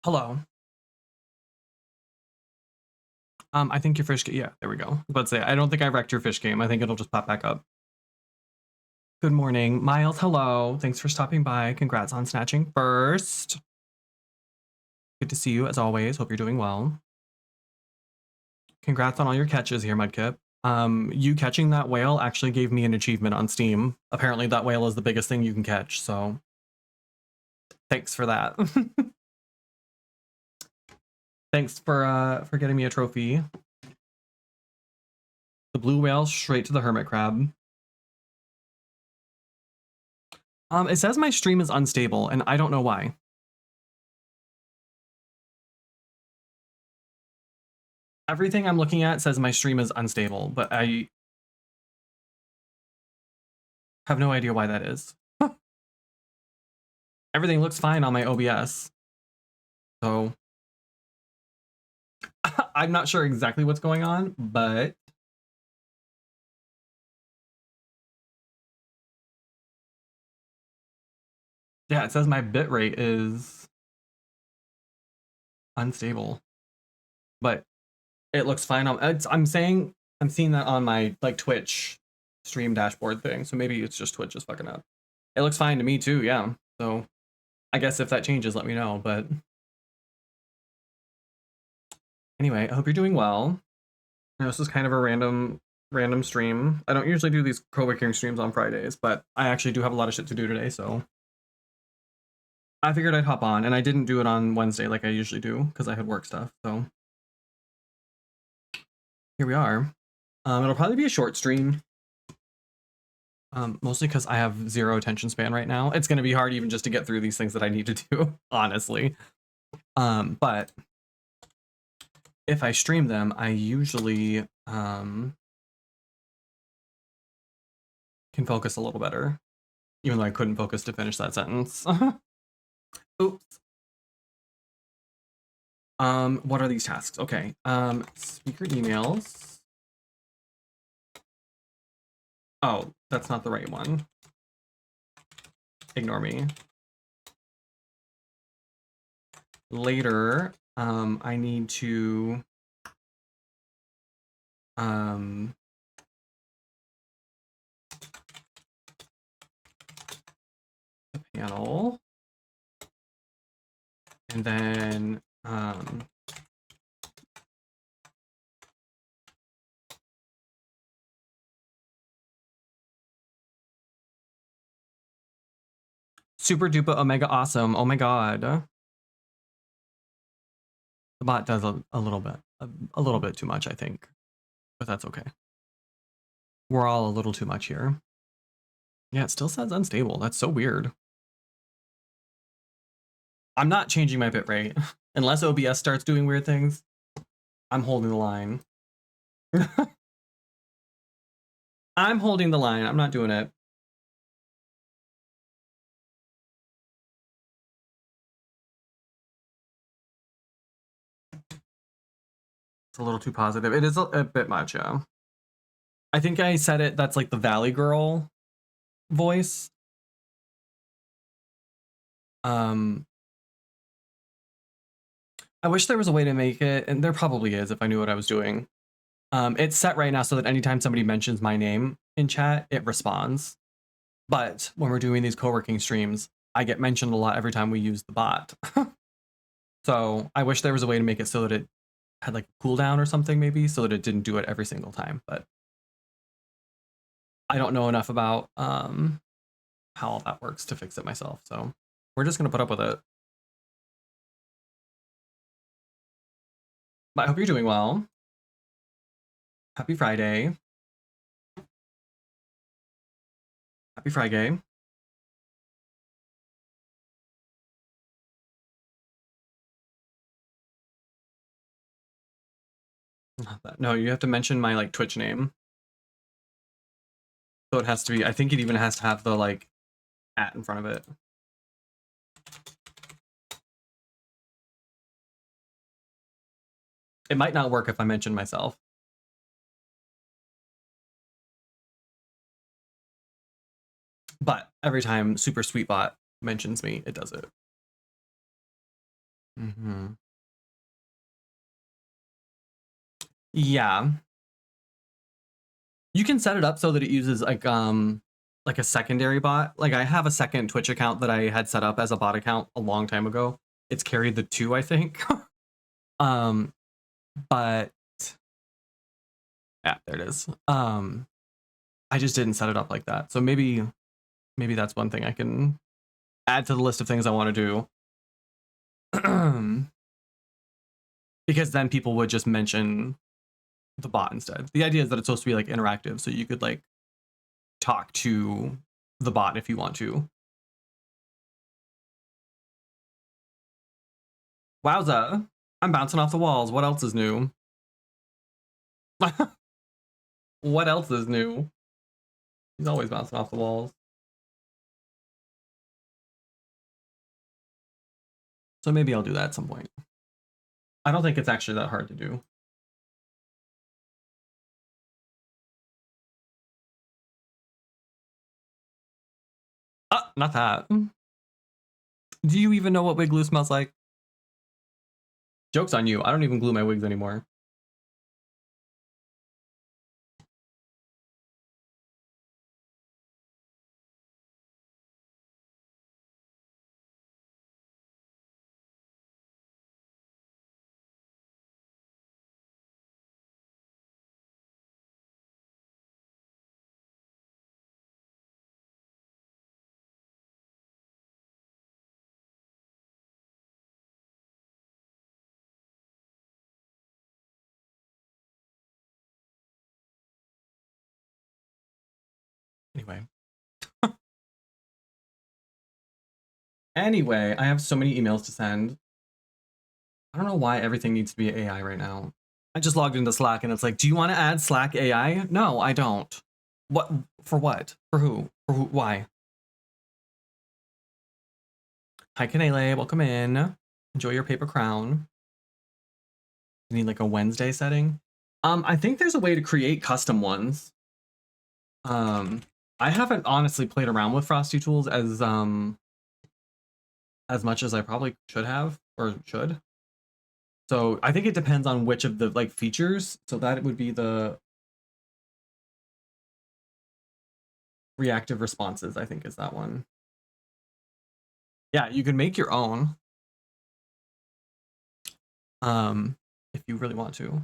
Hello. I think your fish. Yeah, there we go. I was about to say, I don't think I wrecked your fish game. I think it'll just pop back up. Good morning, Miles. Hello. Thanks for stopping by. Congrats on snatching first. Good to see you as always. Hope you're doing well. Congrats on all your catches here, Mudkip. You catching that whale actually gave me an achievement on Steam. Apparently, that whale is the biggest thing you can catch. So, thanks for that. Thanks for getting me a trophy. The blue whale straight to the hermit crab. It says my stream is unstable, and I don't know why. Everything I'm looking at says my stream is unstable, but I have no idea why that is. Everything looks fine on my OBS. So I'm not sure exactly what's going on, but yeah, it says my bitrate is unstable. But it looks fine on I'm seeing that on my like Twitch stream dashboard thing. So maybe it's just Twitch is fucking up. It looks fine to me too, yeah. So I guess if that changes, let me know. But anyway, I hope you're doing well. This is kind of a random stream. I don't usually do these co-working streams on Fridays, but I actually do have a lot of shit to do today, so I figured I'd hop on, and I didn't do it on Wednesday like I usually do because I had work stuff. So here we are. It'll probably be a short stream, mostly because I have zero attention span right now. It's going to be hard even just to get through these things that I need to do, honestly. But if I stream them, I usually can focus a little better, even though I couldn't focus to finish that sentence. Oops. What are these tasks? Okay. Speaker emails. Oh, that's not the right one. Ignore me. Later, I need to the panel, and then super duper omega awesome. Oh my god. The bot does a little bit too much, I think, but that's okay. We're all a little too much here. Yeah, it still says unstable. That's so weird. I'm not changing my bitrate unless OBS starts doing weird things. I'm holding the line. I'm holding the line. I'm not doing it. It's a little too positive. It is a bit much, yeah. I think I said it. That's like the Valley Girl voice. I wish there was a way to make it, and there probably is if I knew what I was doing. It's set right now so that anytime somebody mentions my name in chat, it responds. But when we're doing these co-working streams, I get mentioned a lot every time we use the bot. So I wish there was a way to make it so that it had like a cooldown or something, maybe, so that it didn't do it every single time. But I don't know enough about how all that works to fix it myself. So we're just gonna put up with it. But I hope you're doing well. Happy Friday. Happy Friday. No, you have to mention my like Twitch name. So it has to be, I think it even has to have the like @ in front of it. It might not work if I mention myself. But every time Super Sweetbot mentions me, it does it. Mm-hmm. Yeah. You can set it up so that it uses like a secondary bot. Like I have a second Twitch account that I had set up as a bot account a long time ago. It's Carrie the 2, I think. um but yeah, there it is. I just didn't set it up like that. So maybe that's one thing I can add to the list of things I want to do. Because then people would just mention the bot instead. The idea is that it's supposed to be like interactive, so you could like talk to the bot if you want to. Wowza, I'm bouncing off the walls. What else is new? What else is new? He's always bouncing off the walls. So maybe I'll do that at some point. I don't think it's actually that hard to do. Not that. Do you even know what wig glue smells like? Joke's on you. I don't even glue my wigs anymore. Anyway. Anyway, I have so many emails to send. I don't know why everything needs to be AI right now. I just logged into Slack and it's like, do you want to add Slack AI? No, I don't. What? For what? For who? For who? Why? Hi, Kanele. Welcome in. Enjoy your paper crown. You need like a Wednesday setting? I think there's a way to create custom ones. I haven't honestly played around with Frosty tools as much as I probably should have or should. So I think it depends on which of the like features. So that would be the reactive responses, I think is that one. Yeah, you can make your own. If you really want to.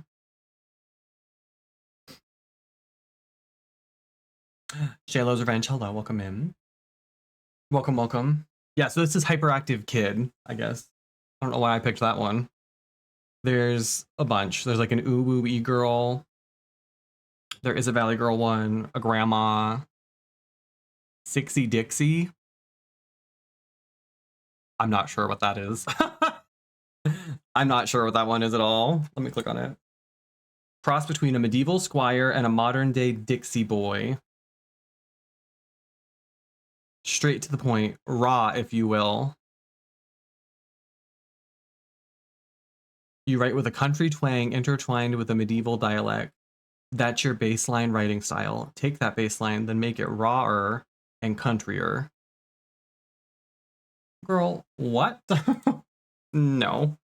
Shaylo's Revenge, hello, welcome in. Welcome, welcome. Yeah, so this is Hyperactive Kid, I guess. I don't know why I picked that one. There's a bunch. There's like an ooh woo e girl. There is a Valley Girl one, a grandma, Sixie Dixie. I'm not sure what that is. I'm not sure what that one is at all. Let me click on it. Cross between a medieval squire and a modern day Dixie boy. Straight to the point, raw, if you will. You write with a country twang intertwined with a medieval dialect. That's your baseline writing style. Take that baseline, then make it rawer and countryer. Girl, what? No.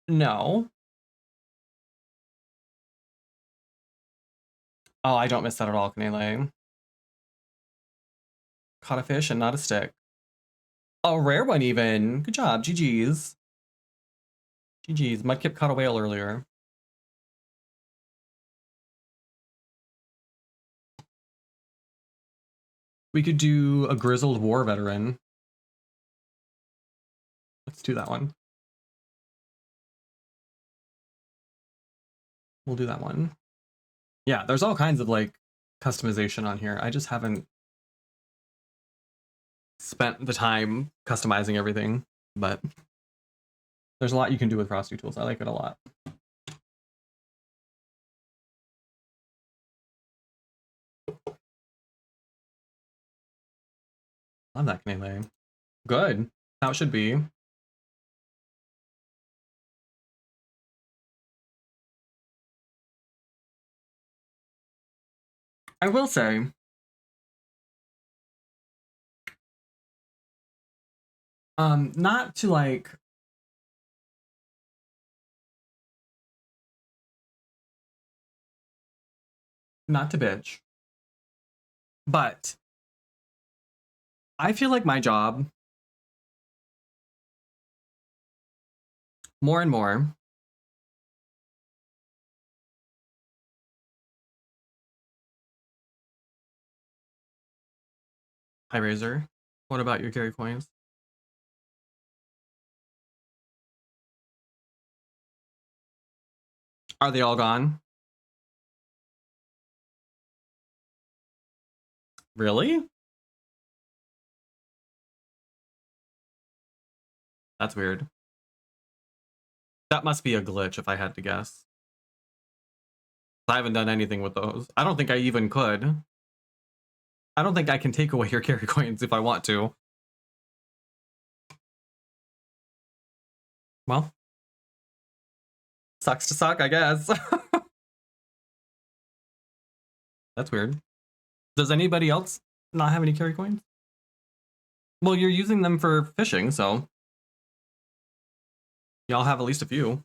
No. Oh, I don't miss that at all, Canele. Caught a fish and not a stick. A rare one, even. Good job. GG's. GG's. Mudkip caught a whale earlier. We could do a grizzled war veteran. Let's do that one. We'll do that one. Yeah, there's all kinds of like customization on here. I just haven't spent the time customizing everything, but there's a lot you can do with Frosty tools. I like it a lot. Love that Canele. Good. How it should be. I will say, not to like not to bitch, but I feel like my job more and more. Hi, Razor. What about your Carrie coins? Are they all gone? Really? That's weird. That must be a glitch if I had to guess. I haven't done anything with those. I don't think I even could. I don't think I can take away your Carrie coins if I want to. Well, sucks to suck, I guess. That's weird. Does anybody else not have any Carrie coins? Well, you're using them for fishing, so y'all have at least a few.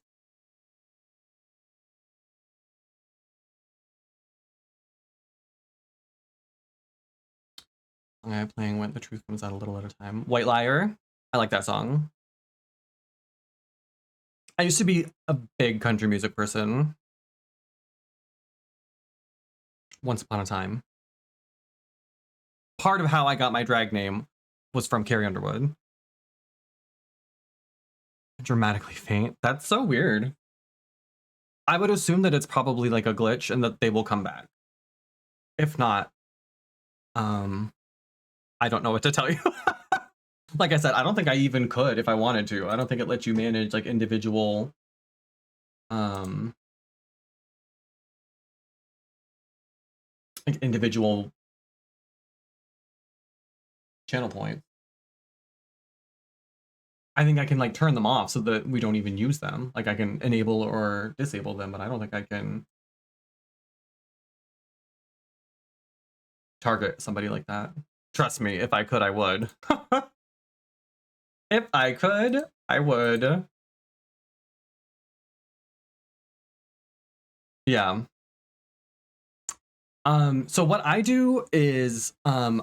Okay, playing When the Truth Comes Out a Little at a Time. White Liar. I like that song. I used to be a big country music person. Once upon a time. Part of how I got my drag name was from Carrie Underwood. Dramatically faint. That's so weird. I would assume that it's probably like a glitch and that they will come back. If not, I don't know what to tell you. Like I said, I don't think I even could if I wanted to. I don't think it lets you manage like individual individual channel points. I think I can like turn them off so that we don't even use them. Like I can enable or disable them, but I don't think I can target somebody like that. Trust me, if I could, I would. If I could, I would. Yeah. So what I do is I'm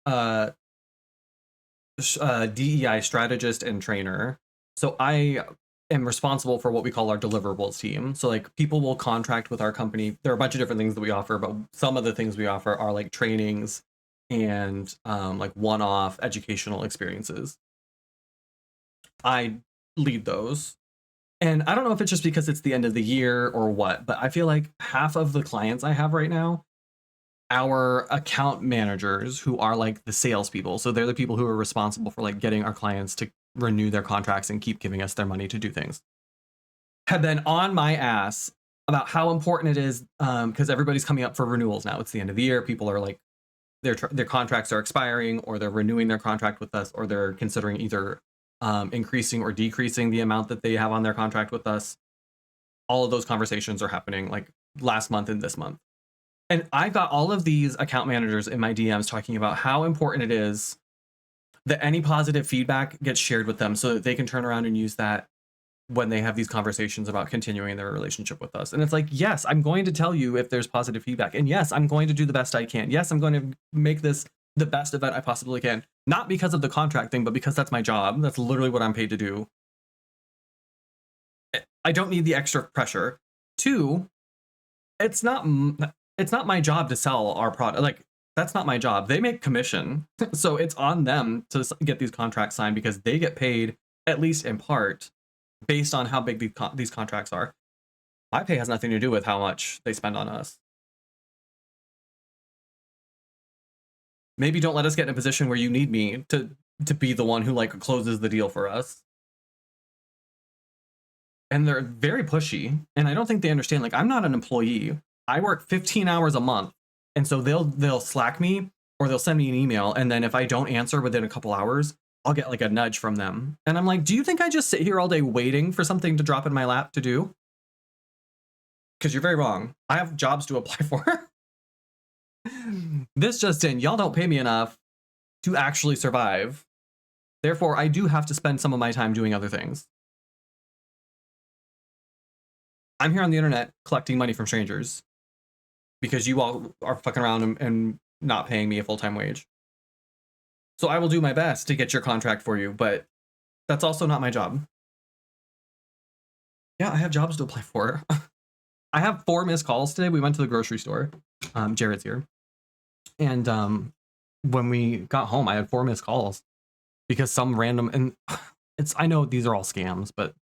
a DEI strategist and trainer. So I am responsible for what we call our deliverables team. So like people will contract with our company. There are a bunch of different things that we offer, but some of the things we offer are like trainings and like one-off educational experiences. I lead those. And I don't know if it's just because it's the end of the year or what, but I feel like half of the clients I have right now, our account managers who are like the salespeople. So they're the people who are responsible for like getting our clients to renew their contracts and keep giving us their money to do things, have been on my ass about how important it is because everybody's coming up for renewals now. It's the end of the year. People are like, their contracts are expiring or they're renewing their contract with us or they're considering either increasing or decreasing the amount that they have on their contract with us. All of those conversations are happening like last month and this month. And I got all of these account managers in my DMs talking about how important it is that any positive feedback gets shared with them so that they can turn around and use that when they have these conversations about continuing their relationship with us. And it's like, yes, I'm going to tell you if there's positive feedback. And yes, I'm going to do the best I can. Yes, I'm going to make this the best event I possibly can. Not because of the contract thing, but because that's my job. That's literally what I'm paid to do. I don't need the extra pressure. Two, it's not my job to sell our product. Like that's not my job. They make commission. So it's on them to get these contracts signed because they get paid, at least in part, based on how big these contracts are. My pay has nothing to do with how much they spend on us. Maybe don't let us get in a position where you need me to be the one who like closes the deal for us. And they're very pushy, and I don't think they understand. Like, I'm not an employee. I work 15 hours a month, and so they'll Slack me or they'll send me an email, and then if I don't answer within a couple hours, I'll get like a nudge from them, and I'm like, do you think I just sit here all day waiting for something to drop in my lap to do? Because you're very wrong. I have jobs to apply for. This just in, y'all don't pay me enough to actually survive. Therefore, I do have to spend some of my time doing other things. I'm here on the internet collecting money from strangers. because you all are fucking around and not paying me a full-time wage. So I will do my best to get your contract for you, but that's also not my job. Yeah, I have jobs to apply for. I have 4 missed calls today. We went to the grocery store. Jared's here. And when we got home, I had 4 missed calls because some random, and I know these are all scams, but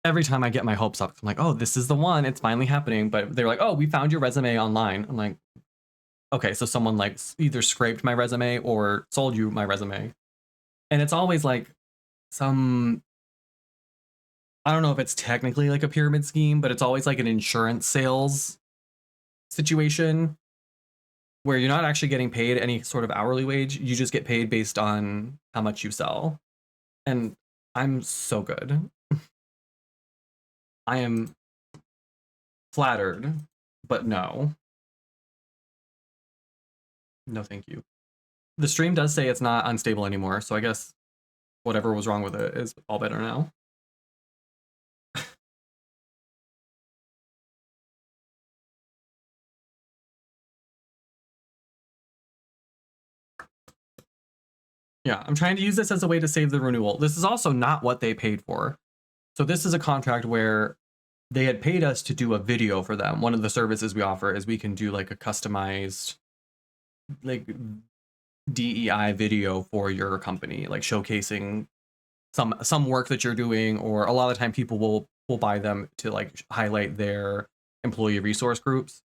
every time I get my hopes up, I'm like, oh, this is the one. It's finally happening. But they're like, oh, we found your resume online. I'm like, okay, so someone like either scraped my resume or sold you my resume. And it's always like some, I don't know if it's technically like a pyramid scheme, but it's always like an insurance sales situation where you're not actually getting paid any sort of hourly wage. You just get paid based on how much you sell. And I'm so good. I am flattered, but no. No, thank you. The stream does say it's not unstable anymore, so I guess whatever was wrong with it is all better now. Yeah, I'm trying to use this as a way to save the renewal. This is also not what they paid for. So this is a contract where they had paid us to do a video for them. One of the services we offer is we can do like a customized like DEI video for your company, like showcasing some work that you're doing, or a lot of the time people will buy them to like highlight their employee resource groups.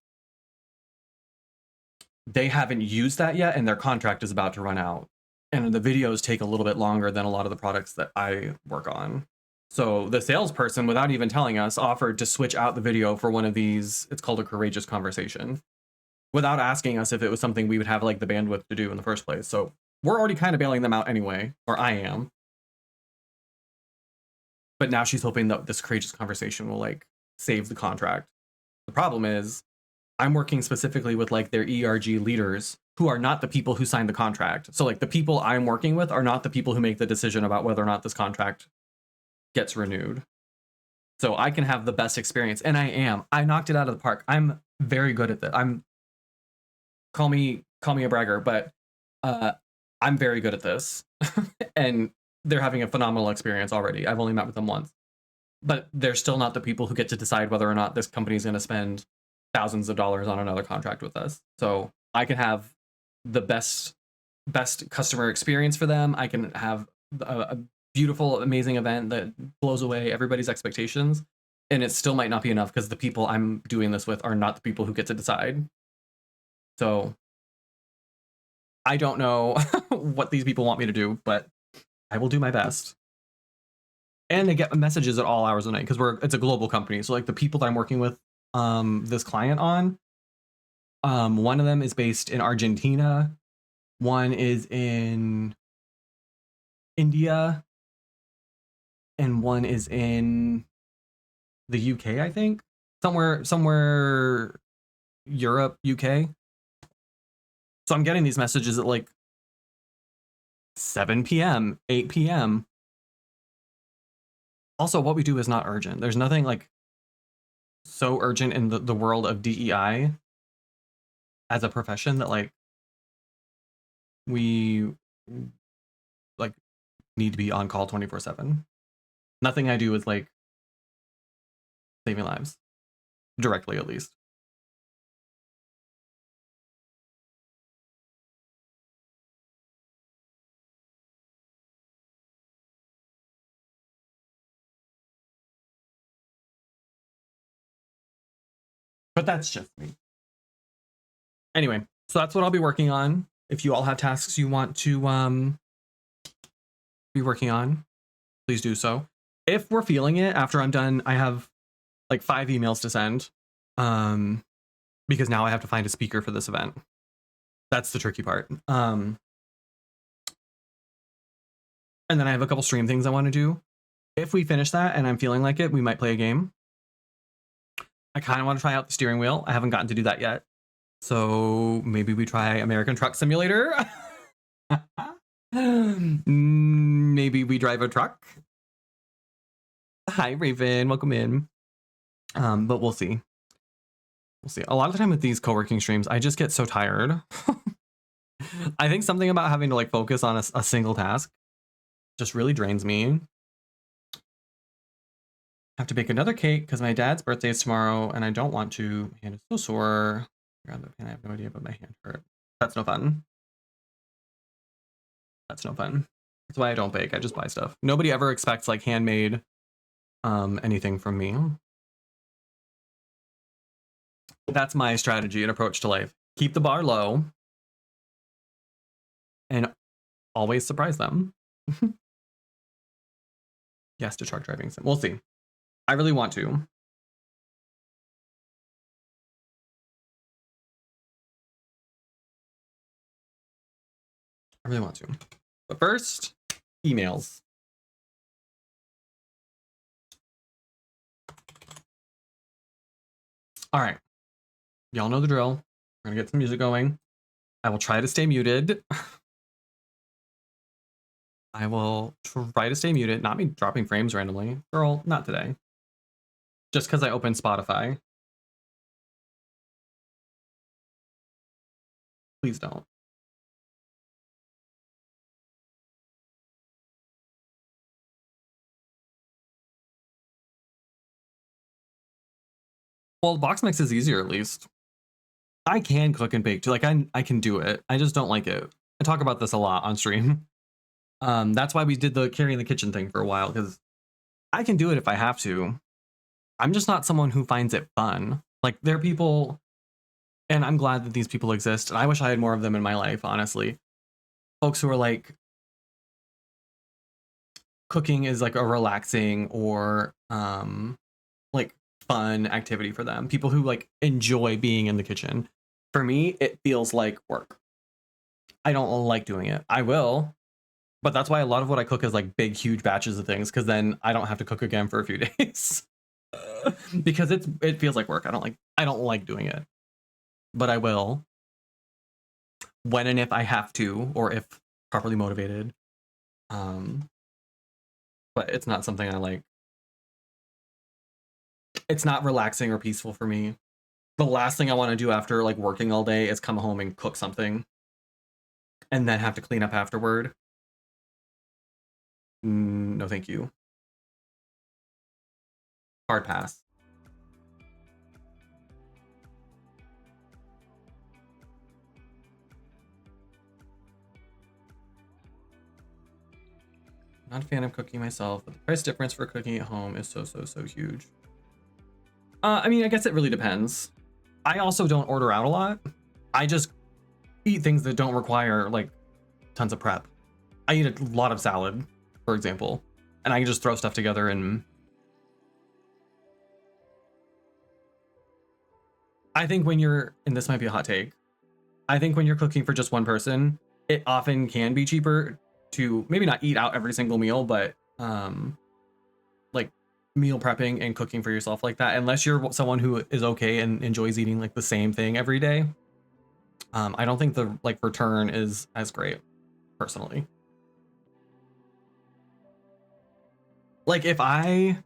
They haven't used that yet, and their contract is about to run out. And the videos take a little bit longer than a lot of the products that I work on. So the salesperson, without even telling us, offered to switch out the video for one of these. It's called a courageous conversation, without asking us if it was something we would have like the bandwidth to do in the first place. So we're already kind of bailing them out anyway, or I am. But now she's hoping that this courageous conversation will like save the contract. The problem is I'm working specifically with like their ERG leaders who are not the people who signed the contract. So like the people I'm working with are not the people who make the decision about whether or not this contract gets renewed. So I can have the best experience, and I knocked it out of the park. I'm very good at that. Call me a bragger, but I'm very good at this. And they're having a phenomenal experience already. I've only met with them once. But they're still not the people who get to decide whether or not this company is going to spend thousands of dollars on another contract with us. So I can have the best customer experience for them. I can have a beautiful, amazing event that blows away everybody's expectations. And it still might not be enough because the people I'm doing this with are not the people who get to decide. So I don't know what these people want me to do, but I will do my best. And they get messages at all hours of the night because it's a global company. So like the people that I'm working with this client on, one of them is based in Argentina, one is in India, and one is in the UK, I think. Somewhere Europe, UK. So I'm getting these messages at like 7 p.m., 8 p.m. Also, what we do is not urgent. There's nothing like so urgent in the world of DEI as a profession that like we like need to be on call 24/7. Nothing I do is like saving lives, directly at least. But that's just me. Anyway, so that's what I'll be working on. If you all have tasks you want to be working on, please do so. If we're feeling it after I'm done, I have like 5 emails to send. Because now I have to find a speaker for this event. That's the tricky part. And then I have a couple stream things I want to do. If we finish that and I'm feeling like it, we might play a game. I kind of want to try out the steering wheel. I haven't gotten to do that yet. So maybe we try American Truck Simulator. Maybe we drive a truck. Hi, Raven. Welcome in. But we'll see. We'll see. A lot of the time with these co-working streams, I just get so tired. I think something about having to like focus on a single task just really drains me. Have to bake another cake because my dad's birthday is tomorrow and I don't want to. My hand is so sore. Grab the pen. I have no idea, but my hand hurt. That's no fun. That's no fun. That's why I don't bake. I just buy stuff. Nobody ever expects like handmade anything from me. That's my strategy and approach to life. Keep the bar low and always surprise them. Yes, to truck driving sim. We'll see. I really want to. I really want to. But first, emails. All right. Y'all know the drill. We're gonna get some music going. I will try to stay muted. I will try to stay muted. Not me dropping frames randomly. Girl, not today. Just because I opened Spotify. Please don't. Well, box mix is easier at least. I can cook and bake too. Like I can do it. I just don't like it. I talk about this a lot on stream. That's why we did the Carrie in the kitchen thing for a while, because I can do it if I have to. I'm just not someone who finds it fun. Like there are people, and I'm glad that these people exist, and I wish I had more of them in my life, honestly. Folks who are like, cooking is like a relaxing or like fun activity for them. People who like enjoy being in the kitchen. For me, it feels like work. I don't like doing it. I will, but that's why a lot of what I cook is like big, huge batches of things, because then I don't have to cook again for a few days. Because it feels like work. I don't like doing it, but I will when and if I have to, or if properly motivated. But it's not something I like. It's not relaxing or peaceful for me. The last thing I want to do after like working all day is come home and cook something and then have to clean up afterward. No, thank you. Hard pass. Not a fan of cooking myself, but the price difference for cooking at home is so huge. I mean, I guess it really depends. I also don't order out a lot. I just eat things that don't require like tons of prep. I eat a lot of salad, for example, and I can just throw stuff together. And I think when you're, and this might be a hot take, I think when you're cooking for just one person, it often can be cheaper to maybe not eat out every single meal, but like meal prepping and cooking for yourself like that, unless you're someone who is okay and enjoys eating like the same thing every day. I don't think the like return is as great, personally. Like if I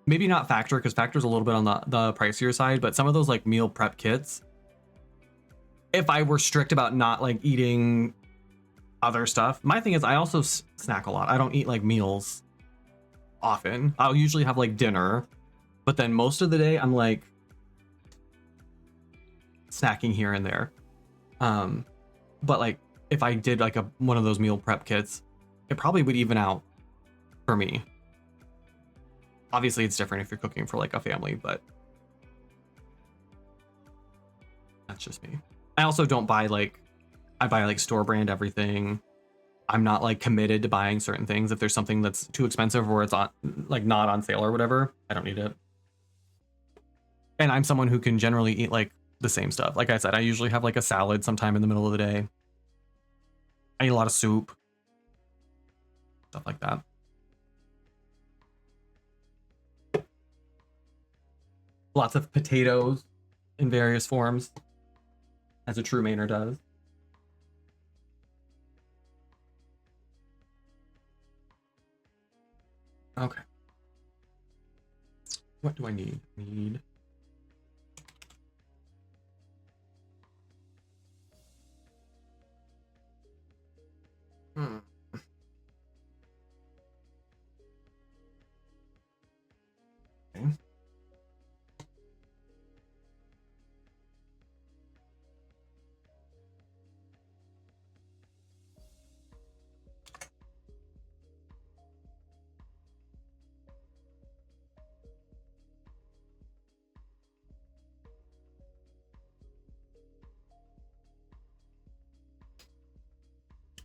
maybe not Factor, because Factor's a little bit on the pricier side, but some of those like meal prep kits, if I were strict about not like eating other stuff, my thing is I also snack a lot. I don't eat like meals often. I'll usually have like dinner, but then most of the day I'm like snacking here and there. But like if I did like one of those meal prep kits, it probably would even out for me. Obviously it's different if you're cooking for like a family, but that's just me. I also don't buy like, I buy like store brand everything. I'm not like committed to buying certain things. If there's something that's too expensive or it's on like not on sale or whatever, I don't need it. And I'm someone who can generally eat like the same stuff. Like I said, I usually have like a salad sometime in the middle of the day. I eat a lot of soup, stuff like that. Lots of potatoes in various forms, as a true Mainer does. Okay. What do I need? I need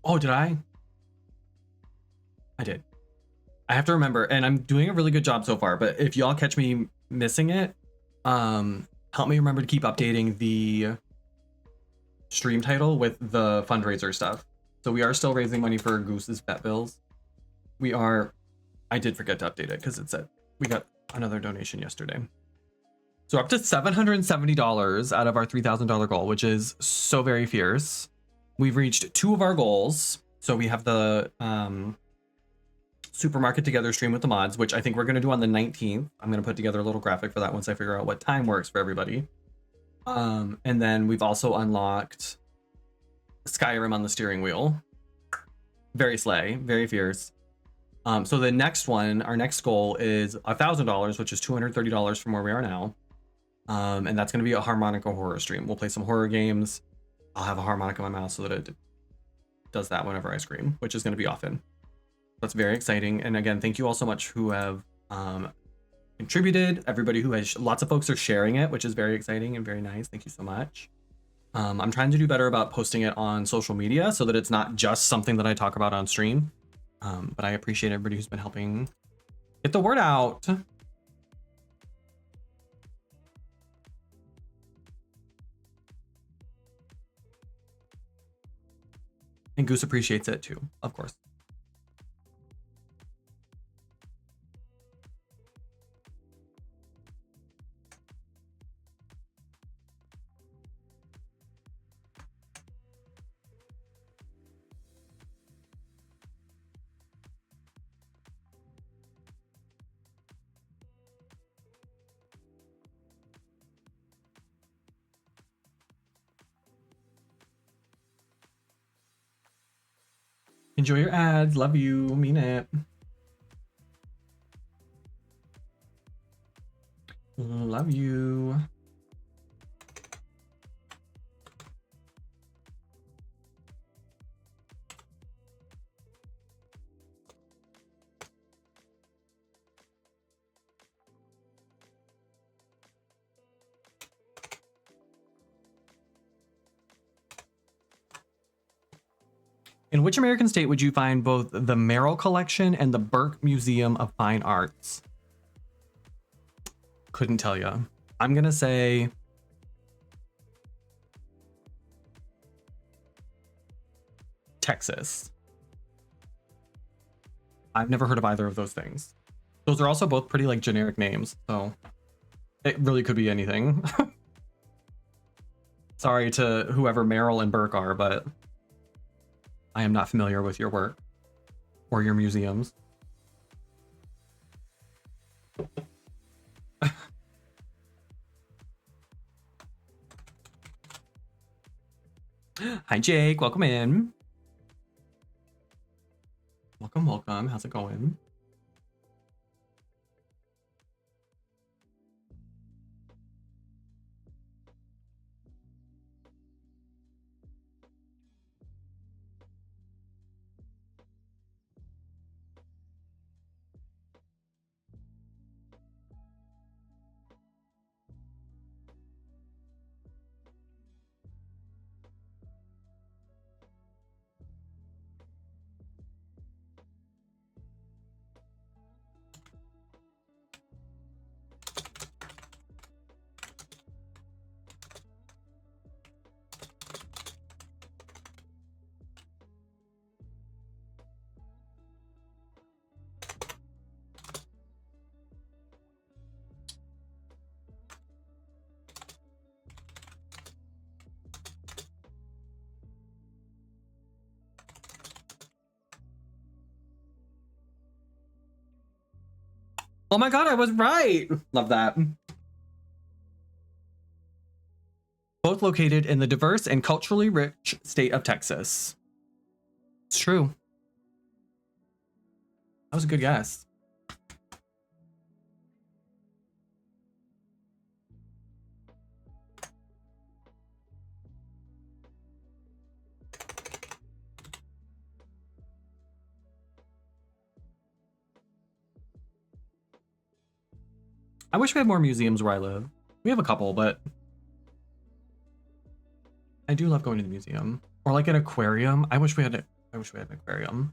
Oh, did I? I did. I have to remember, and I'm doing a really good job so far, but if y'all catch me missing it, help me remember to keep updating the stream title with the fundraiser stuff. So we are still raising money for Goose's vet bills. I did forget to update it because it said we got another donation yesterday. So we're up to $770 out of our $3,000 goal, which is so very fierce. We've reached 2 of our goals. So we have the supermarket together stream with the mods, which I think we're going to do on the 19th. I'm going to put together a little graphic for that once I figure out what time works for everybody. And then we've also unlocked Skyrim on the steering wheel. Very slay, very fierce. So the next one, our next goal is $1,000, which is $230 from where we are now. And that's going to be a harmonica horror stream. We'll play some horror games. I'll have a harmonica in my mouth so that it does that whenever I scream, which is going to be often. That's very exciting. And again, thank you all so much who have contributed. Everybody who has, lots of folks are sharing it, which is very exciting and very nice. Thank you so much. I'm trying to do better about posting it on social media so that it's not just something that I talk about on stream. But I appreciate everybody who's been helping get the word out. And Goose appreciates it too, of course. Enjoy your ads. Love you. Mean it. Love you. In which American state would you find both the Merrill Collection and the Burke Museum of Fine Arts? Couldn't tell you. I'm gonna say Texas. I've never heard of either of those things. Those are also both pretty like generic names, so it really could be anything. Sorry to whoever Merrill and Burke are, but I am not familiar with your work or your museums. Hi, Jake. Welcome in. Welcome, welcome. How's it going? Oh my god, I was right. Love that. Both located in the diverse and culturally rich state of Texas. It's true. That was a good guess. I wish we had more museums where I live. We have a couple, but I do love going to the museum. Or like an aquarium. I wish we had I wish we had an aquarium.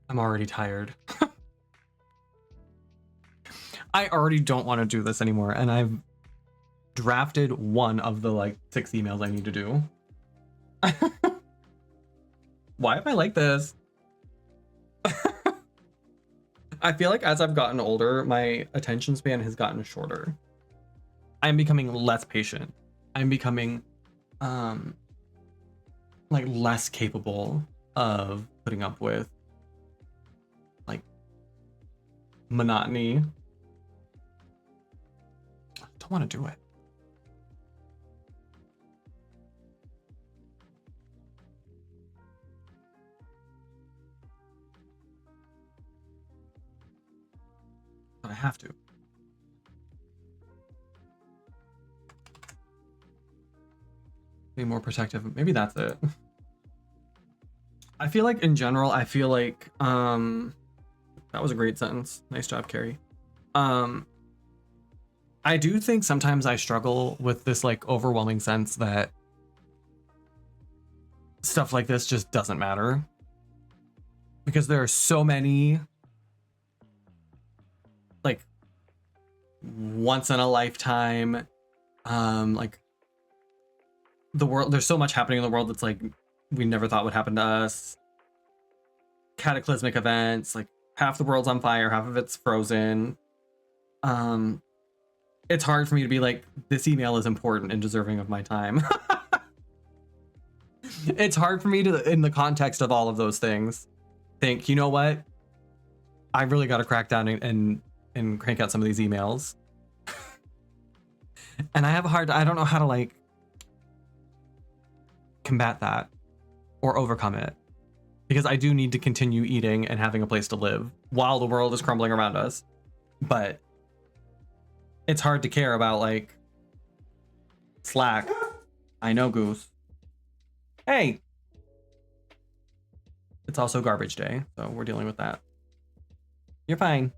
I'm already tired. I already don't want to do this anymore, and I've drafted one of the like 6 emails I need to do. Why am I like this? I feel like as I've gotten older, my attention span has gotten shorter. I'm becoming less patient. I'm becoming like less capable of putting up with like monotony. I don't want to do it. But I have to. Be more protective. Maybe that's it. I feel like in general, I feel like that was a great sentence. Nice job, Carrie. I do think sometimes I struggle with this like overwhelming sense that stuff like this just doesn't matter. Because there are so many like once in a lifetime like the world, there's so much happening in the world that's like we never thought would happen to us. Cataclysmic events, like half the world's on fire, half of it's frozen. It's hard for me to be like, this email is important and deserving of my time. It's hard for me to, in the context of all of those things, think, you know what? I really got to crack down and crank out some of these emails. And I have a hard, I don't know how to like combat that or overcome it, because I do need to continue eating and having a place to live while the world is crumbling around us. But it's hard to care about like Slack. I know, Goose. Hey. It's also garbage day, so we're dealing with that. You're fine.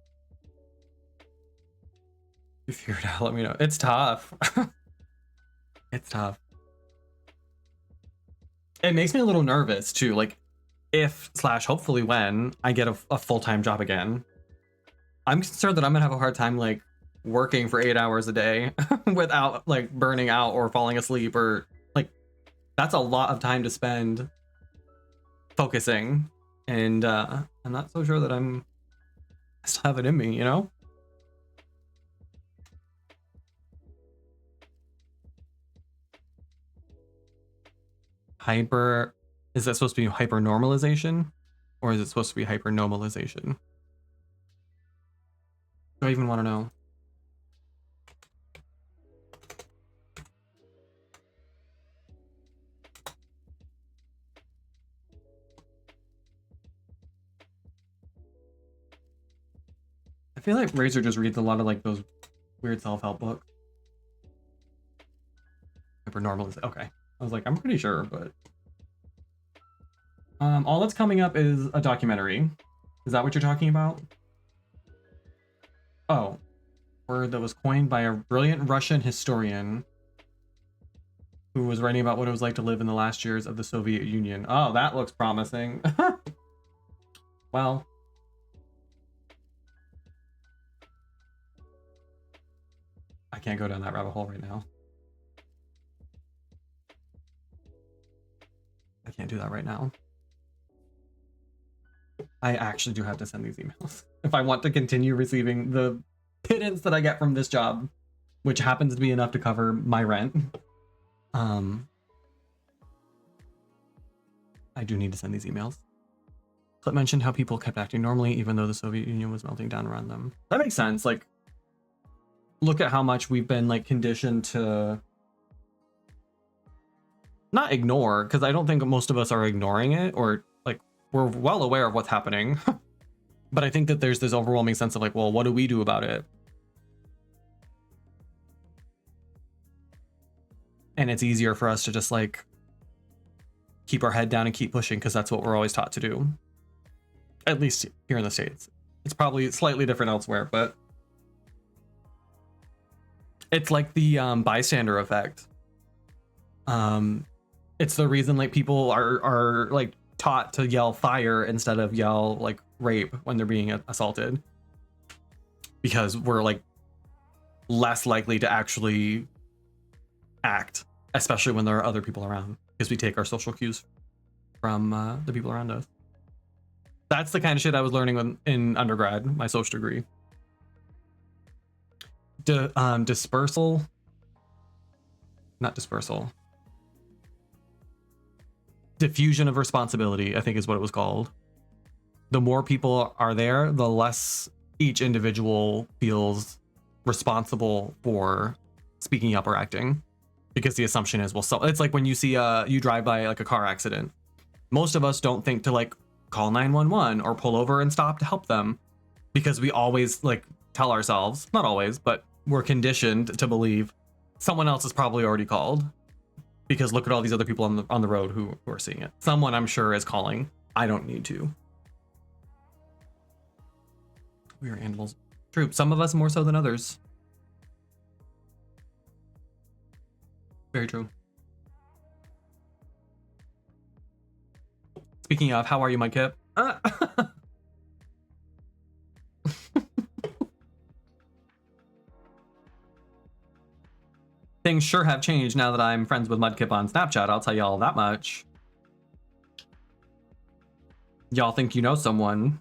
You figured it out, let me know. It's tough. It's tough. It makes me a little nervous too, like if / hopefully when I get a full-time job again. I'm concerned that I'm gonna have a hard time like working for 8 hours a day without like burning out or falling asleep, or like that's a lot of time to spend focusing, and I'm not so sure that I still have it in me, you know? Hyper, is that supposed to be hyper normalization? Or is it supposed to be hyper normalization? Do I even want to know? I feel like Razor just reads a lot of like those weird self-help books. Hyper normalization. Okay. I was like, I'm pretty sure, but all that's coming up is a documentary. Is that what you're talking about? Oh, word that was coined by a brilliant Russian historian who was writing about what it was like to live in the last years of the Soviet Union. Oh, that looks promising. Well, I can't go down that rabbit hole right now. I can't do that right now. I actually do have to send these emails if I want to continue receiving the pittance that I get from this job, which happens to be enough to cover my rent. I do need to send these emails. Clip mentioned how people kept acting normally even though the Soviet Union was melting down around them. That makes sense. Like, look at how much we've been like conditioned to not ignore, because I don't think most of us are ignoring it, or like we're well aware of what's happening. But I think that there's this overwhelming sense of like, well, what do we do about it? And it's easier for us to just like keep our head down and keep pushing because that's what we're always taught to do. At least here in the States. It's probably slightly different elsewhere, but it's like the bystander effect. It's the reason like people are like taught to yell fire instead of yell like rape when they're being assaulted, because we're like less likely to actually act, especially when there are other people around, because we take our social cues from the people around us. That's the kind of shit I was learning in undergrad, my social degree. Dispersal, not dispersal. Diffusion of responsibility, I think is what it was called. The more people are there, the less each individual feels responsible for speaking up or acting, because the assumption is, well, so it's like when you see you drive by like a car accident, most of us don't think to like call 911 or pull over and stop to help them, because we always like tell ourselves, not always, but we're conditioned to believe someone else is probably already called, because look at all these other people on the road who are seeing it. Someone, I'm sure, is calling. I don't need to. We are animals. True. Some of us more so than others. Very true. Speaking of, how are you, my Kip? Things sure have changed now that I'm friends with Mudkip on Snapchat, I'll tell y'all that much. Y'all think you know someone.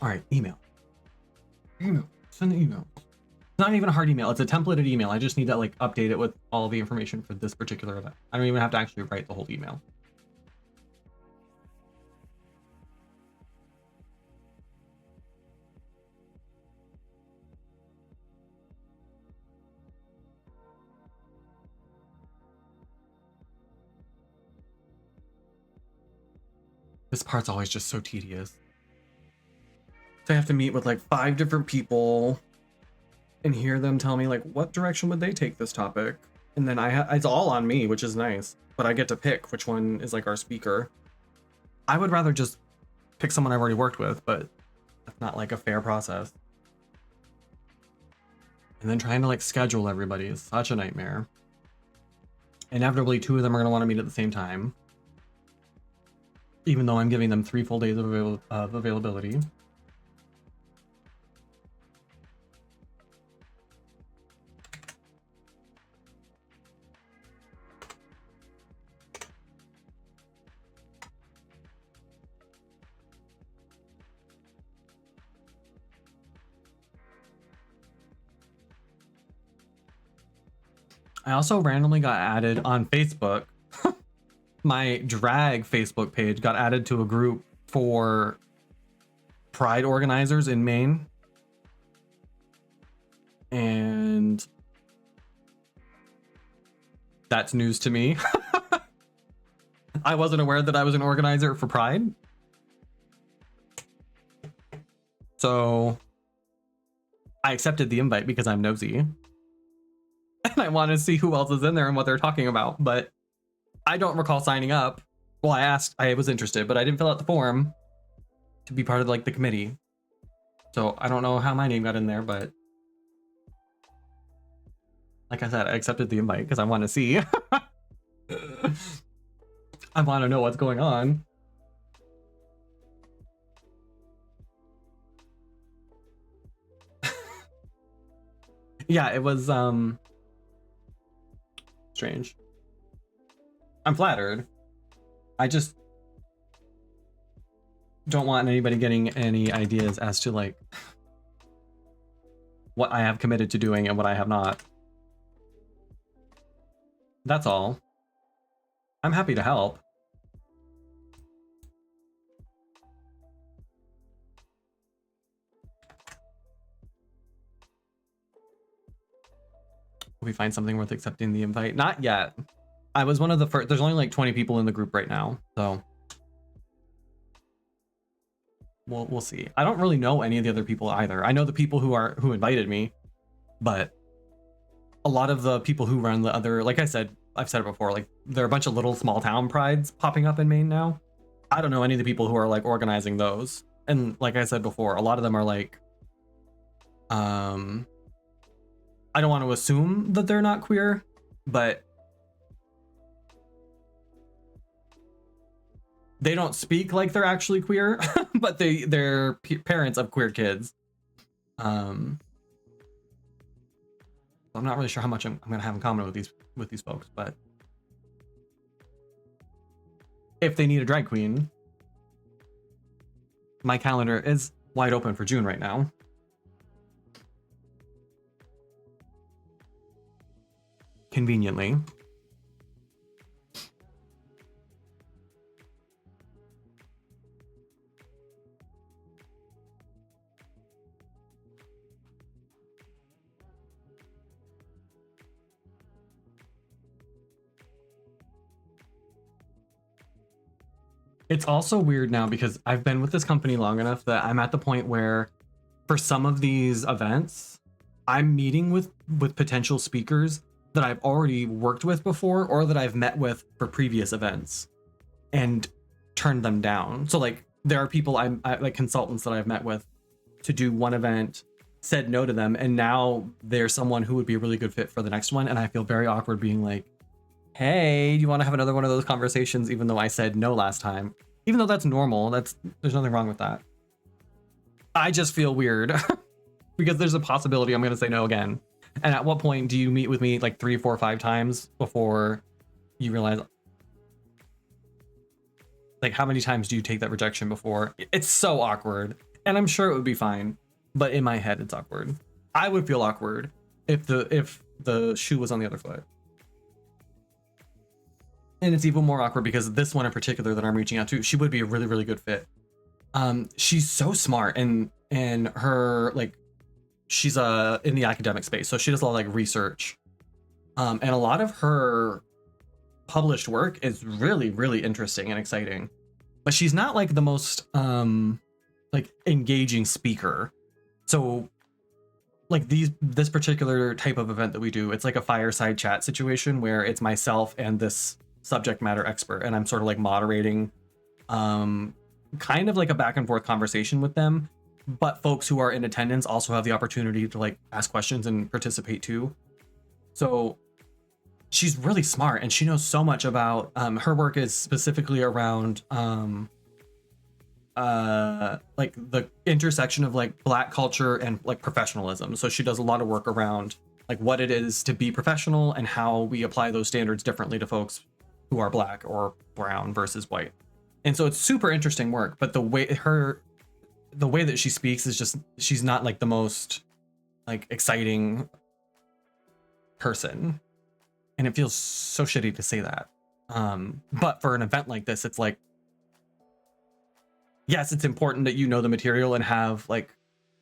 All right, email. Send the email. It's not even a hard email. It's a templated email. I just need to like update it with all the information for this particular event. I don't even have to actually write the whole email. This part's always just so tedious. So I have to meet with like 5 different people and hear them tell me like what direction would they take this topic, and then it's all on me, which is nice, but I get to pick which one is like our speaker. I would rather just pick someone I've already worked with, but that's not like a fair process. And then trying to like schedule everybody is such a nightmare. Inevitably, 2 of them are going to want to meet at the same time, even though I'm giving them 3 full days of availability. I also randomly got added on Facebook. My drag Facebook page got added to a group for Pride organizers in Maine. And that's news to me. I wasn't aware that I was an organizer for Pride. So I accepted the invite because I'm nosy. And I want to see who else is in there and what they're talking about. But I don't recall signing up. Well, I was interested, but I didn't fill out the form to be part of like the committee. So I don't know how my name got in there, but like I said, I accepted the invite because I want to see. I want to know what's going on. Yeah, it was strange. I'm flattered. I just don't want anybody getting any ideas as to like what I have committed to doing and what I have not. That's all. I'm happy to help. Will we find something worth accepting the invite? Not yet. I was one of the first. There's only like 20 people in the group right now, so we'll see. I don't really know any of the other people either. I know the people who invited me, but a lot of the people who run the other, like I said, I've said it before, like there are a bunch of little small town prides popping up in Maine now. I don't know any of the people who are like organizing those. And like I said before, a lot of them are like, I don't want to assume that they're not queer, but they don't speak like they're actually queer, but they're parents of queer kids. I'm not really sure how much I'm gonna have in common with these folks, but if they need a drag queen, my calendar is wide open for June right now. Conveniently. It's also weird now because I've been with this company long enough that I'm at the point where for some of these events, I'm meeting with potential speakers that I've already worked with before or that I've met with for previous events and turned them down. So like there are people I like consultants that I've met with to do one event, said no to them, and now there's someone who would be a really good fit for the next one, and I feel very awkward being like, hey, do you want to have another one of those conversations even though I said no last time? Even though that's normal, there's nothing wrong with that. I just feel weird because there's a possibility I'm going to say no again. And at what point do you meet with me like 3, 4, 5 times before you realize, like, how many times do you take that rejection before? It's so awkward. And I'm sure it would be fine, but in my head, it's awkward. I would feel awkward if the shoe was on the other foot. And it's even more awkward because this one in particular that I'm reaching out to, she would be a really, really good fit. She's so smart and her, like, she's in the academic space, so she does a lot of like research. And a lot of her published work is really, really interesting and exciting. But she's not like the most like engaging speaker. So like this particular type of event that we do, it's like a fireside chat situation where it's myself and this subject matter expert, and I'm sort of like moderating kind of like a back and forth conversation with them, but folks who are in attendance also have the opportunity to like ask questions and participate too. So she's really smart and she knows so much about her work is specifically around like the intersection of like Black culture and like professionalism. So she does a lot of work around like what it is to be professional and how we apply those standards differently to folks who are Black or brown versus white. And so it's super interesting work, but the way that she speaks is just, she's not like the most like exciting person, and it feels so shitty to say that. But for an event like this, it's like, yes, it's important that you know the material and have like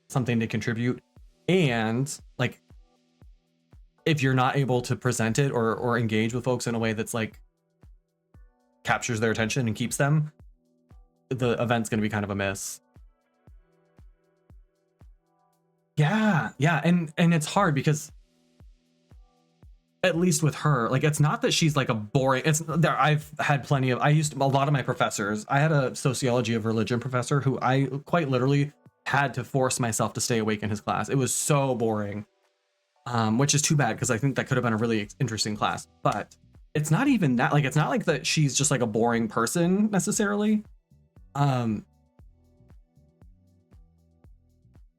something to contribute, and like if you're not able to present it or engage with folks in a way that's like captures their attention and keeps them, the event's going to be kind of a miss. Yeah, and it's hard because at least with her, like it's not that she's like a boring, it's there, I've had plenty of, a lot of my professors, I had a sociology of religion professor who I quite literally had to force myself to stay awake in his class. It was so boring, which is too bad because I think that could have been a really interesting class. But it's not even that, like it's not like that she's just like a boring person necessarily.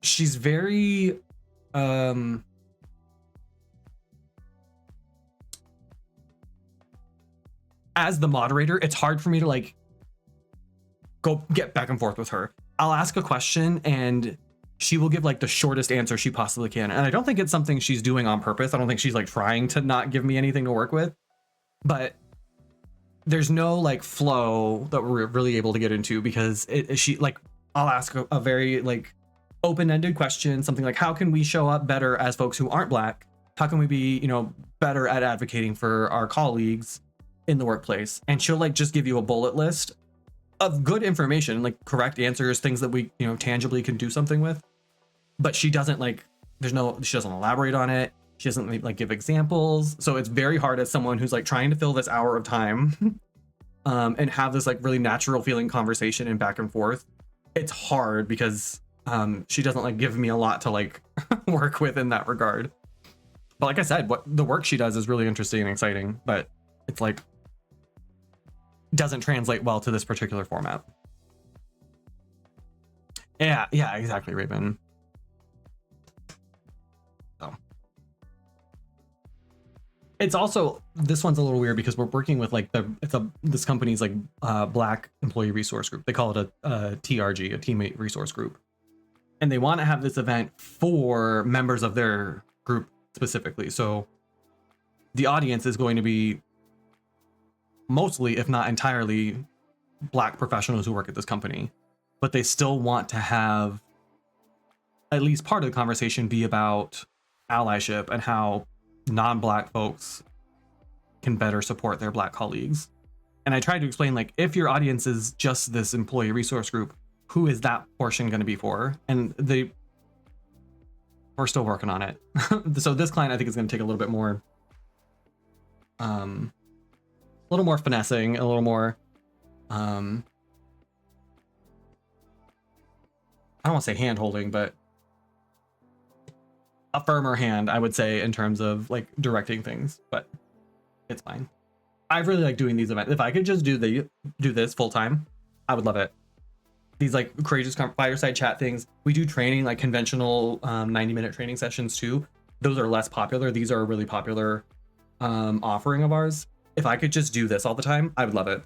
She's very as the moderator, it's hard for me to like go get back and forth with her. I'll ask a question and she will give like the shortest answer she possibly can. And I don't think it's something she's doing on purpose. I don't think she's like trying to not give me anything to work with, but there's no like flow that we're really able to get into because she like, I'll ask a very like open-ended question, something like, how can we show up better as folks who aren't Black? How can we be, better at advocating for our colleagues in the workplace? And she'll like just give you a bullet list of good information, like correct answers, things that we tangibly can do something with. But she doesn't like, she doesn't elaborate on it. She doesn't like give examples. So it's very hard as someone who's like trying to fill this hour of time and have this like really natural feeling conversation and back and forth. It's hard because she doesn't like give me a lot to like work with in that regard. But like I said, what the work she does is really interesting and exciting, but it's like doesn't translate well to this particular format. Yeah, exactly, Raven. So it's also, this one's a little weird because we're working with like this company's like Black employee resource group. They call it a TRG, a teammate resource group. And they want to have this event for members of their group specifically. So the audience is going to be mostly, if not entirely, Black professionals who work at this company, but they still want to have at least part of the conversation be about allyship and how non-Black folks can better support their Black colleagues. And I tried to explain, like, if your audience is just this employee resource group, who is that portion going to be for? And we're still working on it. So this client, I think, is going to take a little bit more, finessing, a little more, I don't want to say hand holding, but a firmer hand, I would say, in terms of like directing things, but it's fine. I really like doing these events. If I could just do this full time, I would love it. These like courageous fireside chat things. We do training, like conventional 90-minute training sessions too. Those are less popular. These are a really popular offering of ours. If I could just do this all the time, I would love it.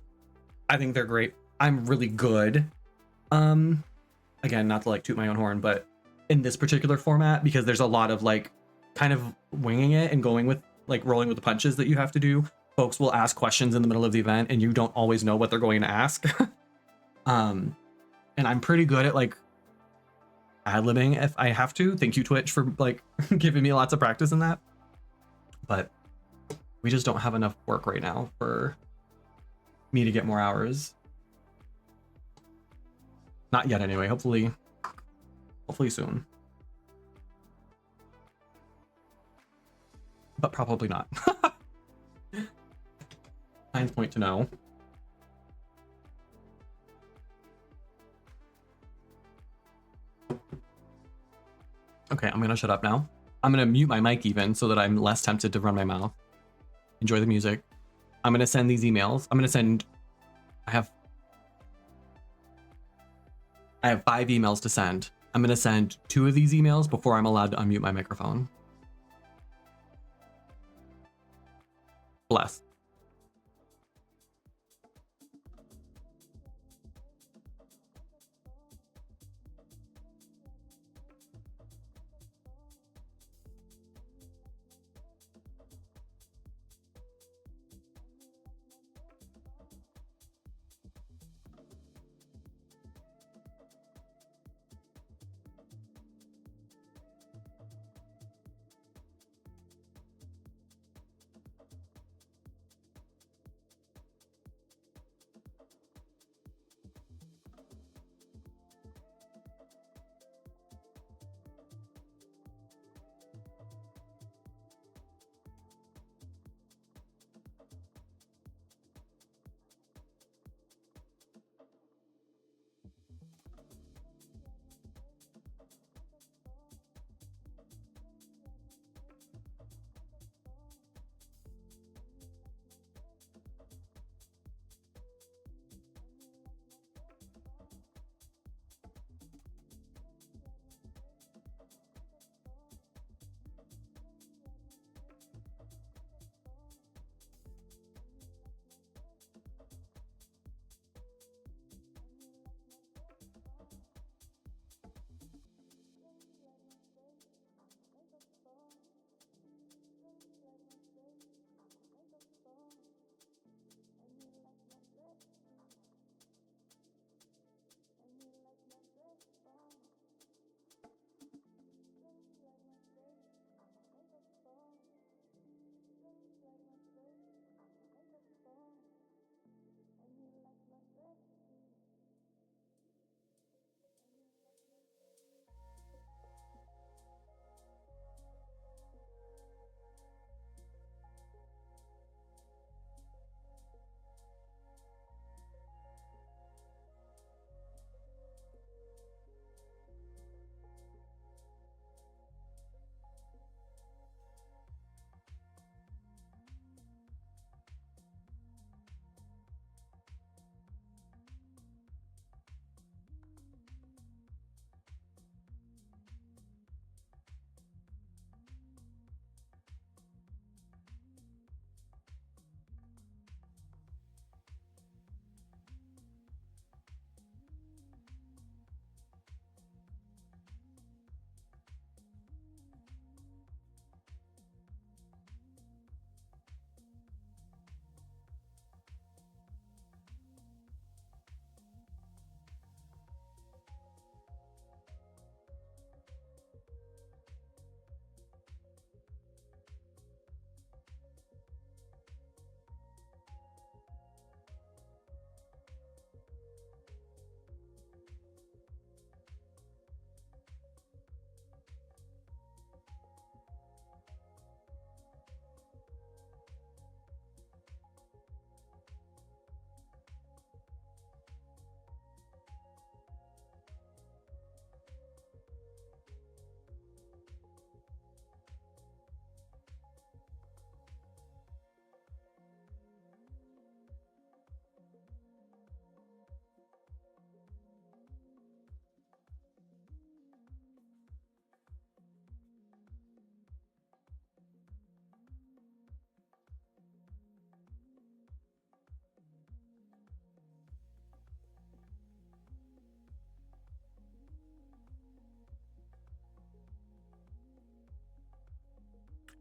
I think they're great. I'm really good. Again, not to like toot my own horn, but in this particular format, because there's a lot of like kind of winging it and going with like rolling with the punches that you have to do. Folks will ask questions in the middle of the event and you don't always know what they're going to ask. And I'm pretty good at like ad-libbing if I have to. Thank you, Twitch, for like giving me lots of practice in that. But we just don't have enough work right now for me to get more hours. Not yet anyway, hopefully soon. But probably not. Signs point to no. Okay, I'm gonna shut up now. I'm gonna mute my mic even so that I'm less tempted to run my mouth. Enjoy the music. I'm gonna send these emails. I'm gonna send. I have 5 emails to send. I'm gonna send 2 of these emails before I'm allowed to unmute my microphone. Bless.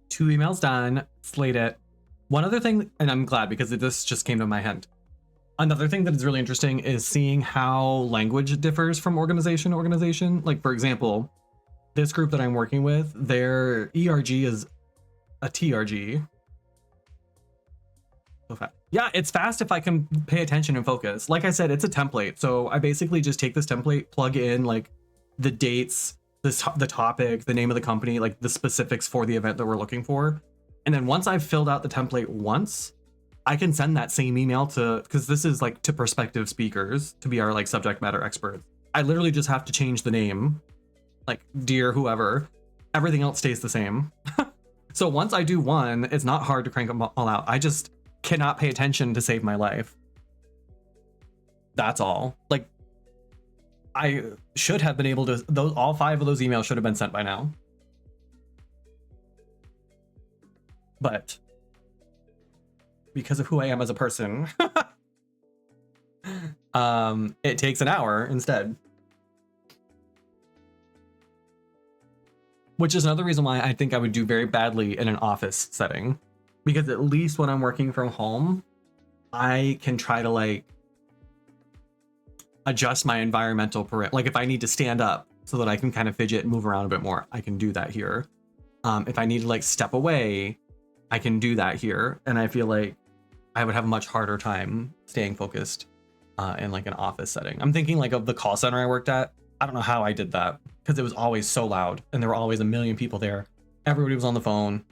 Two emails done. Slate it. One other thing, and I'm glad because this just came to my head. Another thing that is really interesting is seeing how language differs from organization to organization. Like, for example, this group that I'm working with, their ERG is a TRG. So fast. Yeah, it's fast if I can pay attention and focus. Like I said, it's a template. So I basically just take this template, plug in like the dates, the topic, the name of the company, like the specifics for the event that we're looking for. And then once I've filled out the template once, I can send that same email to, because this is like to prospective speakers to be our like subject matter experts. I literally just have to change the name, like dear whoever, everything else stays the same. So once I do one, it's not hard to crank them all out. I just cannot pay attention to save my life. That's all. Like, I should have been able to, all 5 of those emails should have been sent by now. But because of who I am as a person, it takes an hour instead. Which is another reason why I think I would do very badly in an office setting. Because at least when I'm working from home, I can try to like adjust my environmental parameter. Like if I need to stand up so that I can kind of fidget and move around a bit more, I can do that here. If I need to like step away, I can do that here. And I feel like I would have a much harder time staying focused in like an office setting. I'm thinking like of the call center I worked at. I don't know how I did that because it was always so loud and there were always a million people there. Everybody was on the phone.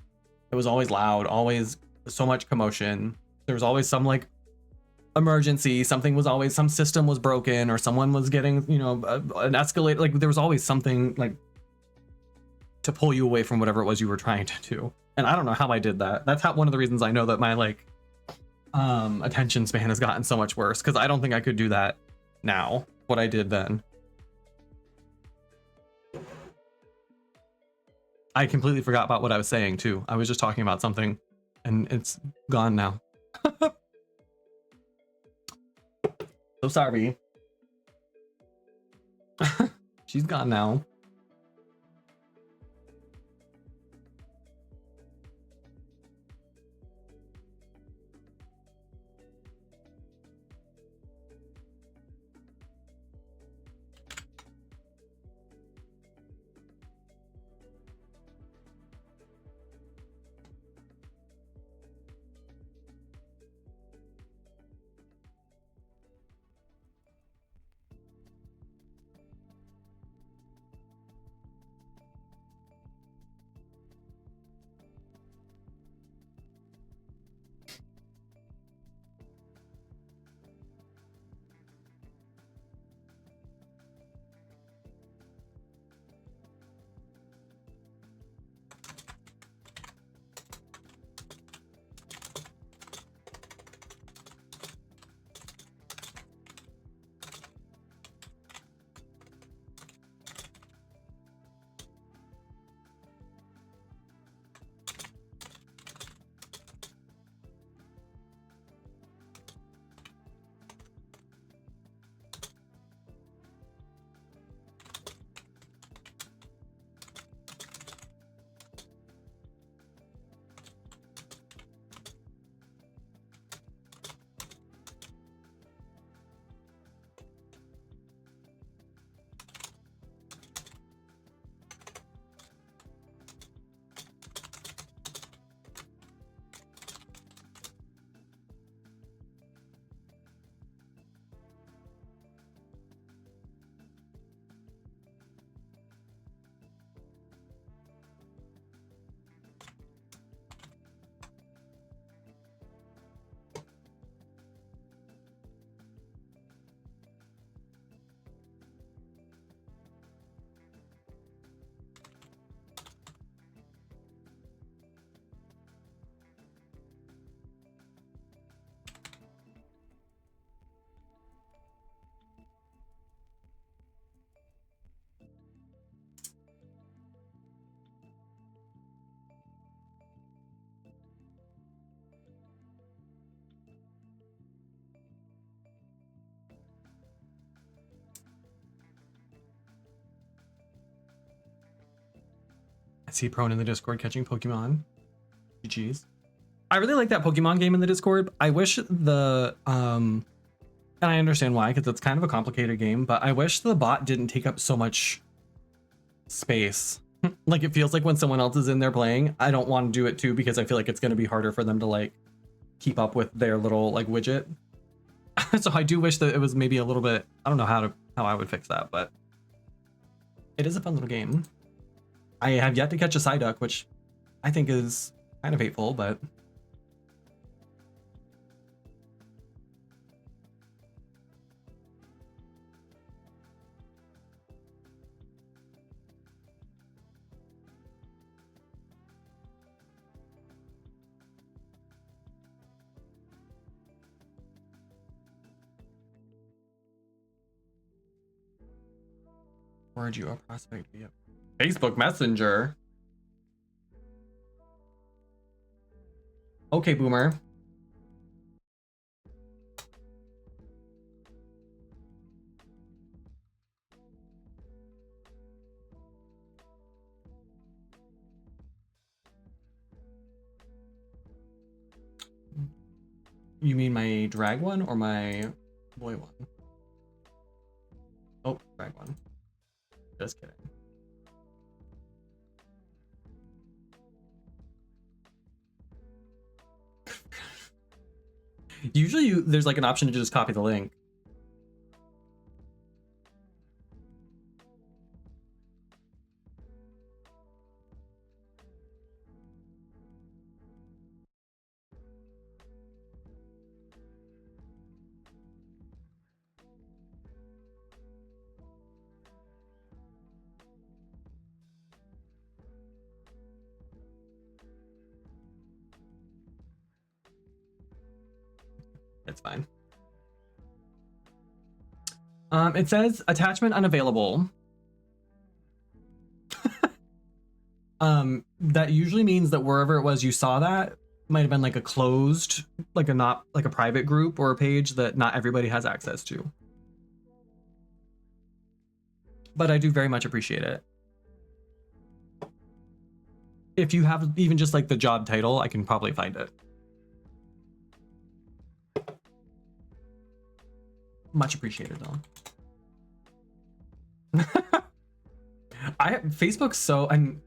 It was always loud, always so much commotion. There was always some like emergency. Something was always, some system was broken or someone was getting, you know, an escalator. Like there was always something like to pull you away from whatever it was you were trying to do. And I don't know how I did that. That's how, one of the reasons I know that my like attention span has gotten so much worse, because I don't think I could do that now, what I did then. I completely forgot about what I was saying too. I was just talking about something and it's gone now. So sorry. She's gone now. I see Prone in the Discord catching Pokemon. GG's. I really like that Pokemon game in the Discord. I wish the and I understand why, because it's kind of a complicated game, but I wish the bot didn't take up so much space. Like it feels like when someone else is in there playing, I don't want to do it too, because I feel like it's going to be harder for them to like keep up with their little like widget. So I do wish that it was maybe a little bit, I don't know how I would fix that, but it is a fun little game. I have yet to catch a Psyduck, which I think is kind of hateful, but forward you a prospect via Facebook Messenger. Okay, boomer. You mean my drag one or my boy one? Oh, drag one. Just kidding. Usually there's like an option to just copy the link. It's fine. It says attachment unavailable. That usually means that wherever it was you saw that might have been like a closed, like a not like a private group or a page that not everybody has access to. But I do very much appreciate it. If you have even just like the job title, I can probably find it. Much appreciated though. Facebook's so, and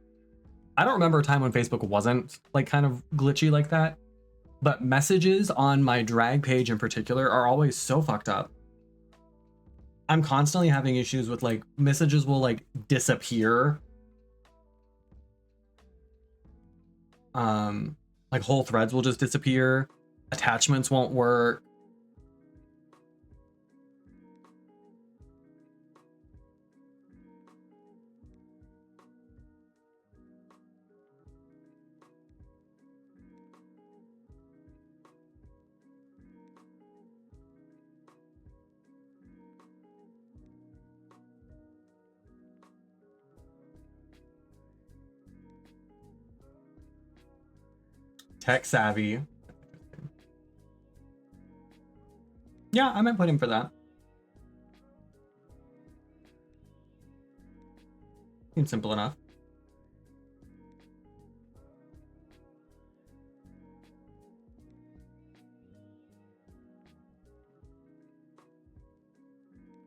I don't remember a time when Facebook wasn't like kind of glitchy like that, but messages on my drag page in particular are always so fucked up. I'm constantly having issues with like messages will like disappear. Like whole threads will just disappear. Attachments won't work. Tech savvy. Yeah, I might put him for that. Seems simple enough.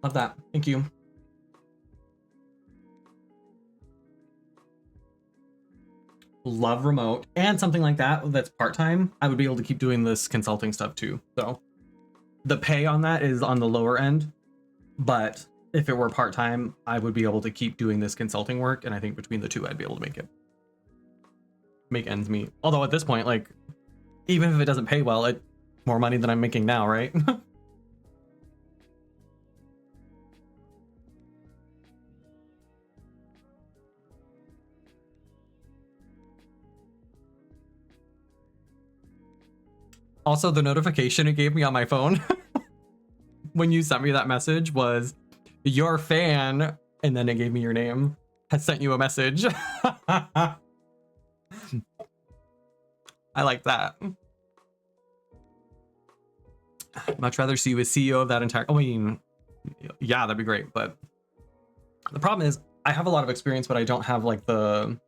Love that. Thank you. Love remote and something like that that's part-time. I would be able to keep doing this consulting stuff too. So the pay on that is on the lower end, but if it were part-time, I would be able to keep doing this consulting work. And I think between the two, I'd be able to make ends meet. Although at this point, like, even if it doesn't pay well, it's more money than I'm making now, right? Also, the notification it gave me on my phone when you sent me that message was your fan, and then it gave me your name, has sent you a message. I like that. I'd much rather see you as CEO of that entire, I mean, yeah, that'd be great. But the problem is I have a lot of experience, but I don't have like the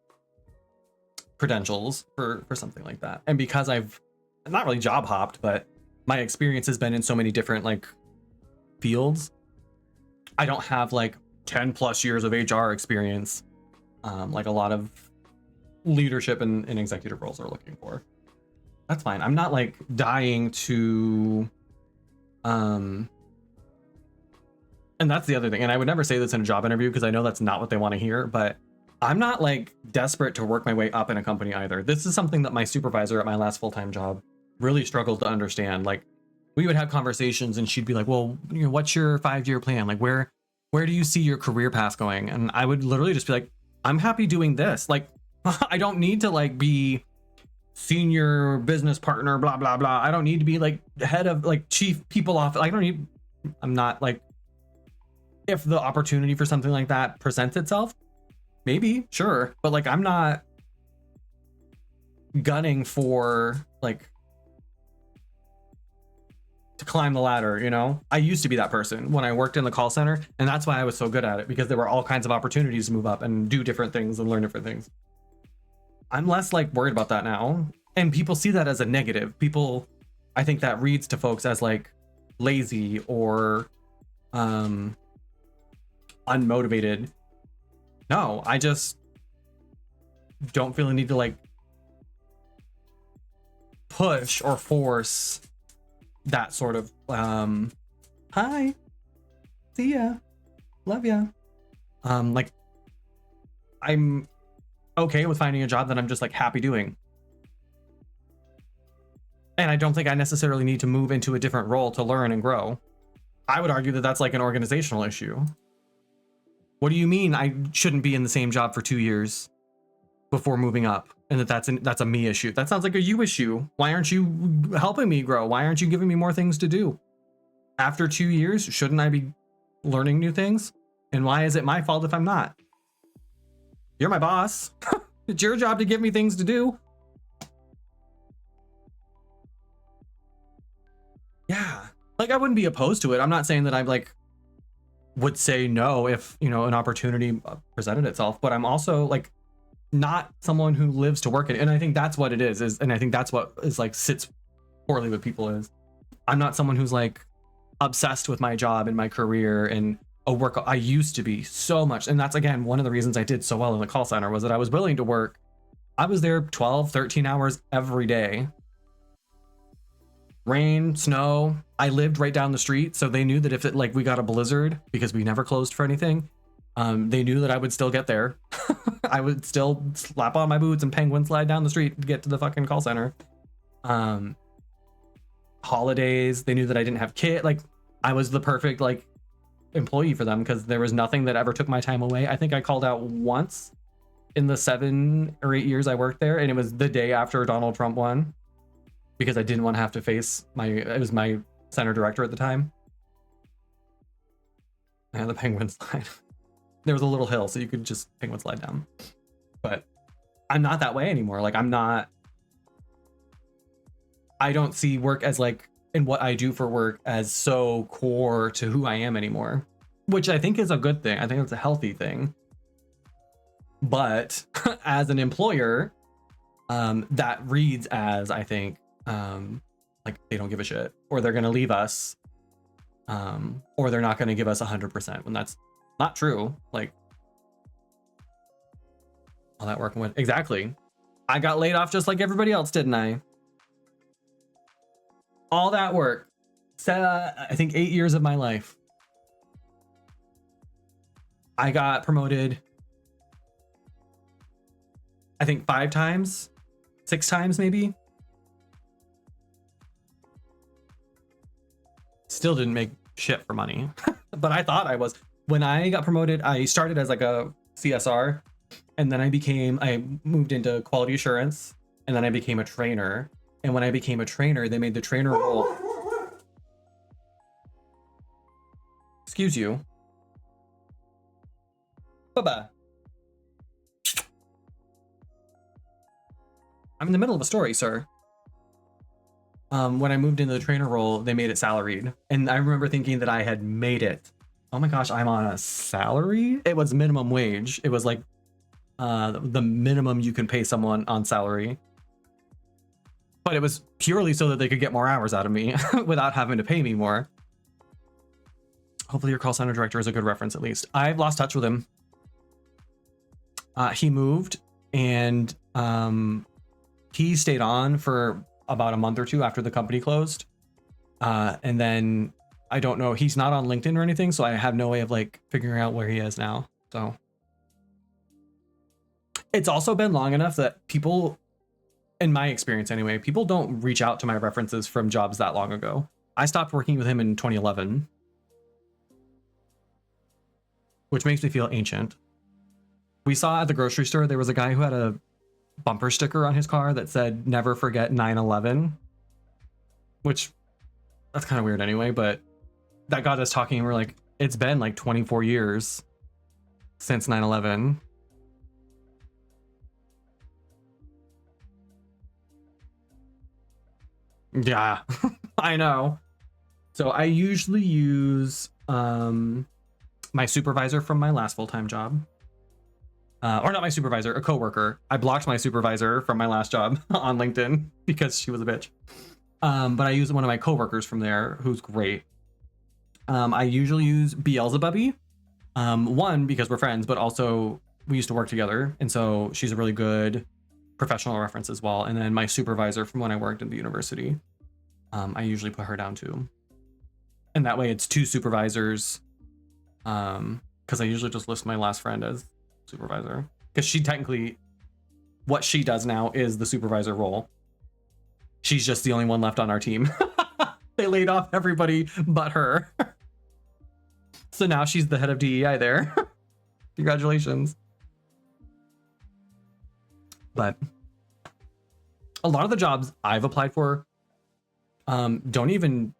credentials for something like that. And because I've not really job hopped, but my experience has been in so many different like fields, I don't have like 10 plus years of HR experience, like a lot of leadership and executive roles are looking for. That's fine. I'm not like dying to, and that's the other thing. And I would never say this in a job interview because I know that's not what they want to hear, but I'm not like desperate to work my way up in a company either. This is something that my supervisor at my last full-time job really struggled to understand. Like, we would have conversations and she'd be like, well, you know, what's your 5-year plan? Like, where do you see your career path going? And I would literally just be like, I'm happy doing this. Like, I don't need to like be senior business partner, blah, blah, blah. I don't need to be like head of like chief people office. I don't need, I'm not like if the opportunity for something like that presents itself, maybe, sure. But like, I'm not gunning for like to climb the ladder, you know? I used to be that person when I worked in the call center, and that's why I was so good at it, because there were all kinds of opportunities to move up and do different things and learn different things. I'm less like worried about that now. And people see that as a negative. People, I think that reads to folks as like lazy or unmotivated. No, I just don't feel a need to like push or force that sort of hi, see ya, love ya. Like, I'm okay with finding a job that I'm just like happy doing, and I don't think I necessarily need to move into a different role to learn and grow. I would argue that that's like an organizational issue. What do you mean I shouldn't be in the same job for 2 years before moving up, and that's a me issue? That sounds like a you issue. Why aren't you helping me grow? Why aren't you giving me more things to do? After 2 years, shouldn't I be learning new things? And why is it my fault if I'm not? You're my boss. It's your job to give me things to do. Yeah, like I wouldn't be opposed to it. I'm not saying that I like would say no if, you know, an opportunity presented itself, but I'm also like not someone who lives to work it. And I think that's what it is, and I think that's what is like sits poorly with people is I'm not someone who's like obsessed with my job and my career and a work. I used to be so much. And that's again, one of the reasons I did so well in the call center was that I was willing to work. I was there 12, 13 hours every day. Rain, snow. I lived right down the street, so they knew that if it like we got a blizzard, because we never closed for anything, they knew that I would still get there. I would still slap on my boots and penguin slide down the street to get to the fucking call center. Holidays, they knew that I didn't have kids. Like, I was the perfect like employee for them because there was nothing that ever took my time away. I think I called out once in the 7 or 8 years I worked there, and it was the day after Donald Trump won, because I didn't want to have to face it was my center director at the time. And the penguin slide. There was a little hill, so you could just penguin slide down. But I'm not that way anymore. Like, I don't see work as like, and what I do for work as so core to who I am anymore, which I think is a good thing. I think it's a healthy thing. But as an employer, that reads as, I think, like they don't give a shit, or they're going to leave us, or they're not going to give us 100%, when that's not true. Like, all that work went exactly. I got laid off just like everybody else, didn't I? All that work, I think 8 years of my life. I got promoted, I think 5 times, 6 times maybe. Still didn't make shit for money, but I thought I was. When I got promoted, I started as like a CSR, and then I moved into quality assurance, and then I became a trainer. And when I became a trainer, they made the trainer role. Excuse you. Bye-bye. I'm in the middle of a story, sir. When I moved into the trainer role, they made it salaried. And I remember thinking that I had made it. Oh my gosh, I'm on a salary? It was minimum wage. It was like the minimum you can pay someone on salary. But it was purely so that they could get more hours out of me without having to pay me more. Hopefully your call center director is a good reference, at least. I've lost touch with him. He moved, and he stayed on for about a month or 2 after the company closed. And then I don't know, he's not on LinkedIn or anything, so I have no way of like figuring out where he is now. So it's also been long enough that people, in my experience anyway, people don't reach out to my references from jobs that long ago. I stopped working with him in 2011, which makes me feel ancient. We saw at the grocery store, there was a guy who had a bumper sticker on his car that said, "Never forget 9/11," which that's kind of weird anyway, but that got us talking, and we're like, it's been like 24 years since 9/11. Yeah, I know. So I usually use my supervisor from my last full-time job. Or not my supervisor, a coworker. I blocked my supervisor from my last job on LinkedIn because she was a bitch. But I use one of my coworkers from there who's great. I usually use Beelzebubby. One, because we're friends, but also we used to work together. And so she's a really good professional reference as well. And then my supervisor from when I worked at the university, I usually put her down too. And that way it's two supervisors. Because I usually just list my last friend as supervisor. Because she technically, what she does now is the supervisor role. She's just the only one left on our team. They laid off everybody but her. So now she's the head of DEI there. Congratulations. But a lot of the jobs I've applied for don't even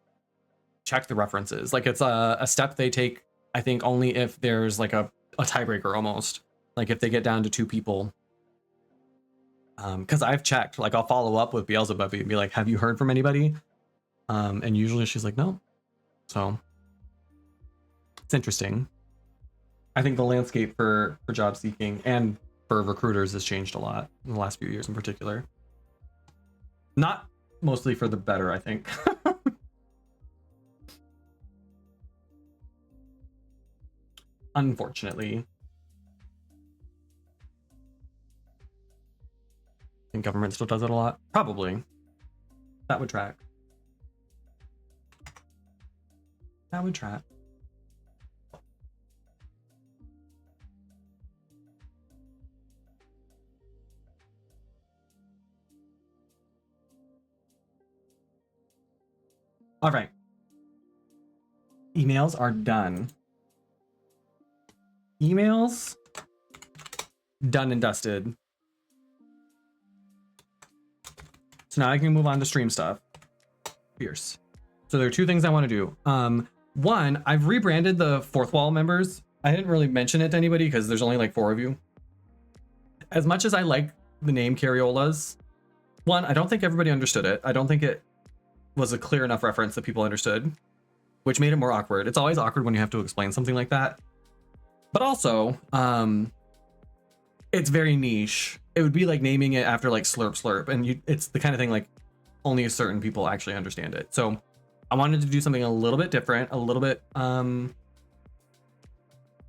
check the references. Like it's a step they take, I think, only if there's like a tiebreaker almost. Like if they get down to two people. Because I've checked, like I'll follow up with Beelzebub and be like, have you heard from anybody? And usually she's like, no. So it's interesting. I think the landscape for job seeking and for recruiters has changed a lot in the last few years in particular. Not mostly for the better, I think. Unfortunately. I think government still does it a lot. Probably. That would track. That would track. All right. Emails are done. Emails done and dusted. So now I can move on to stream stuff. Fierce. So there are two things I want to do. One, I've rebranded the Fourth Wall members. I didn't really mention it to anybody because there's only like 4 of you. As much as I like the name Carriolas, one, I don't think everybody understood it. I don't think it was a clear enough reference that people understood, which made it more awkward. It's always awkward when you have to explain something like that. But also, it's very niche. It would be like naming it after like Slurp Slurp, and it's the kind of thing like only certain people actually understand it. So I wanted to do something a little bit different, a little bit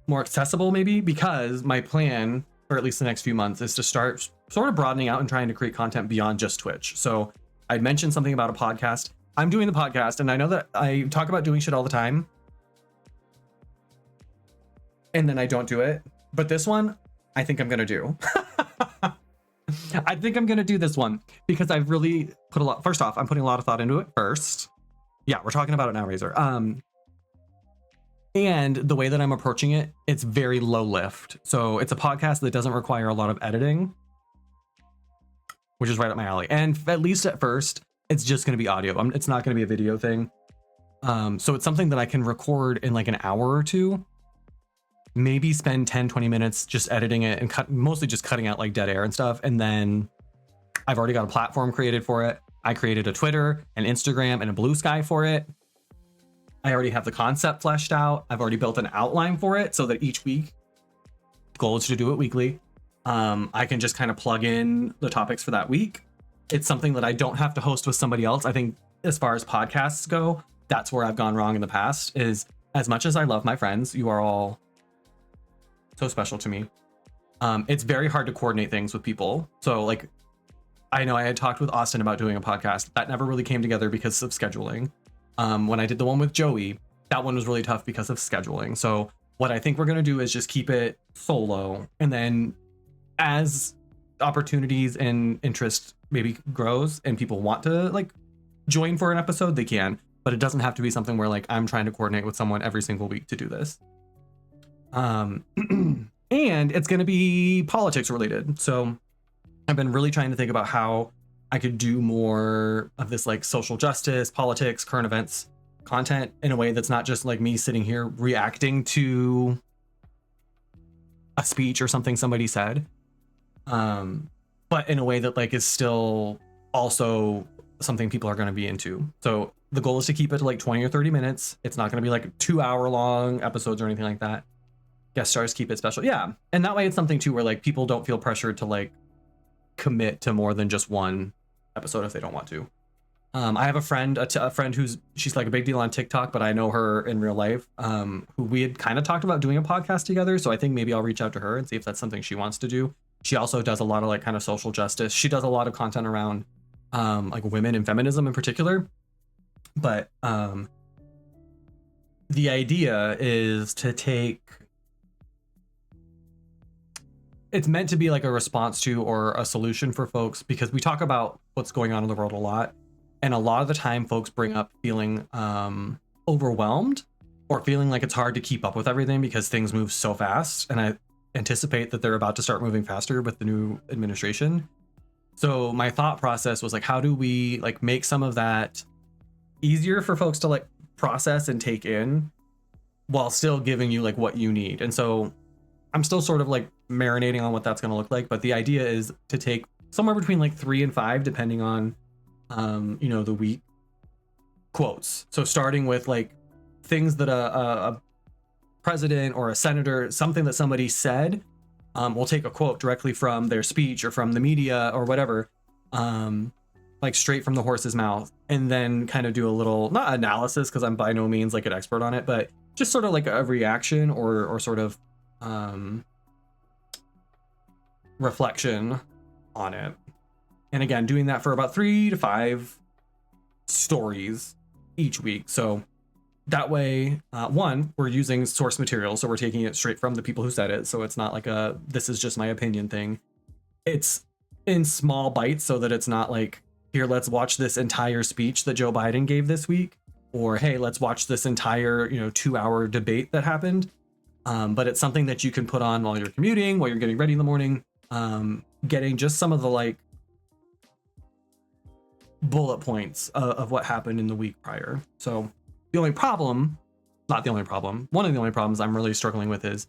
more accessible maybe, because my plan, or at least the next few months, is to start sort of broadening out and trying to create content beyond just Twitch. So I'd mentioned something about a podcast. I'm doing the podcast, and I know that I talk about doing shit all the time, and then I don't do it. But this one, I think I'm gonna do. I think I'm gonna do this one because I've really put a lot. First off, I'm putting a lot of thought into it first. Yeah, we're talking about it now, Razor. And the way that I'm approaching it, it's very low lift. So it's a podcast that doesn't require a lot of editing, which is right up my alley. And at least at first, it's just going to be audio. It's not going to be a video thing. So it's something that I can record in like an hour or two, maybe spend 10-20 minutes just editing it and mostly just cutting out like dead air and stuff. And then I've already got a platform created for it. I created a Twitter, an Instagram, and a Blue Sky for it. I already have the concept fleshed out. I've already built an outline for it so that each week, the goal is to do it weekly. I can just kind of plug in the topics for that week. It's something that I don't have to host with somebody else. I think as far as podcasts go, that's where I've gone wrong in the past. Is as much as I love my friends, you are all so special to me. It's very hard to coordinate things with people. So like, I know I had talked with Austin about doing a podcast. That never really came together because of scheduling. When I did the one with Joey, that one was really tough because of scheduling. So what I think we're going to do is just keep it solo. And then as opportunities and interest maybe grows and people want to like join for an episode, they can. But it doesn't have to be something where like I'm trying to coordinate with someone every single week to do this. And it's going to be politics related. So I've been really trying to think about how I could do more of this like social justice, politics, current events content in a way that's not just like me sitting here reacting to a speech or something somebody said, but in a way that like is still also something people are going to be into. So the goal is to keep it to like 20 or 30 minutes. It's not going to be like 2-hour long episodes or anything like that. Guest stars keep it special. Yeah. And that way it's something too where like people don't feel pressured to like commit to more than just one episode if they don't want to. I have a friend, a friend she's like a big deal on TikTok, but I know her in real life, who we had kind of talked about doing a podcast together. So I think maybe I'll reach out to her and see if that's something she wants to do. She also does a lot of like kind of social justice. She does a lot of content around like women and feminism in particular. But the idea is to take, it's meant to be like a response to or a solution for folks, because we talk about what's going on in the world a lot. And a lot of the time folks bring up feeling overwhelmed or feeling like it's hard to keep up with everything because things move so fast. And I anticipate that they're about to start moving faster with the new administration. So my thought process was like, how do we like make some of that easier for folks to like process and take in while still giving you like what you need? And so I'm still sort of like marinating on what that's going to look like. But the idea is to take somewhere between like 3 and 5, depending on the week, quotes. So starting with like things that a president or a senator, something that somebody said, we'll take a quote directly from their speech or from the media or whatever, like straight from the horse's mouth, and then kind of do a little, not analysis, because I'm by no means like an expert on it, but just sort of like a reaction or sort of reflection on it. And again, doing that for about 3 to 5 stories each week. So that way, one, we're using source material. So we're taking it straight from the people who said it. So it's not like this is just my opinion thing. It's in small bites so that it's not like, here, let's watch this entire speech that Joe Biden gave this week. Or, hey, let's watch this entire, 2-hour debate that happened. But it's something that you can put on while you're commuting, while you're getting ready in the morning, getting just some of the like bullet points of what happened in the week prior. So one of the only problems I'm really struggling with is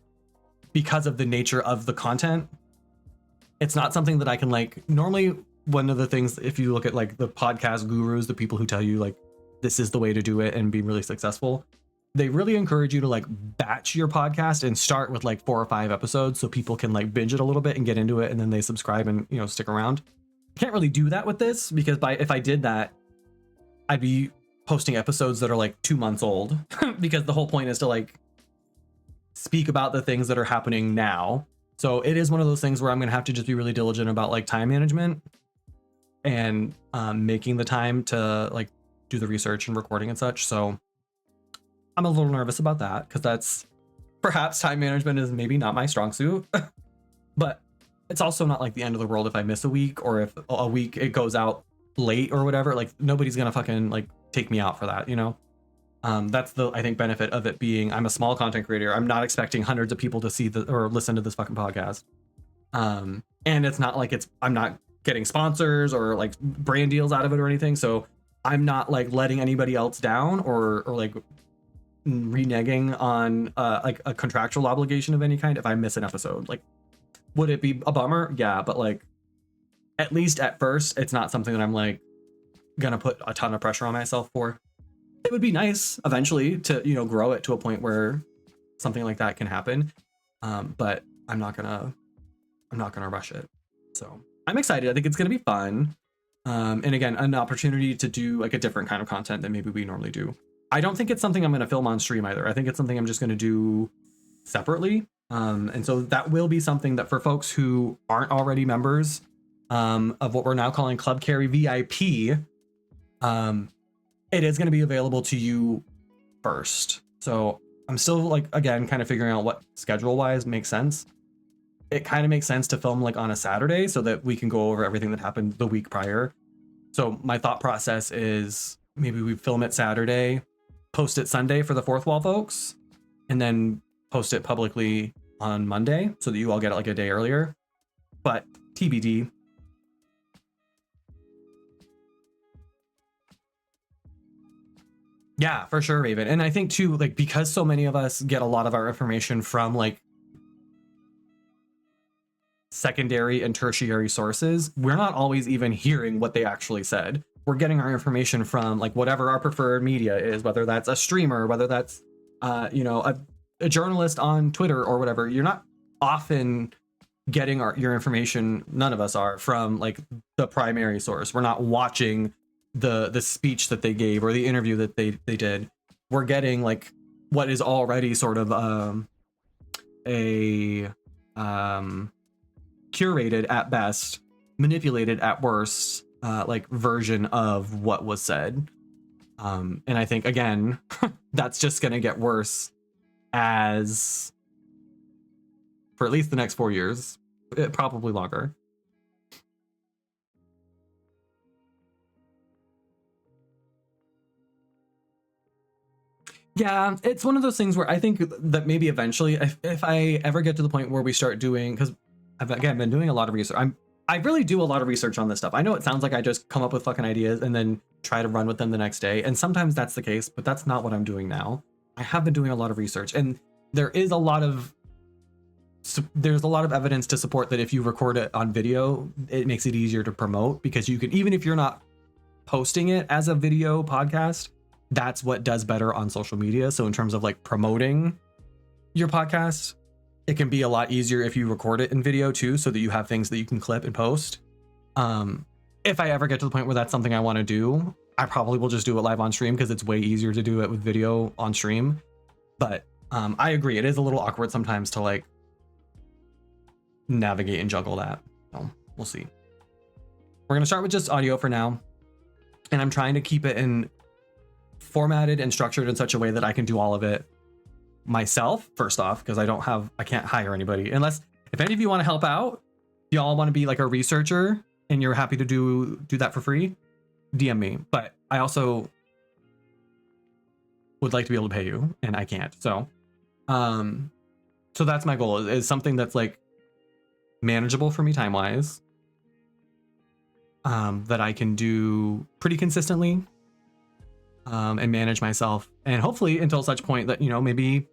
because of the nature of the content. It's not something that I can like, normally one of the things, if you look at like the podcast gurus, the people who tell you like, this is the way to do it and be really successful, they really encourage you to like batch your podcast and start with like 4 or 5 episodes so people can like binge it a little bit and get into it, and then they subscribe and stick around. Can't really do that with this, because if I did that, I'd be posting episodes that are like 2 months old because the whole point is to like speak about the things that are happening now. So it is one of those things where I'm gonna have to just be really diligent about like time management and making the time to like do the research and recording and such. So I'm a little nervous about that, because that's perhaps time management is maybe not my strong suit. But it's also not like the end of the world if I miss a week, or if a week it goes out late or whatever. Like nobody's gonna fucking like take me out for that, That's the, I think, benefit of it being I'm a small content creator. I'm not expecting hundreds of people to see or listen to this fucking podcast. And it's not like I'm not getting sponsors or like brand deals out of it or anything. So I'm not like letting anybody else down or like reneging on like a contractual obligation of any kind if I miss an episode. Like, would it be a bummer? Yeah, but like at least at first it's not something that I'm like gonna put a ton of pressure on myself for. It would be nice eventually to grow it to a point where something like that can happen, but I'm not gonna rush it. So I'm excited. I think it's gonna be fun, and again, an opportunity to do like a different kind of content than maybe we normally do. I don't think it's something I'm gonna film on stream either. I think it's something I'm just gonna do separately, and so that will be something that for folks who aren't already members of what we're now calling Club Carrie VIP, it is going to be available to you first. So I'm still like, again, kind of figuring out what schedule wise makes sense. It kind of makes sense to film like on a Saturday so that we can go over everything that happened the week prior. So my thought process is maybe we film it Saturday, post it Sunday for the fourth wall folks, and then post it publicly on Monday so that you all get it like a day earlier. But TBD. Yeah, for sure, Raven. And I think too, like, because so many of us get a lot of our information from like secondary and tertiary sources, we're not always even hearing what they actually said. We're getting our information from like whatever our preferred media is, whether that's a streamer, whether that's you know, a journalist on Twitter or whatever. You're not often getting your information, none of us are, from like the primary source. We're not watching the speech that they gave or the interview that they did. We're getting like what is already sort of a curated at best, manipulated at worst, like version of what was said. And I think again, that's just gonna get worse as for at least the next 4 years, probably longer. Yeah, it's one of those things where I think that maybe eventually, if I ever get to the point where we start doing, because I've again been doing a lot of research. I really do a lot of research on this stuff. I know it sounds like I just come up with fucking ideas and then try to run with them the next day, and sometimes that's the case, but that's not what I'm doing now. I have been doing a lot of research, and there's a lot of evidence to support that if you record it on video, it makes it easier to promote, because you can, even if you're not posting it as a video podcast, that's what does better on social media. So in terms of like promoting your podcast, it can be a lot easier if you record it in video too, so that you have things that you can clip and post. If I ever get to the point where that's something I want to do, I probably will just do it live on stream, because it's way easier to do it with video on stream. But I agree, it is a little awkward sometimes to like navigate and juggle that. So we'll see. We're gonna start with just audio for now, and I'm trying to keep it in formatted and structured in such a way that I can do all of it myself, first off, because I can't hire anybody, unless if any of you want to help out, y'all want to be like a researcher and you're happy to do that for free, DM me. But I also would like to be able to pay you, and I can't. So that's my goal, is something that's like manageable for me time wise, that I can do pretty consistently, and manage myself, and hopefully until such point that, you know, maybe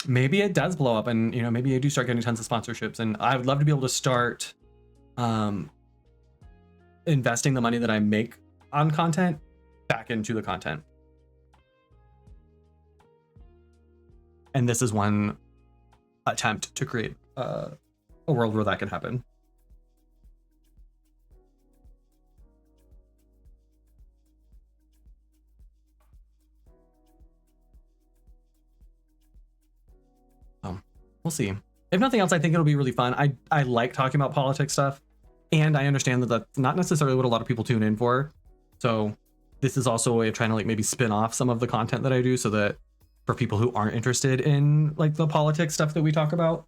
it does blow up, and, you know, maybe I do start getting tons of sponsorships, and I would love to be able to start investing the money that I make on content back into the content. And this is one attempt to create a world where that can happen. We'll see. If nothing else, I think it'll be really fun. I like talking about politics stuff, and I understand that that's not necessarily what a lot of people tune in for. So this is also a way of trying to like maybe spin off some of the content that I do, so that for people who aren't interested in like the politics stuff that we talk about,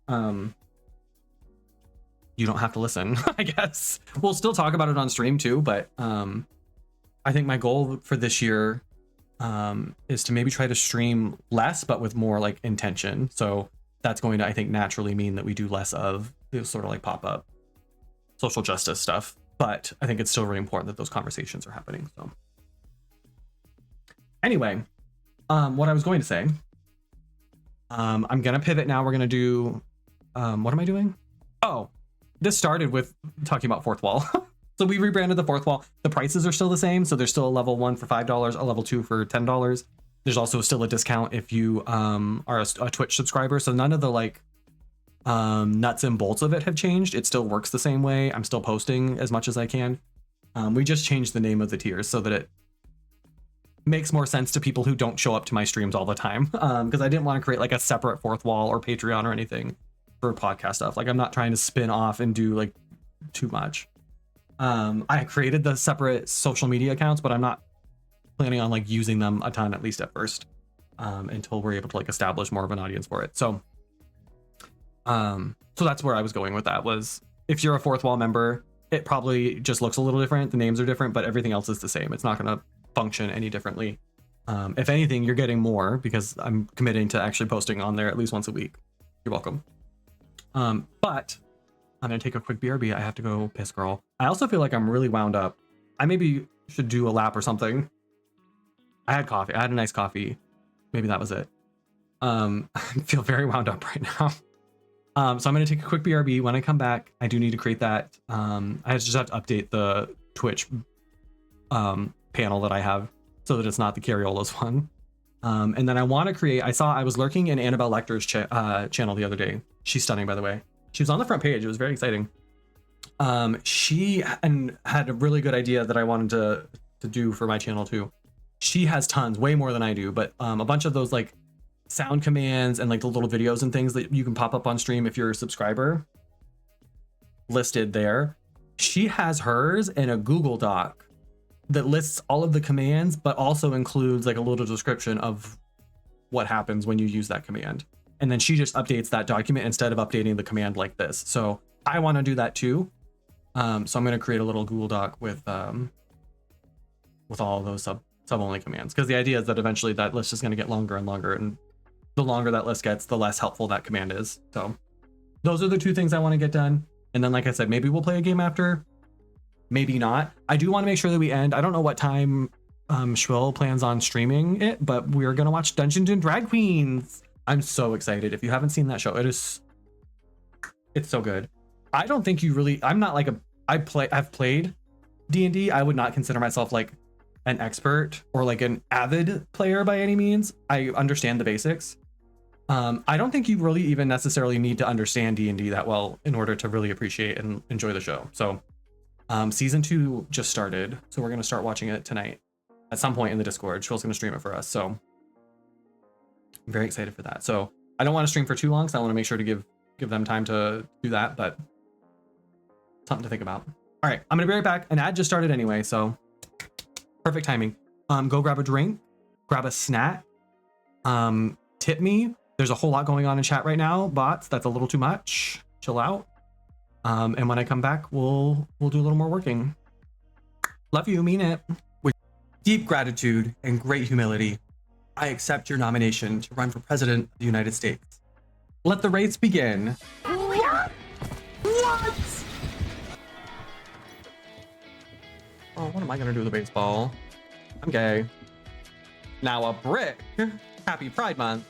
you don't have to listen. I guess we'll still talk about it on stream too, but I think my goal for this year is to maybe try to stream less, but with more like intention. So that's going to, I think, naturally mean that we do less of this sort of like pop-up social justice stuff. But I think it's still really important that those conversations are happening. So anyway, what I was going to say, I'm going to pivot now. We're going to do, what am I doing? Oh, this started with talking about Fourth Wall. So we rebranded the Fourth Wall. The prices are still the same. So there's still a level 1 for $5, a level 2 for $10. There's also still a discount if you are a Twitch subscriber. So none of the like nuts and bolts of it have changed. It still works the same way. I'm still posting as much as I can. We just changed the name of the tiers so that it makes more sense to people who don't show up to my streams all the time. Because I didn't want to create like a separate Fourth Wall or Patreon or anything for podcast stuff. Like I'm not trying to spin off and do like too much. I created the separate social media accounts, but I'm not planning on like using them a ton, at least at first, until we're able to like establish more of an audience for it. So that's where I was going with that, was if you're a Fourth Wall member, it probably just looks a little different. The names are different, but everything else is the same. It's not going to function any differently. If anything, you're getting more because I'm committing to actually posting on there at least once a week. You're welcome. But I'm going to take a quick BRB. I have to go piss, girl. I also feel like I'm really wound up. I maybe should do a lap or something. I had coffee. I had a nice coffee. Maybe that was it. I feel very wound up right now. So I'm going to take a quick BRB. When I come back, I do need to create that. I just have to update the Twitch panel that I have so that it's not the Carriolas one. And then I want to create, I was lurking in Annabelle Lecter's channel the other day. She's stunning, by the way. She was on the front page. It was very exciting. She had a really good idea that I wanted to do for my channel too. She has tons, way more than I do, but a bunch of those like sound commands and like the little videos and things that you can pop up on stream if you're a subscriber listed there. She has hers in a Google Doc that lists all of the commands, but also includes like a little description of what happens when you use that command. And then she just updates that document instead of updating the command like this. So I want to do that too. So I'm going to create a little Google Doc with all of those sub-only commands, because the idea is that eventually that list is going to get longer and longer, and the longer that list gets, the less helpful that command is. So those are the two things I want to get done. And then, like I said, maybe we'll play a game after, maybe not. I do want to make sure that we end. I don't know what time Schwill plans on streaming it, but we're going to watch Dungeons and Drag Queens. I'm so excited. If you haven't seen that show, it's so good. I don't think you really, I'm not like I've played D&D. I would not consider myself like an expert or like an avid player by any means. I understand the basics. I don't think you really even necessarily need to understand D&D that well in order to really appreciate and enjoy the show. So season 2 just started, so we're going to start watching it tonight at some point in the Discord. Shwill's going to stream it for us, so I'm very excited for that. So I don't want to stream for too long, so I want to make sure to give them time to do that, but something to think about. All right, I'm going to be right back. An ad just started anyway, so perfect timing. Go grab a drink, grab a snack, tip me. There's a whole lot going on in chat right now, bots. That's a little too much. Chill out. And when I come back, we'll do a little more working. Love you, mean it. With deep gratitude and great humility, I accept your nomination to run for president of the United States. Let the race begin. What? Oh, what am I gonna do with a baseball? I'm gay. Now a brick. Happy Pride Month.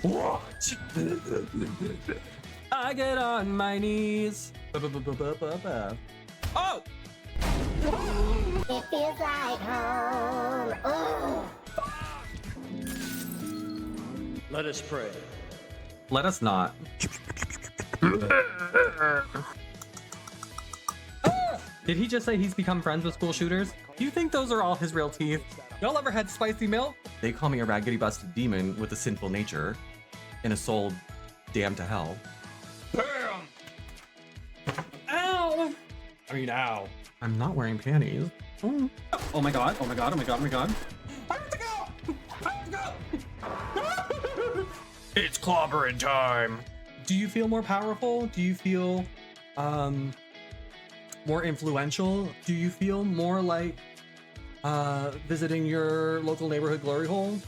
What? I get on my knees. Oh! It feels like home. Oh. Let us pray. Let us not. Did he just say he's become friends with school shooters? Do you think those are all his real teeth? Y'all ever had spicy milk? They call me a raggedy busted demon with a sinful nature and a soul damned to hell. Bam! Ow! I mean, ow. I'm not wearing panties. Oh my god, oh my god, oh my god, oh my god. I have to go! I have to go! It's clobbering time. Do you feel more powerful? Do you feel more influential? Do you feel more like visiting your local neighborhood glory hole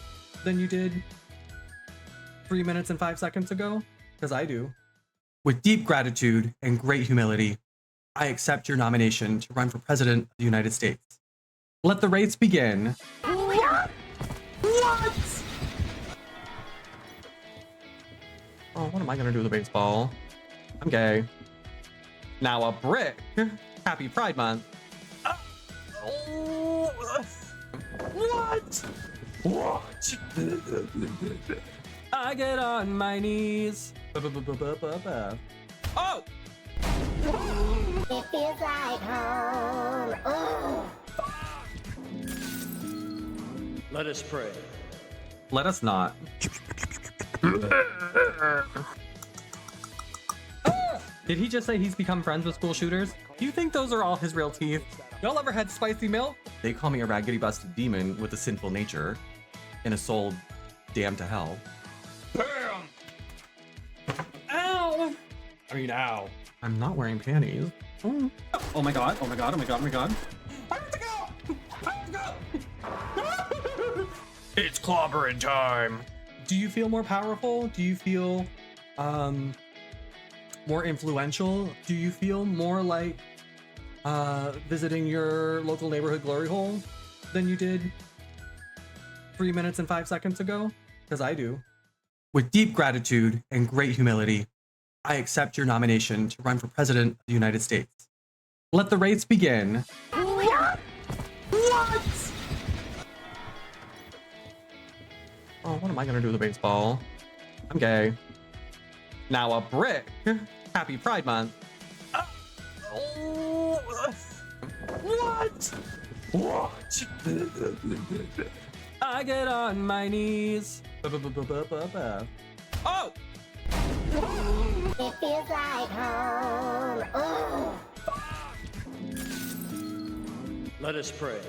than you did 3 minutes and 5 seconds ago? Because I do. With deep gratitude and great humility, I accept your nomination to run for president of the United States. Let the race begin. What? Oh, what am I gonna do with a baseball? I'm gay. Now a brick. Happy Pride Month. What? I get on my knees. Oh! It feels like home. Oh. Let us pray. Let us not. Did he just say he's become friends with school shooters? Do you think those are all his real teeth? Y'all ever had spicy milk? They call me a raggedy busted demon with a sinful nature and a soul damned to hell. Bam! Ow! I mean, ow. I'm not wearing panties. Oh my god, oh my god, oh my god, oh my god. I have to go! I have to go! It's clobbering time. Do you feel more powerful? Do you feel more influential? Do you feel more like visiting your local neighborhood glory hole than you did 3 minutes and 5 seconds ago? Because I do. With deep gratitude and great humility, I accept your nomination to run for president of the United States. Let the race begin. What? Oh, what am I gonna do with a baseball? I'm gay. Now a brick. Happy Pride Month. Oh, what? What? I get on my knees. Oh! It feels like home. Oh. Let us pray.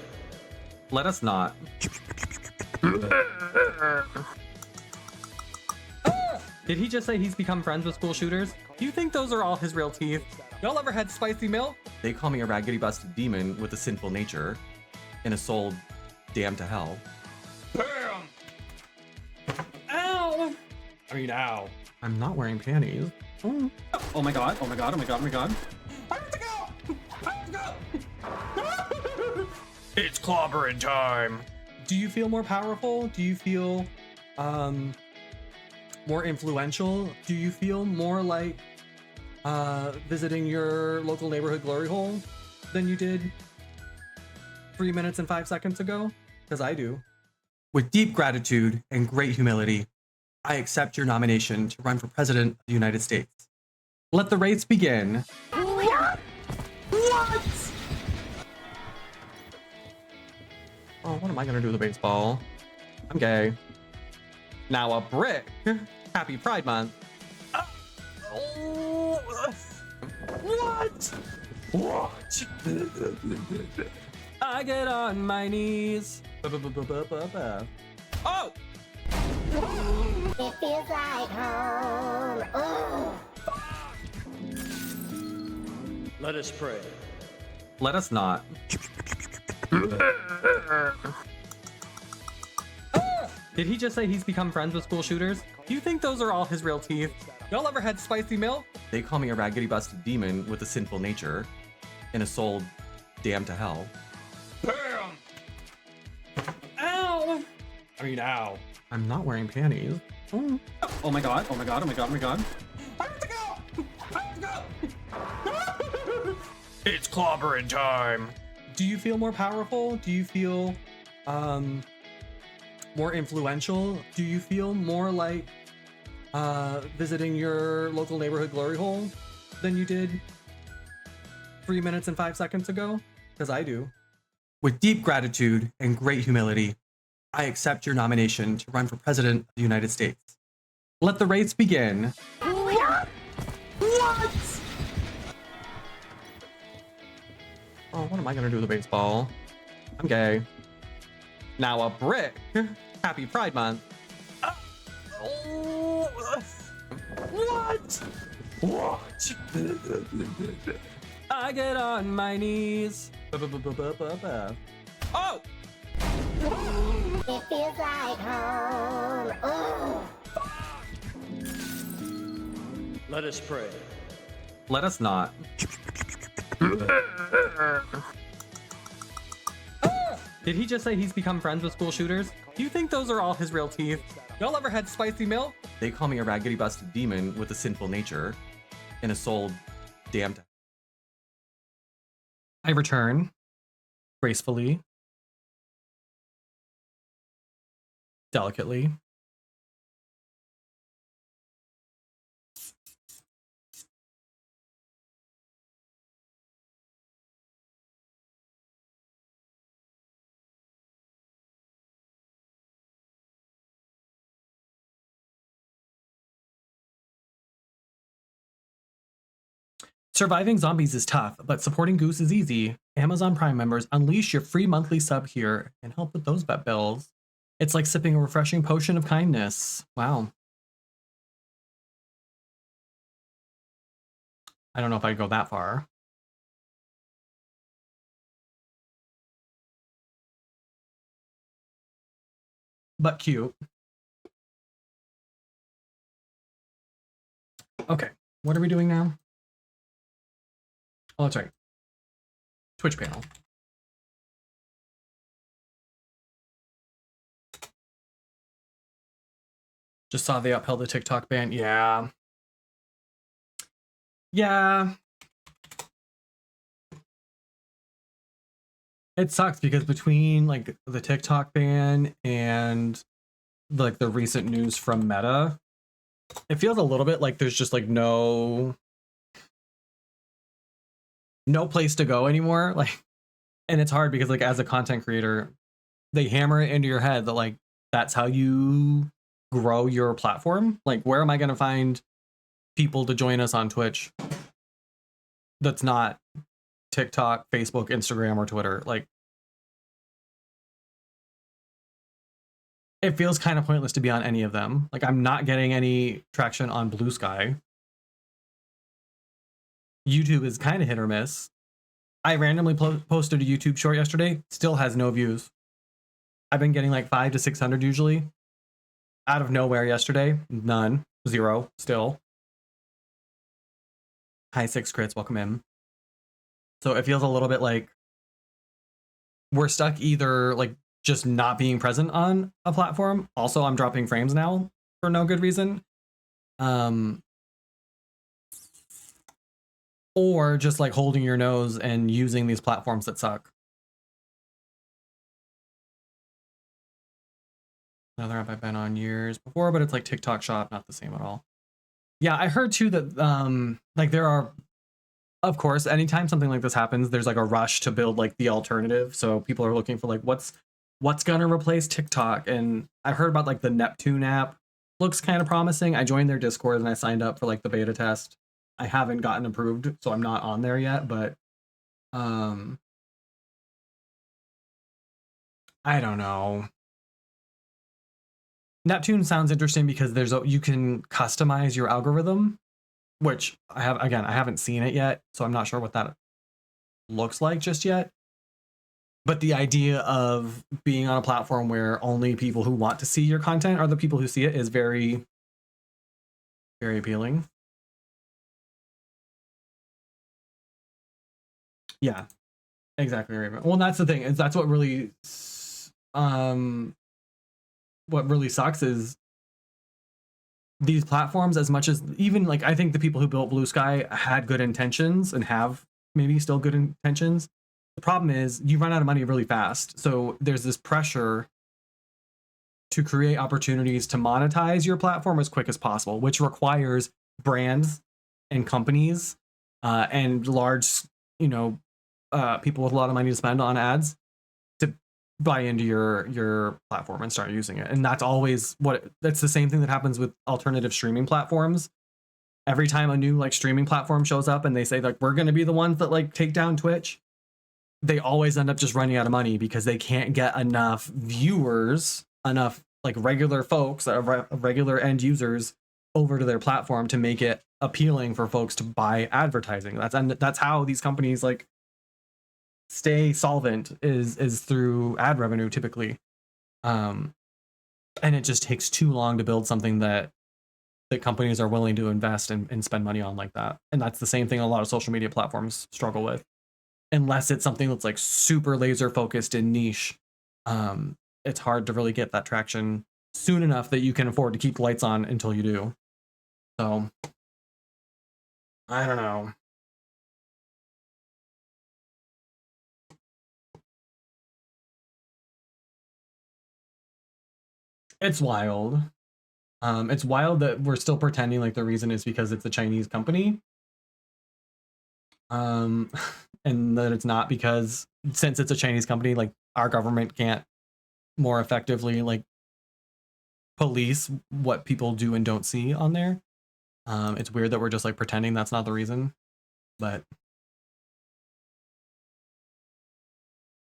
Let us not. Did he just say he's become friends with school shooters? Do you think those are all his real teeth? Y'all ever had spicy milk? They call me a raggedy busted demon with a sinful nature and a soul damned to hell. Bam! Ow! I mean, ow. I'm not wearing panties. Oh. Oh my god, oh my god, oh my god, oh my god. I have to go! I have to go! It's clobbering time. Do you feel more powerful? Do you feel more influential? Do you feel more like visiting your local neighborhood glory hole than you did 3 minutes and 5 seconds ago? Because I do. With deep gratitude and great humility, I accept your nomination to run for president of the United States. Let the race begin. What? Oh, what am I gonna do with a baseball? I'm gay. Now a brick. Happy Pride Month. Oh, what? What? I get on my knees. Oh! It feels like home. Oh. Let us pray. Let us not. Did he just say he's become friends with school shooters? Do you think those are all his real teeth? Y'all ever had spicy milk? They call me a raggedy busted demon with a sinful nature and a soul damned to hell. Bam! Ow! I mean, ow. I'm not wearing panties. Oh. Oh my god, oh my god, oh my god, oh my god. I have to go! I have to go! It's clobbering time. Do you feel more powerful? Do you feel more influential? Do you feel more like visiting your local neighborhood glory hole than you did 3 minutes and 5 seconds ago? Because I do. With deep gratitude and great humility, I accept your nomination to run for president of the United States. Let the race begin. What? Oh, what am I gonna do with a baseball? I'm gay. Now a brick. Happy Pride Month. Oh, what? What? I get on my knees. Oh! It feels like home. Oh. Let us pray. Let us not. Did he just say he's become friends with school shooters? Do you think those are all his real teeth? Y'all ever had spicy milk? They call me a raggedy busted demon with a sinful nature and a soul damned. I return gracefully, delicately. Surviving zombies is tough, but supporting Goose is easy. Amazon Prime members, unleash your free monthly sub here and help with those vet bills. It's like sipping a refreshing potion of kindness. Wow. I don't know if I'd go that far. But cute. Okay, what are we doing now? Oh, that's right. Twitch panel. Just saw they upheld the TikTok ban. Yeah. Yeah. It sucks because between like the TikTok ban and like the recent news from Meta, it feels a little bit like there's just like no place to go anymore. Like, and it's hard because like as a content creator, they hammer it into your head that like that's how you grow your platform. Like, where am I going to find people to join us on Twitch that's not TikTok, Facebook, Instagram, or Twitter? Like, it feels kind of pointless to be on any of them. Like, I'm not getting any traction on Blue Sky. YouTube is kind of hit or miss. I randomly posted a YouTube short yesterday, still has no views. I've been getting like 500 to 600 usually. Out of nowhere yesterday, none, 0 still. Hi, 6 crits, welcome in. So it feels a little bit like we're stuck either like just not being present on a platform. Also, I'm dropping frames now for no good reason. Or just like holding your nose and using these platforms that suck. Another app I've been on years before, but it's like TikTok Shop, not the same at all. Yeah, I heard too that like there are, of course, anytime something like this happens, there's like a rush to build like the alternative. So people are looking for like what's gonna replace TikTok. And I heard about like the Neptune app. Looks kind of promising. I joined their Discord and I signed up for like the beta test. I haven't gotten approved, so I'm not on there yet, but I don't know. Neptune sounds interesting because you can customize your algorithm, which I haven't seen it yet, so I'm not sure what that looks like just yet. But the idea of being on a platform where only people who want to see your content are the people who see it is very, very appealing. Yeah, exactly. Raven. Well, that's the thing. Is that's what really sucks is these platforms, as much as even like I think the people who built Blue Sky had good intentions and have maybe still good intentions. The problem is you run out of money really fast. So there's this pressure to create opportunities to monetize your platform as quick as possible, which requires brands and companies and large, people with a lot of money to spend on ads to buy into your platform and start using it. And that's the same thing that happens with alternative streaming platforms. Every time a new like streaming platform shows up and they say like we're going to be the ones that like take down Twitch, they always end up just running out of money because they can't get enough viewers, enough like regular folks, regular end users over to their platform to make it appealing for folks to buy advertising. That's how these companies like stay solvent is through ad revenue typically. And it just takes too long to build something that companies are willing to invest and spend money on like that. And that's the same thing a lot of social media platforms struggle with. Unless it's something that's like super laser focused and niche, it's hard to really get that traction soon enough that you can afford to keep the lights on until you do. So I don't know. It's wild. It's wild that we're still pretending like the reason is because it's a Chinese company. And that it's not because since it's a Chinese company, like our government can't more effectively like police what people do and don't see on there. It's weird that we're just like pretending that's not the reason, but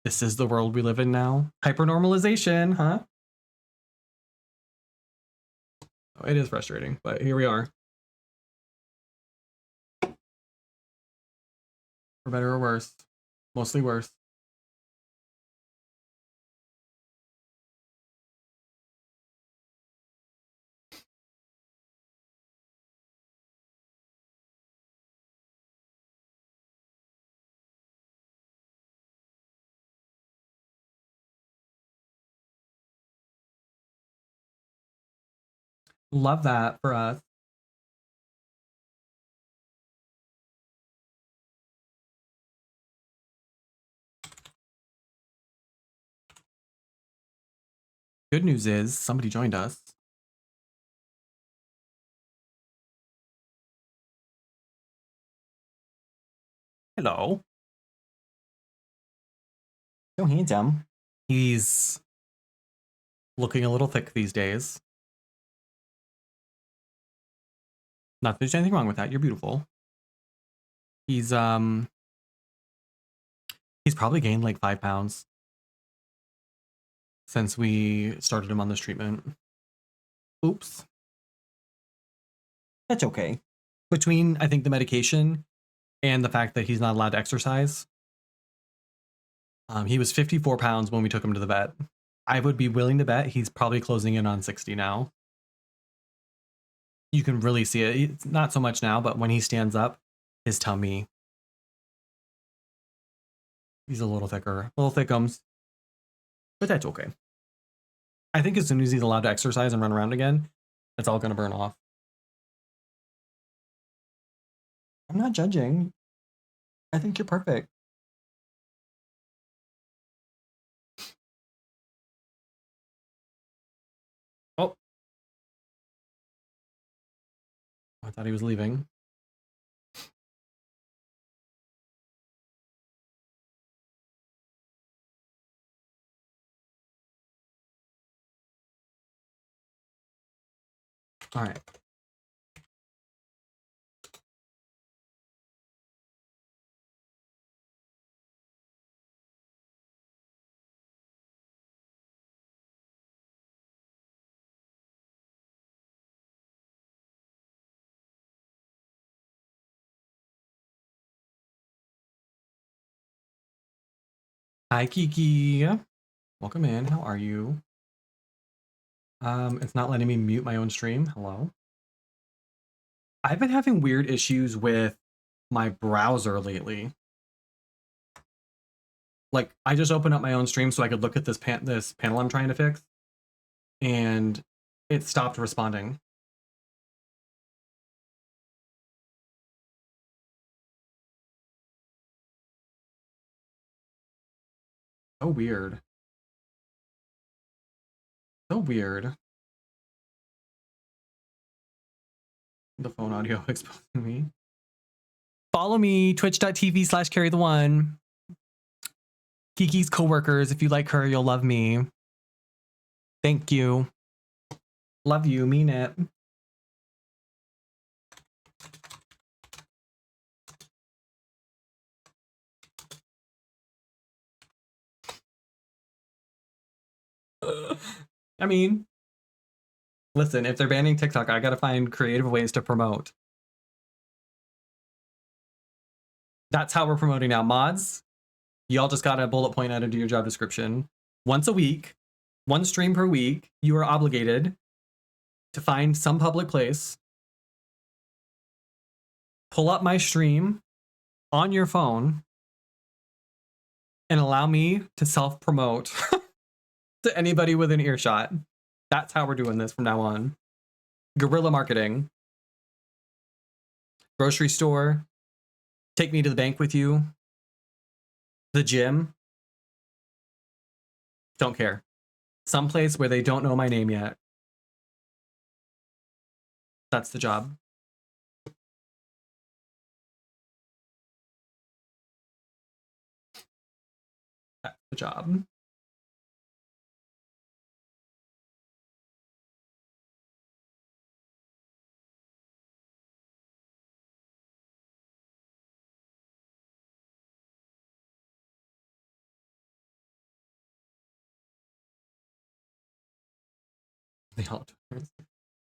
this is the world we live in now. Hypernormalization, huh? It is frustrating, but here we are. For better or worse. Mostly worse. Love that for us. Good news is somebody joined us. Hello. So handsome. He's looking a little thick these days. Not that there's anything wrong with that. You're beautiful. He's probably gained like 5 pounds since we started him on this treatment. Oops. That's okay. Between, I think, the medication and the fact that he's not allowed to exercise, he was 54 pounds when we took him to the vet. I would be willing to bet he's probably closing in on 60 now. You can really see it. It's not so much now, but when he stands up, his tummy, he's a little thicker, little thickums, but that's okay. I think as soon as he's allowed to exercise and run around again, it's all going to burn off. I'm not judging. I think you're perfect. Oh. I thought he was leaving. All right. Hi, Kiki. Welcome in. How are you? It's not letting me mute my own stream. Hello. I've been having weird issues with my browser lately. Like, I just opened up my own stream so I could look at this panel I'm trying to fix, and it stopped responding. So weird. So weird. The phone audio exposing me. Follow me, twitch.tv/Carrie the One. Kiki's coworkers. If you like her, you'll love me. Thank you. Love you. Mean it. I mean, listen, if they're banning TikTok, I gotta find creative ways to promote. That's how we're promoting now. Mods, y'all just got a bullet point added to your job description. Once a week, one stream per week, you are obligated to find some public place, pull up my stream on your phone, and allow me to self-promote to anybody within earshot. That's how we're doing this from now on. Guerrilla marketing. Grocery store. Take me to the bank with you. The gym. Don't care. Someplace where they don't know my name yet. That's the job. That's the job.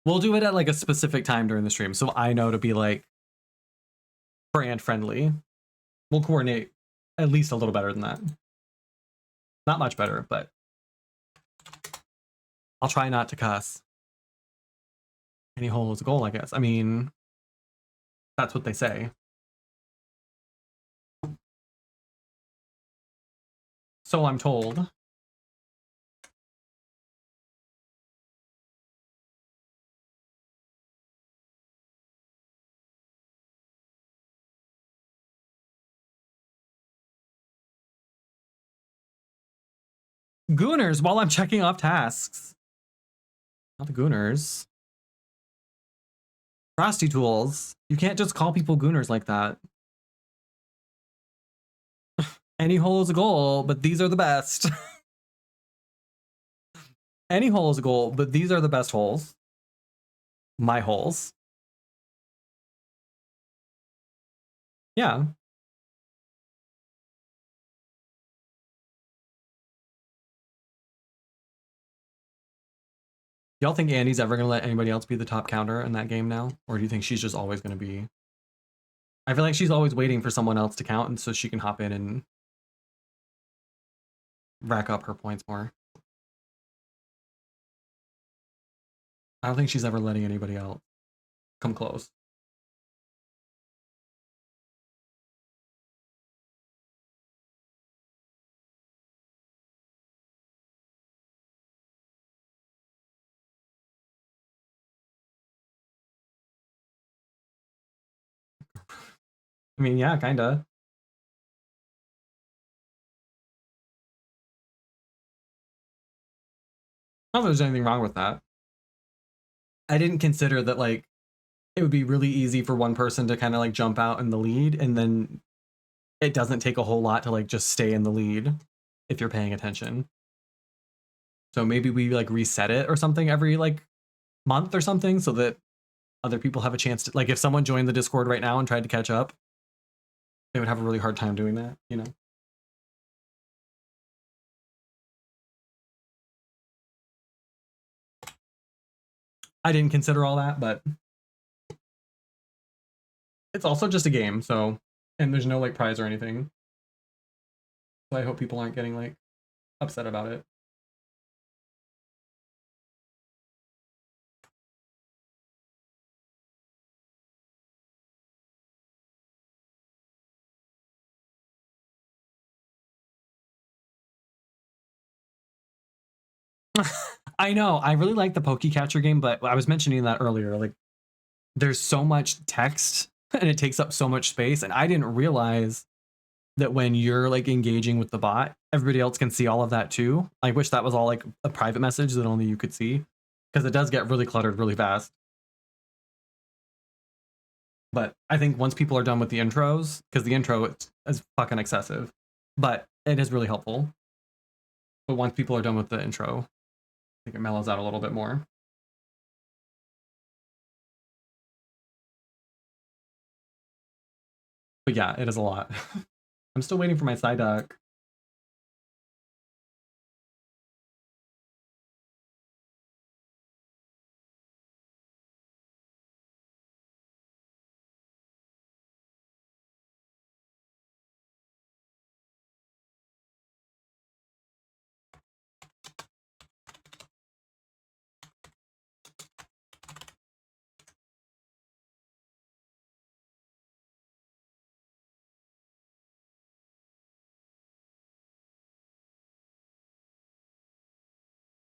We'll do it at like a specific time during the stream, so I know to be like brand friendly. We'll coordinate at least a little better than that. Not much better, but I'll try not to cuss. Any hole is a goal, I guess. I mean, that's what they say. So I'm told. Gooners while I'm checking off tasks. Not the gooners. Frosty tools. You can't just call people gooners like that. Any hole is a goal, but these are the best. Any hole is a goal, but these are the best holes. My holes. Yeah. Y'all think Annie's ever gonna let anybody else be the top counter in that game now? Or do you think she's just always gonna be? I feel like she's always waiting for someone else to count and so she can hop in and rack up her points more. I don't think she's ever letting anybody else come close. I mean, yeah, kinda. I don't know if there's anything wrong with that. I didn't consider that like it would be really easy for one person to kind of like jump out in the lead, and then it doesn't take a whole lot to like just stay in the lead if you're paying attention. So maybe we like reset it or something every like month or something so that other people have a chance to, like, if someone joined the Discord right now and tried to catch up, they would have a really hard time doing that, you know? I didn't consider all that, but it's also just a game, so, and there's no like prize or anything. So I hope people aren't getting like upset about it. I know, I really like the Pokecatcher game, but I was mentioning that earlier, like there's so much text and it takes up so much space, and I didn't realize that when you're like engaging with the bot, everybody else can see all of that too. I wish that was all like a private message that only you could see, because it does get really cluttered really fast. But I think once people are done with the intros, because the intro is fucking excessive, but it is really helpful. But once people are done with the intro, I think it mellows out a little bit more. But yeah, it is a lot. I'm still waiting for my side duck.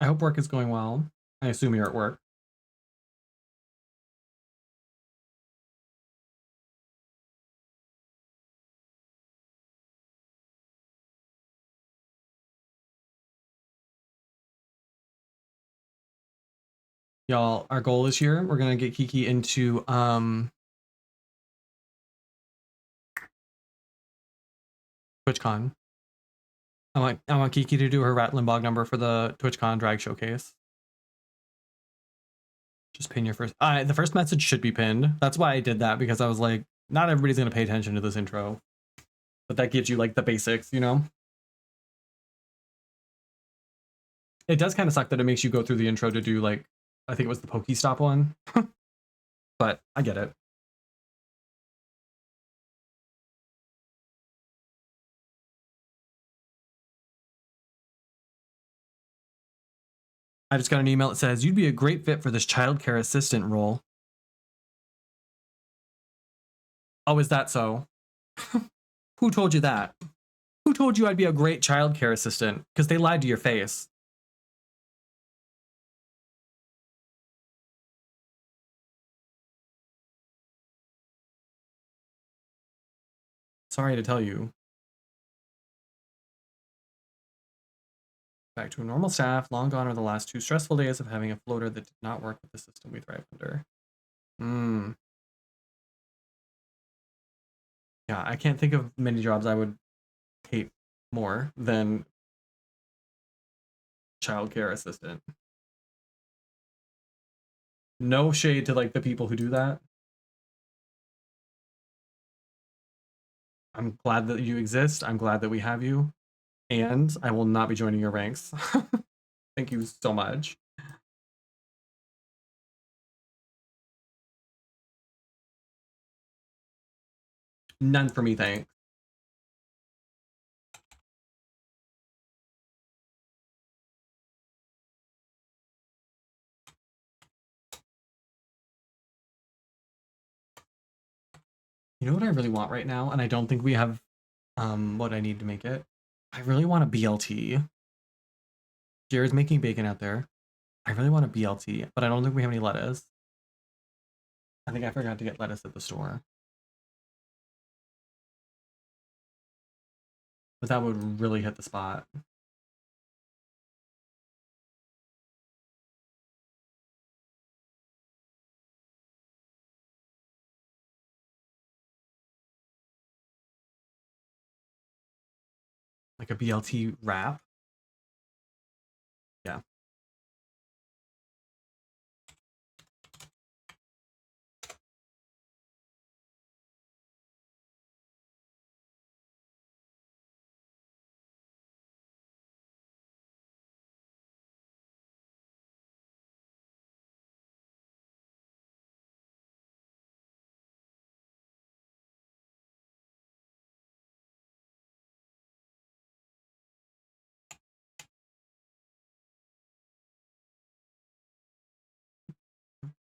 I hope work is going well. I assume you're at work. Y'all, our goal is here. We're gonna get Kiki into TwitchCon. I want Kiki to do her Rat Limbog number for the TwitchCon drag showcase. Just pin your first. The first message should be pinned. That's why I did that, because I was like, not everybody's gonna pay attention to this intro, but that gives you like the basics, you know. It does kind of suck that it makes you go through the intro to do like, I think it was the Pokestop one, but I get it. I just got an email that says you'd be a great fit for this childcare assistant role. Oh, is that so? Who told you that? Who told you I'd be a great childcare assistant? Because they lied to your face. Sorry to tell you. Back to a normal staff. Long gone are the last 2 stressful days of having a floater that did not work with the system we thrive under. Yeah, I can't think of many jobs I would hate more than childcare assistant. No shade to like the people who do that. I'm glad that you exist. I'm glad that we have you. And I will not be joining your ranks. Thank you so much. None for me, thanks. You know what I really want right now? And I don't think we have what I need to make it. I really want a BLT. Jared's making bacon out there. I really want a BLT, but I don't think we have any lettuce. I think I forgot to get lettuce at the store. But that would really hit the spot. Like a BLT wrap. Yeah.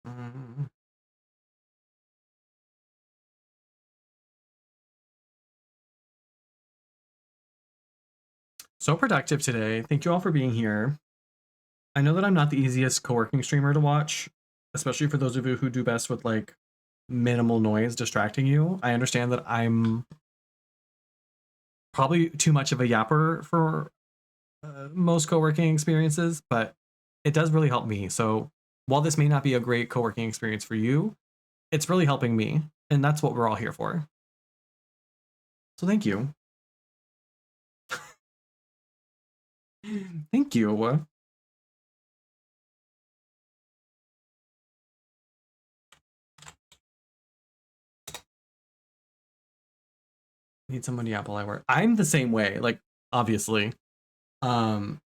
Mm. So productive today. Thank you all for being here. I know that I'm not the easiest co-working streamer to watch, especially for those of you who do best with like minimal noise distracting you. I understand that I'm probably too much of a yapper for most co-working experiences, but it does really help me. So while this may not be a great co-working experience for you, it's really helping me, and that's what we're all here for. So thank you. Thank you. Need some money apple I work. I'm the same way, like obviously. I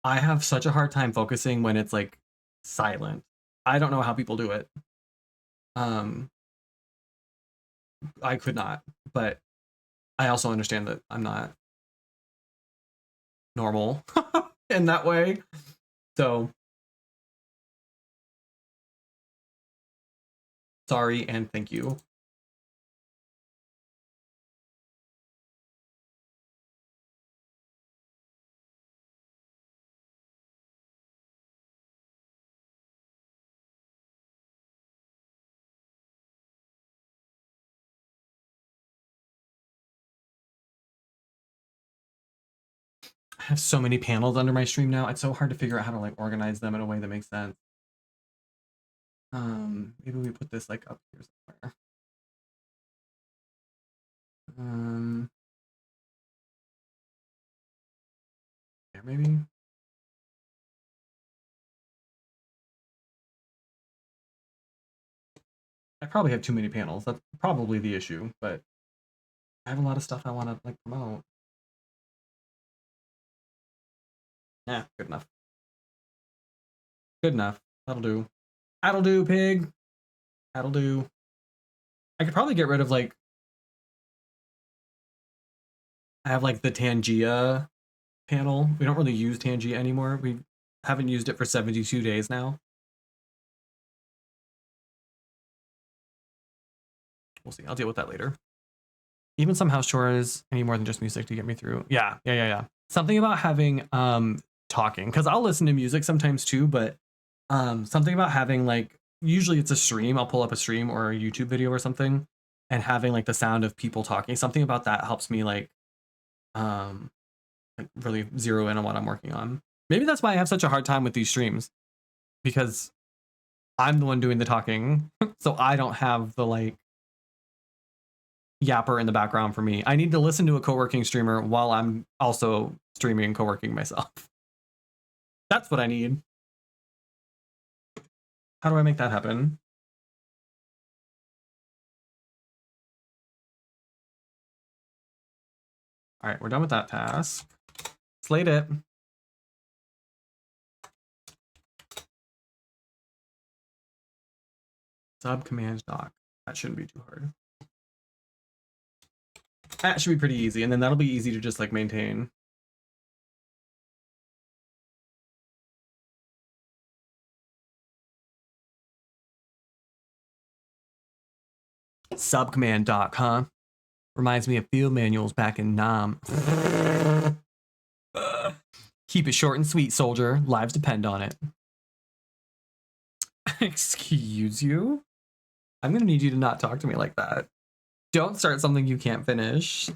have such a hard time focusing when it's like silent. I don't know how people do it. I could not, but I also understand that I'm not normal in that way. So sorry and thank you. I have so many panels under my stream now. It's so hard to figure out how to like organize them in a way that makes sense. Maybe we put this like up here somewhere. There maybe. I probably have too many panels. That's probably the issue, but I have a lot of stuff I want to like promote. Yeah, good enough. Good enough. That'll do. That'll do, pig. That'll do. I could probably get rid of like I have like the Tangia panel. We don't really use Tangia anymore. We haven't used it for 72 days now. We'll see. I'll deal with that later. Even some house chores, I need more than just music to get me through. Yeah. Something about having talking, because I'll listen to music sometimes too, but something about having like usually it's a stream. I'll pull up a stream or a YouTube video or something, and having like the sound of people talking. Something about that helps me like really zero in on what I'm working on. Maybe that's why I have such a hard time with these streams, because I'm the one doing the talking, so I don't have the like yapper in the background for me. I need to listen to a co-working streamer while I'm also streaming and co-working myself. That's what I need. How do I make that happen? All right, we're done with that task. Slate it. Sub command doc. That shouldn't be too hard. That should be pretty easy, and then that'll be easy to just like maintain. Sub command doc, huh? Reminds me of field manuals back in Nam. Keep it short and sweet, soldier. Lives depend on it. Excuse you? I'm gonna need you to not talk to me like that. Don't start something you can't finish.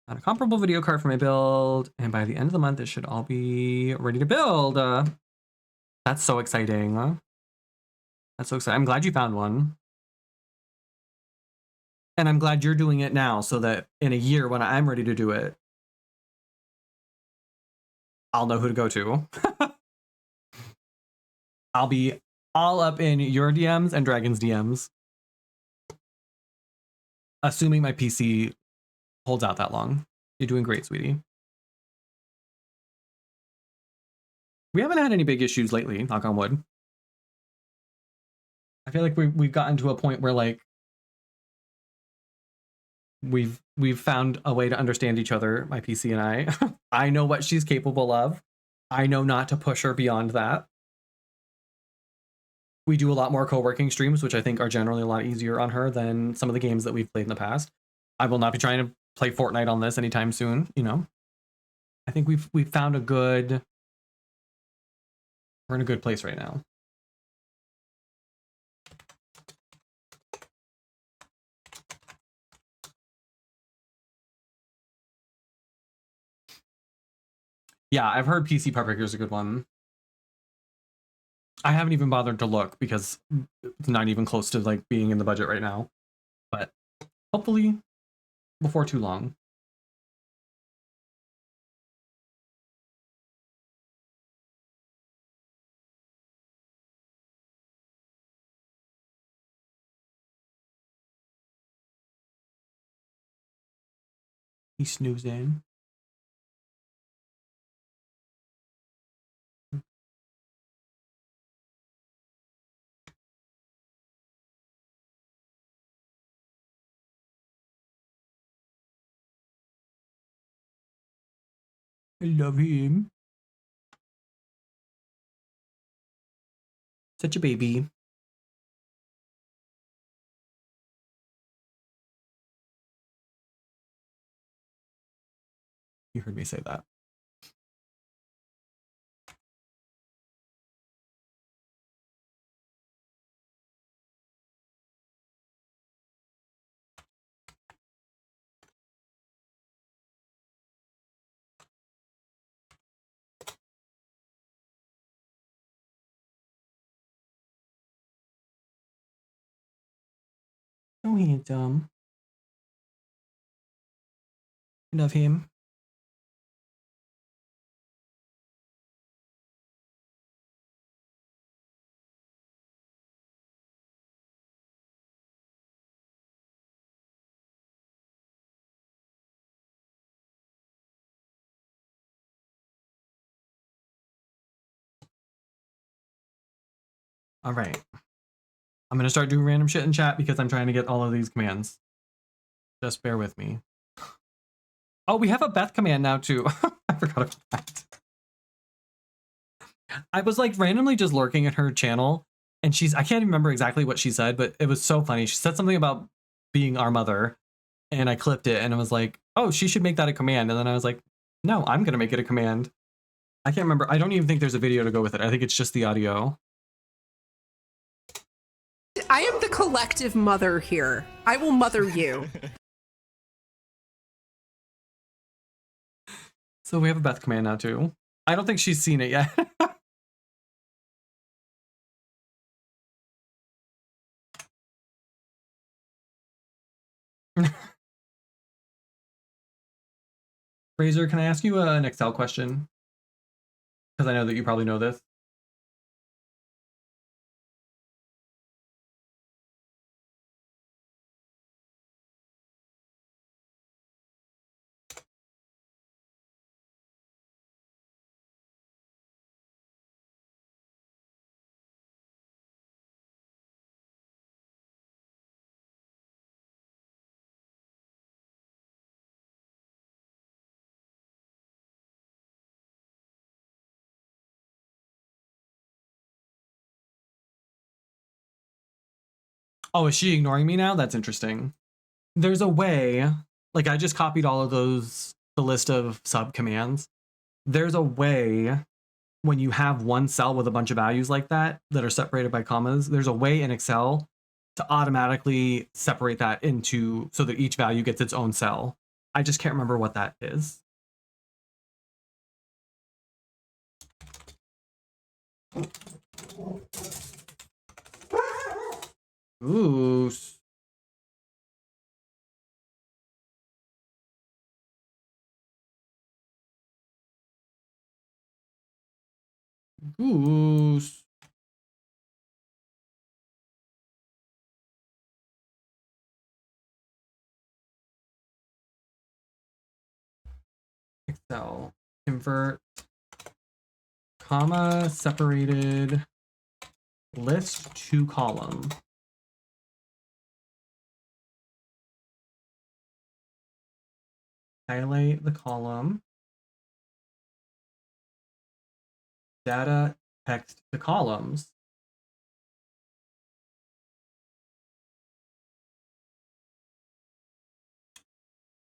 Got a comparable video card for my build, and by the end of the month, it should all be ready to build. That's so exciting. That's so exciting. I'm glad you found one. And I'm glad you're doing it now so that in a year when I'm ready to do it, I'll know who to go to. I'll be all up in your DMs and Dragon's DMs. Assuming my PC holds out that long. You're doing great, sweetie. We haven't had any big issues lately, knock on wood. I feel like we've gotten to a point where like we've found a way to understand each other, my PC and I. I know what she's capable of. I know not to push her beyond that. We do a lot more co-working streams, which I think are generally a lot easier on her than some of the games that we've played in the past. I will not be trying to play Fortnite on this anytime soon, you know. I think we've found a good... We're in a good place right now. Yeah, I've heard PC Part Breaker is a good one. I haven't even bothered to look because it's not even close to like being in the budget right now. But hopefully before too long. He's snoozing. I love him. Such a baby. You heard me say that. So handsome. Love him. All right. I'm going to start doing random shit in chat because I'm trying to get all of these commands. Just bear with me. Oh, we have a Beth command now too. I forgot about that. I was like randomly just lurking at her channel and I can't even remember exactly what she said, but it was so funny. She said something about being our mother and I clipped it and I was like, oh, she should make that a command. And then I was like, no, I'm going to make it a command. I can't remember. I don't even think there's a video to go with it. I think it's just the audio. I am the collective mother here. I will mother you. So we have a Beth command now too. I don't think she's seen it yet. Razor, can I ask you an Excel question? Because I know that you probably know this. Oh, is she ignoring me now? That's interesting. There's a way, like I just copied all of those, the list of sub commands. There's a way when you have one cell with a bunch of values like that that are separated by commas, there's a way in Excel to automatically separate that into so that each value gets its own cell. I just can't remember what that is. Ooh. Goose. Excel. Convert comma separated list to column. Highlight the column. Data text to columns.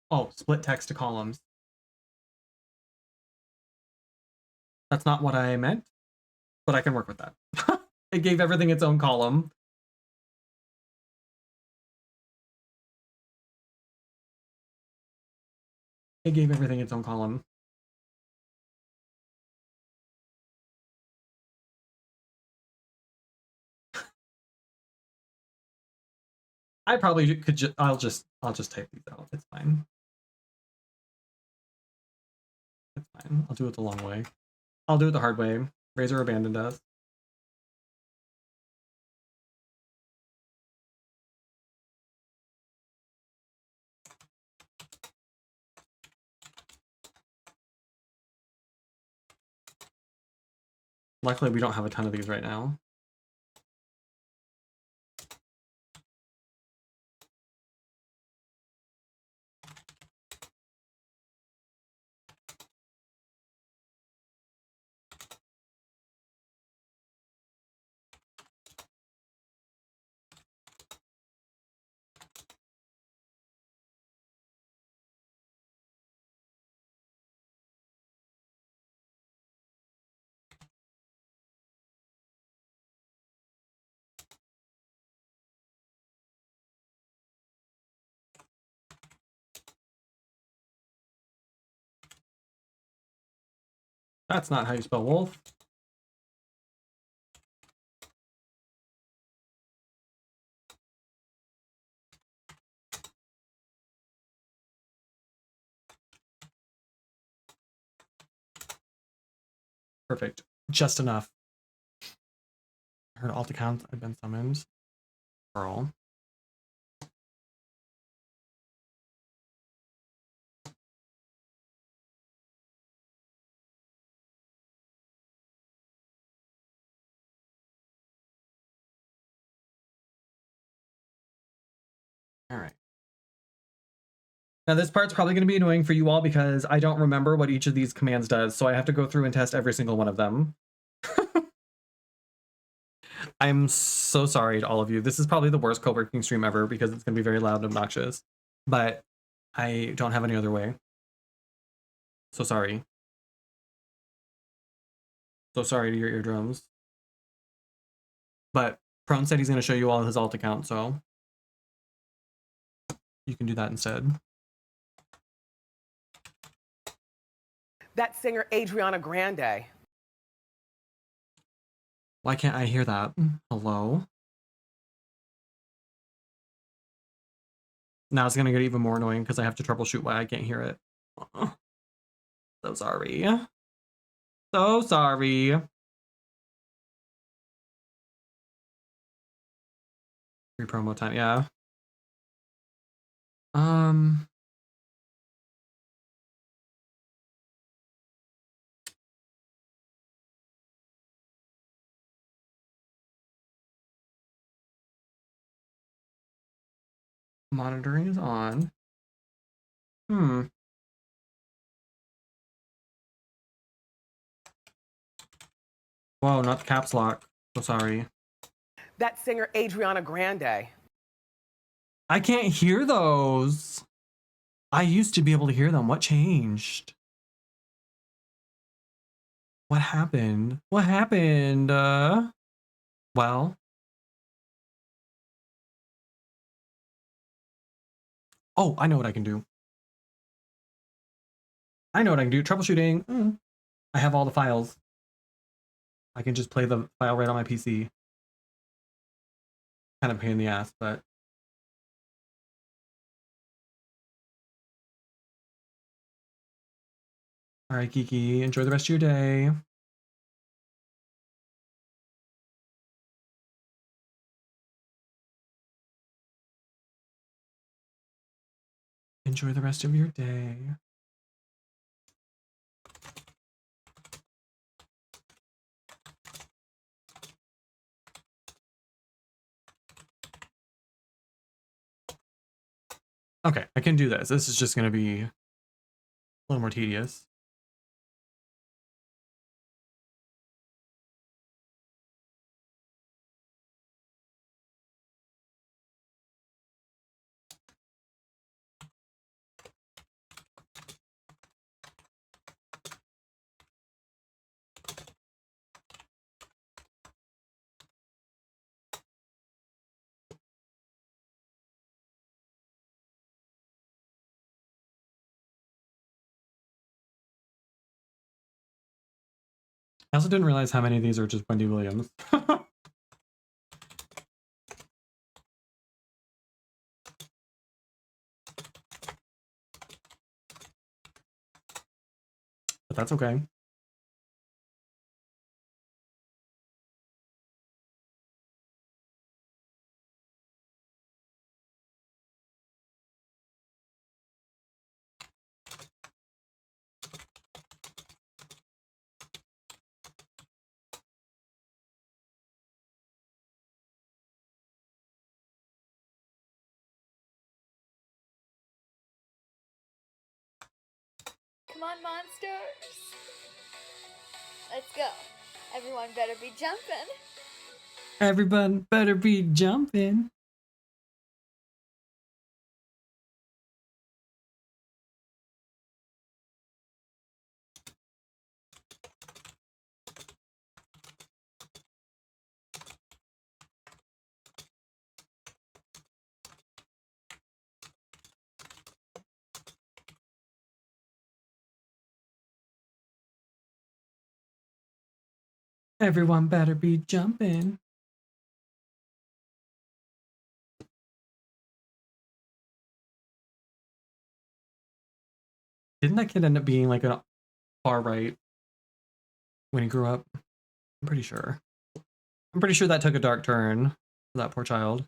Oh, split text to columns. That's not what I meant, but I can work with that. It gave everything its own column. It gave everything its own column. I probably could just I'll just type these out. It's fine. It's fine. I'll do it the long way. I'll do it the hard way. Razor abandoned us. Luckily, we don't have a ton of these right now. That's not how you spell wolf. Perfect. Just enough. I heard alt accounts. I've been summoned. Girl. All right. Now this part's probably going to be annoying for you all because I don't remember what each of these commands does, so I have to go through and test every single one of them. I'm so sorry to all of you. This is probably the worst co-working stream ever because it's going to be very loud and obnoxious, but I don't have any other way. So sorry. So sorry to your eardrums. But Prone said he's going to show you all his alt account, so you can do that instead. That singer Adriana Grande. Why can't I hear that? Hello? Now it's gonna get even more annoying because I have to troubleshoot why I can't hear it. So sorry. So sorry. Free promo time, yeah. Monitoring is on. Whoa, not the caps lock. So sorry. That singer Adriana Grande. I can't hear those. I used to be able to hear them. What changed? What happened? What happened? Well. Oh, I know what I can do. I know what I can do. Troubleshooting. I have all the files. I can just play the file right on my PC. Kind of a pain in the ass, but. All right, Kiki, enjoy the rest of your day. Enjoy the rest of your day. Okay, I can do this. This is just going to be a little more tedious. I also didn't realize how many of these are just Wendy Williams. But that's okay. Come on, monsters. Let's go. Everyone better be jumping. Everyone better be jumping. Everyone better be jumping. Didn't that kid end up being like a far right when he grew up? I'm pretty sure. I'm pretty sure that took a dark turn for that poor child.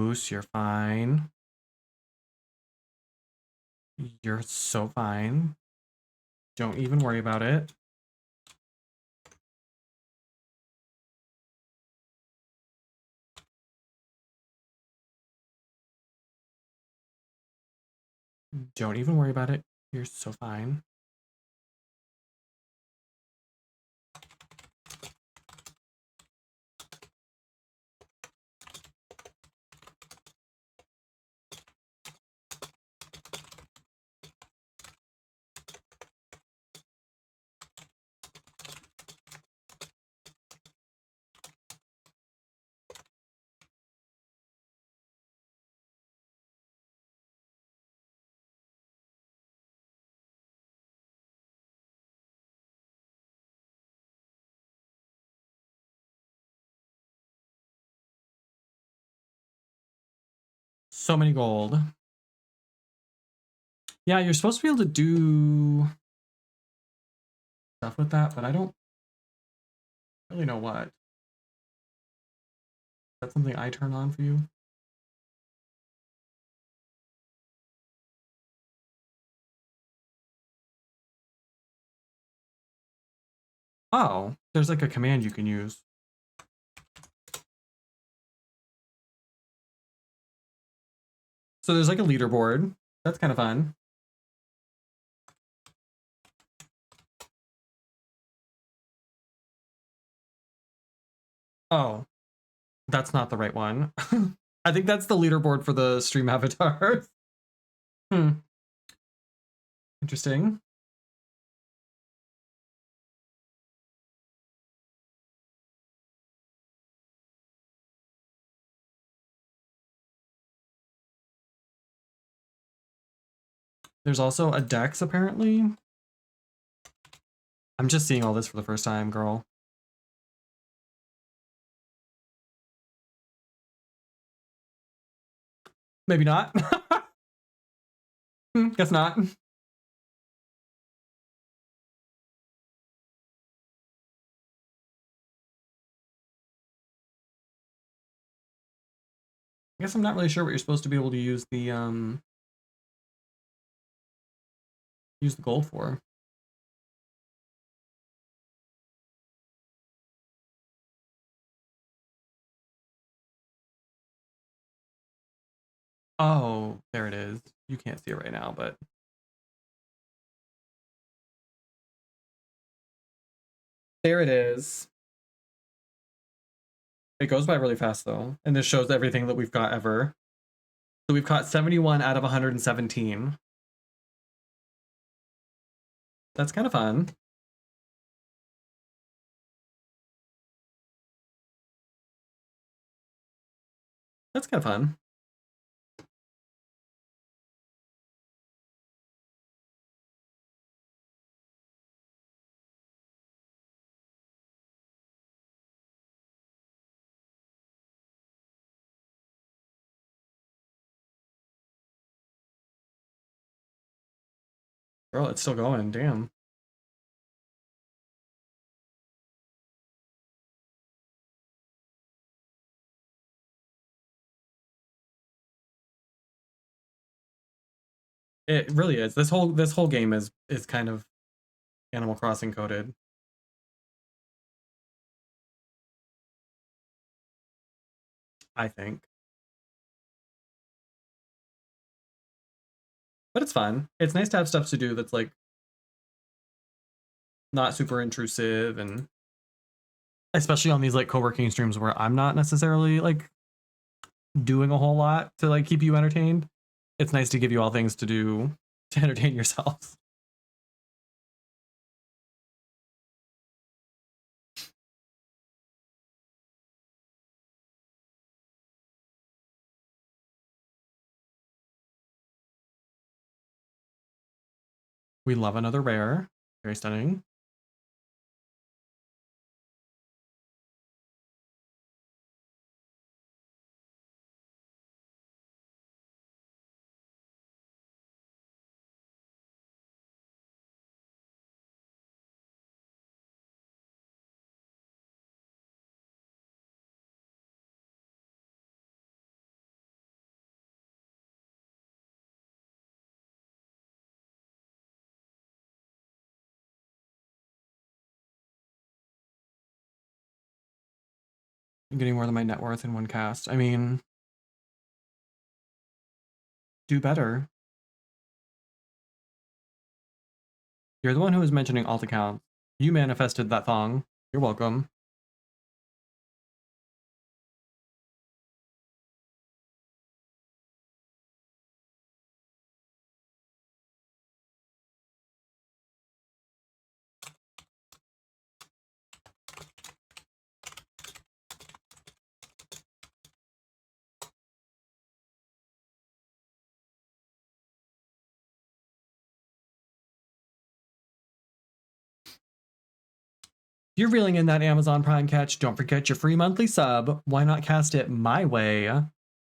Goose, you're fine. You're so fine. Don't even worry about it. Don't even worry about it. You're so fine. So many gold. Yeah, you're supposed to be able to do stuff with that, but I don't really know what. Is that something I turn on for you? Oh, there's like a command you can use. So there's like a leaderboard. That's kind of fun. Oh, that's not the right one. I think that's the leaderboard for the stream avatars. Hmm. Interesting. There's also a dex, apparently. I'm just seeing all this for the first time, girl. Maybe not. Guess not. I guess I'm not really sure what you're supposed to be able to use the gold for. Oh, there it is. You can't see it right now, but there it is. It goes by really fast though, and this shows everything that we've got ever. So we've caught 71 out of 117. That's kind of fun. That's kind of fun. Girl, it's still going. Damn. It really is. This whole game is kind of Animal Crossing coded. I think. But it's fun. It's nice to have stuff to do that's like not super intrusive, and especially on these like co-working streams where I'm not necessarily like doing a whole lot to like keep you entertained. It's nice to give you all things to do to entertain yourselves. We love another rare. Very stunning. I'm getting more than my net worth in one cast. I mean, do better. You're the one who was mentioning alt accounts. You manifested that thong. You're welcome. If you're reeling in that Amazon Prime catch, don't forget your free monthly sub. Why not cast it my way?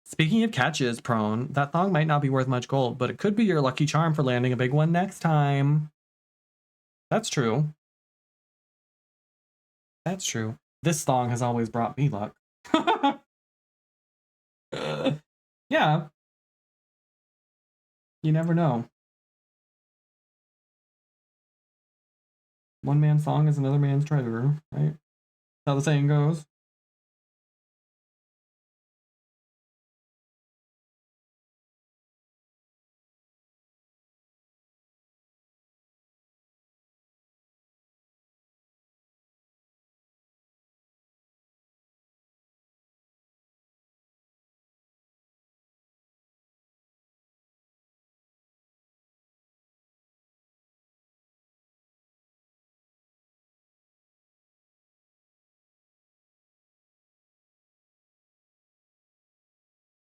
Speaking of catches, Prone, that thong might not be worth much gold, but it could be your lucky charm for landing a big one next time. That's true. That's true. This thong has always brought me luck. Yeah. You never know. One man's song is another man's treasure, right? That's how the saying goes.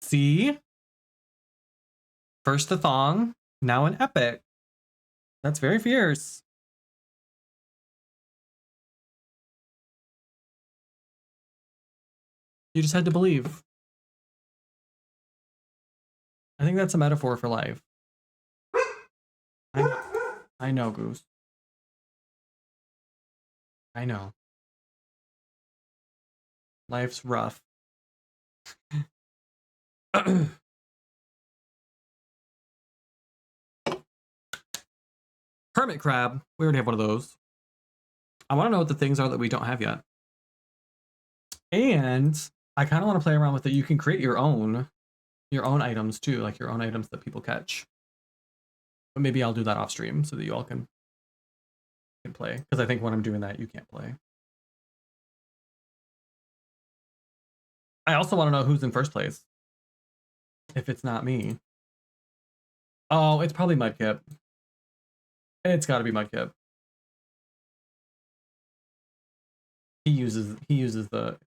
See? First the thong, now an epic. That's very fierce. You just had to believe. I think that's a metaphor for life. I know, Goose. I know. Life's rough. Hermit crab. We already have one of those. I want to know what the things are that we don't have yet. And I kind of want to play around with it. You can create your own items too, like your own items that people catch. But maybe I'll do that off stream so that you all can play. Because I think when I'm doing that, you can't play. I also want to know who's in first place. If it's not me. Oh, it's probably Mudkip. It's got to be Mudkip.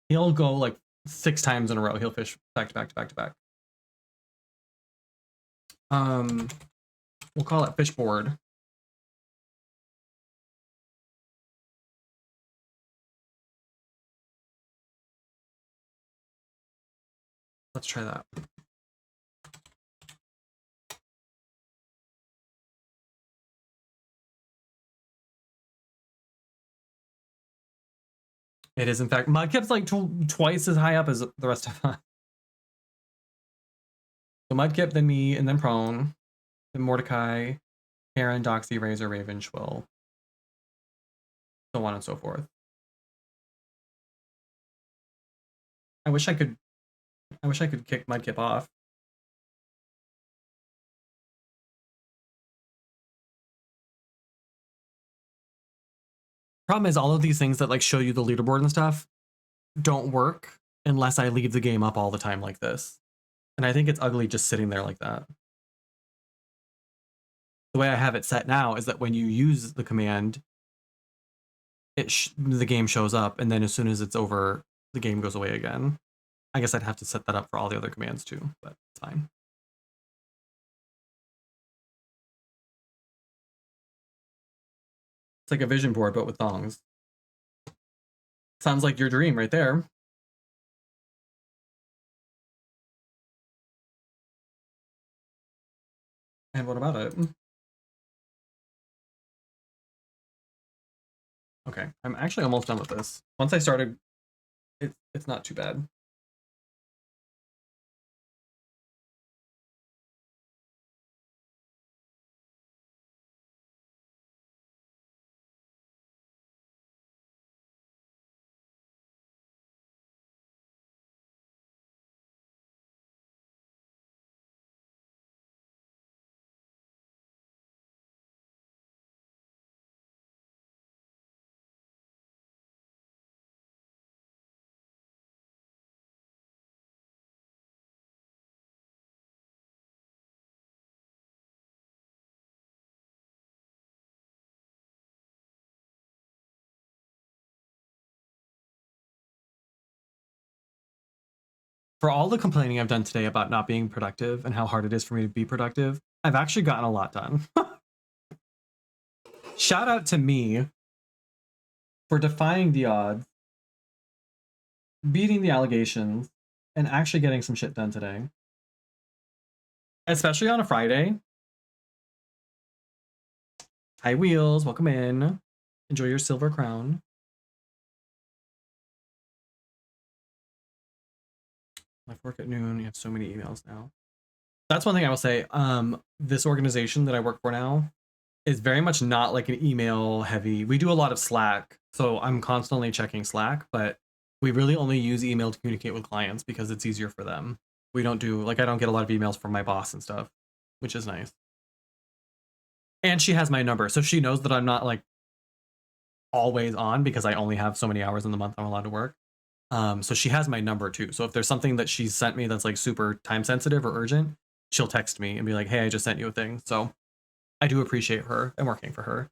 He'll go like 6 times in a row. He'll fish back to back to back to back. We'll call it fish board. Let's try that. It is, in fact. Mudkip's like twice as high up as the rest of us. So Mudkip, then me, and then Prone, then Mordecai, Karen, Doxy, Razor, Raven, Schwill, so on and so forth. I wish I could kick Mudkip off. Problem is, all of these things that like show you the leaderboard and stuff don't work unless I leave the game up all the time like this. And I think it's ugly just sitting there like that. The way I have it set now is that when you use the command, the game shows up, and then as soon as it's over, the game goes away again. I guess I'd have to set that up for all the other commands too, but it's fine. It's like a vision board, but with thongs. Sounds like your dream right there. And what about it? Okay, I'm actually almost done with this. Once I started, it's not too bad. For all the complaining I've done today about not being productive and how hard it is for me to be productive, I've actually gotten a lot done. Shout out to me for defying the odds, beating the allegations, and actually getting some shit done today. Especially on a Friday. Hi, Wheels. Welcome in. Enjoy your silver crown. Left work at noon. You have so many emails now. That's one thing I will say. This organization that I work for now is very much not like an email heavy. We do a lot of Slack, so I'm constantly checking Slack, but we really only use email to communicate with clients because it's easier for them. We don't do, like, I don't get a lot of emails from my boss and stuff, which is nice. And she has my number, so she knows that I'm not like always on because I only have so many hours in the month I'm allowed to work. So she has my number too. So if there's something that she's sent me that's like super time sensitive or urgent, she'll text me and be like, hey, I just sent you a thing. So I do appreciate her and working for her.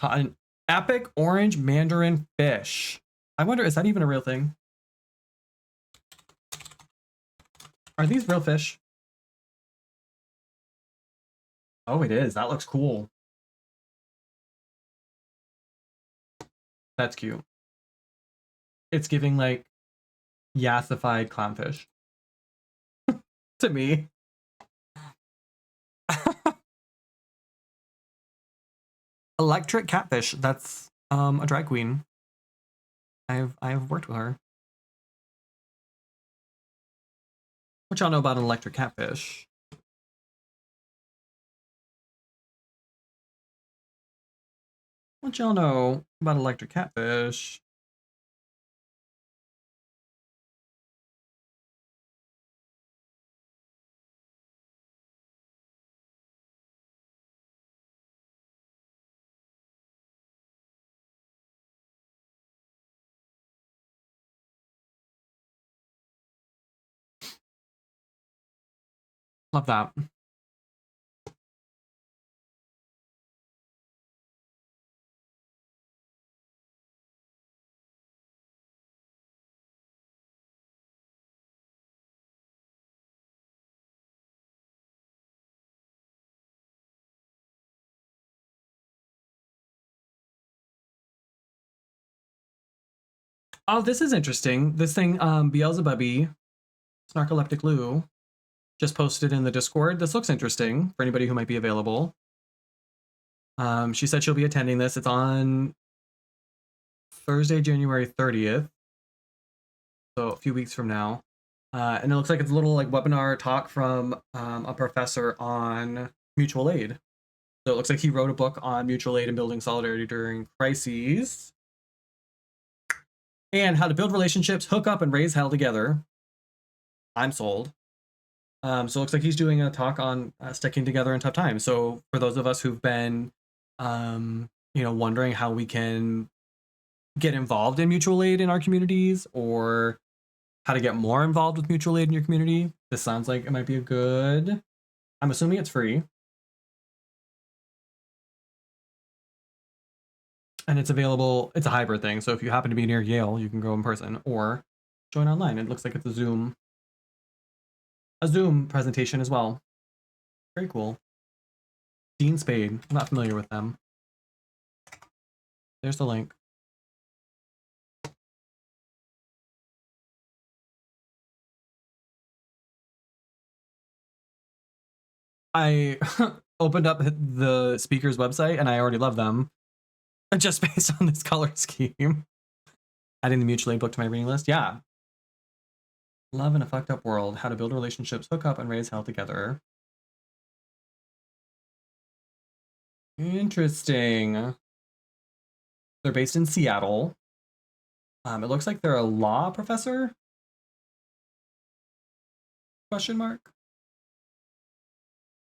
An epic orange mandarin fish. I wonder, is that even a real thing? Are these real fish? Oh, it is. That looks cool. That's cute. It's giving like yassified clownfish to me. Electric catfish. That's a drag queen. I've worked with her. What y'all know about an electric catfish? What y'all know about electric catfish? Love that. Oh, this is interesting. This thing, Beelzebubby, Snarkoleptic Lou, just posted in the Discord. This looks interesting for anybody who might be available. She said she'll be attending this. It's on Thursday, January 30th. So a few weeks from now. And it looks like it's a little like webinar talk from a professor on mutual aid. So it looks like he wrote a book on mutual aid and building solidarity during crises. And how to build relationships, hook up, and raise hell together. I'm sold. So it looks like he's doing a talk on sticking together in tough times. So for those of us who've been, wondering how we can get involved in mutual aid in our communities or how to get more involved with mutual aid in your community, this sounds like it might be a good. I'm assuming it's free. And it's available, it's a hybrid thing. So if you happen to be near Yale, you can go in person or join online. It looks like it's a Zoom presentation as well. Very cool. Dean Spade. I'm not familiar with them. There's the link. I opened up the speaker's website and I already love them. Just based on this color scheme. Adding the mutual aid book to my reading list. Yeah. Love in a fucked up world. How to build relationships, hook up, and raise hell together. Interesting. They're based in Seattle. It looks like they're a law professor? Question mark?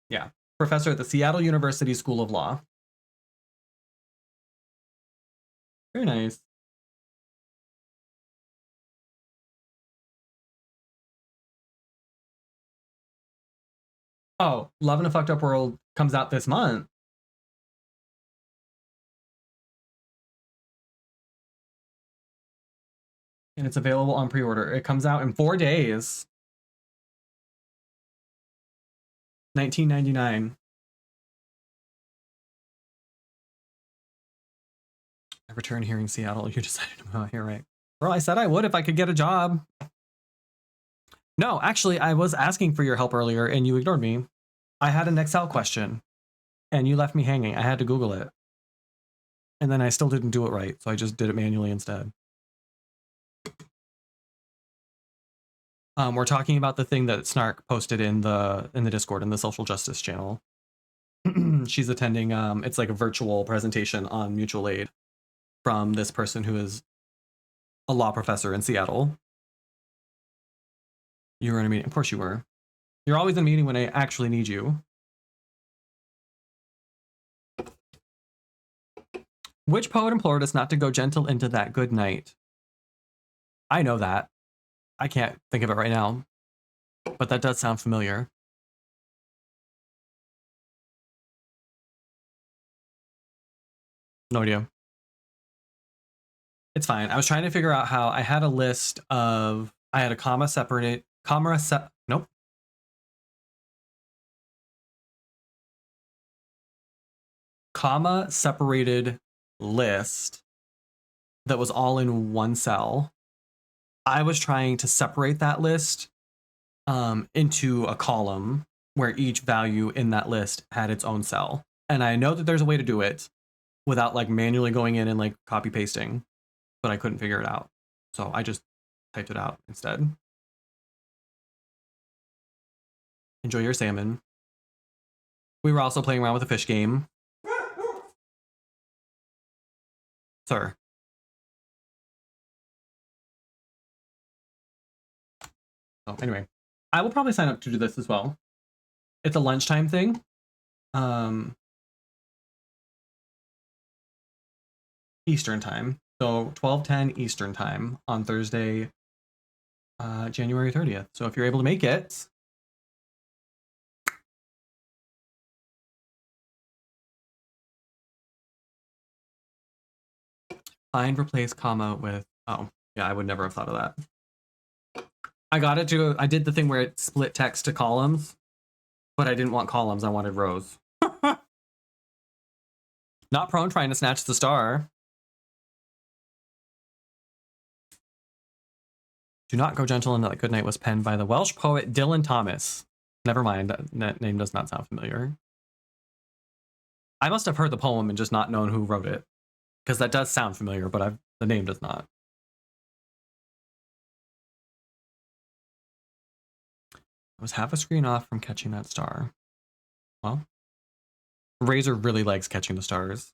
Yeah. Professor at the Seattle University School of Law. Very nice. Oh, Love in a Fucked Up World comes out this month. And it's available on pre-order. It comes out in 4 days. $19.99. I return here in Seattle. You decided to move out here, right? Well, I said I would if I could get a job. No, actually, I was asking for your help earlier and you ignored me. I had an Excel question and you left me hanging. I had to Google it. And then I still didn't do it right, so I just did it manually instead. We're talking about the thing that Snark posted in the Discord, in the social justice channel. She's attending, it's like a virtual presentation on mutual aid from this person who is a law professor in Seattle. You were in a meeting. Of course you were. You're always in a meeting when I actually need you. Which poet implored us not to go gentle into that good night? I know that. I can't think of it right now, but that does sound familiar. No idea. It's fine. I was trying to figure out how I had a list of, I had a comma separated, nope. Comma separated list that was all in one cell. I was trying to separate that list into a column where each value in that list had its own cell. And I know that there's a way to do it without like manually going in and like copy pasting, but I couldn't figure it out. So I just typed it out instead. Enjoy your salmon. We were also playing around with a fish game. Sir. So anyway, I will probably sign up to do this as well. It's a lunchtime thing. Eastern time. So 12:10 Eastern time on Thursday, January 30th. So if you're able to make it, find replace comma with, oh yeah, I would never have thought of that. I got it to, I did the thing where it split text to columns, but I didn't want columns, I wanted rows. Not prone trying to snatch the star. Do not go gentle into that good night was penned by the Welsh poet Dylan Thomas. Never mind, that name does not sound familiar. I must have heard the poem and just not known who wrote it, because that does sound familiar, but the name does not. I was half a screen off from catching that star. Well, Razor really likes catching the stars.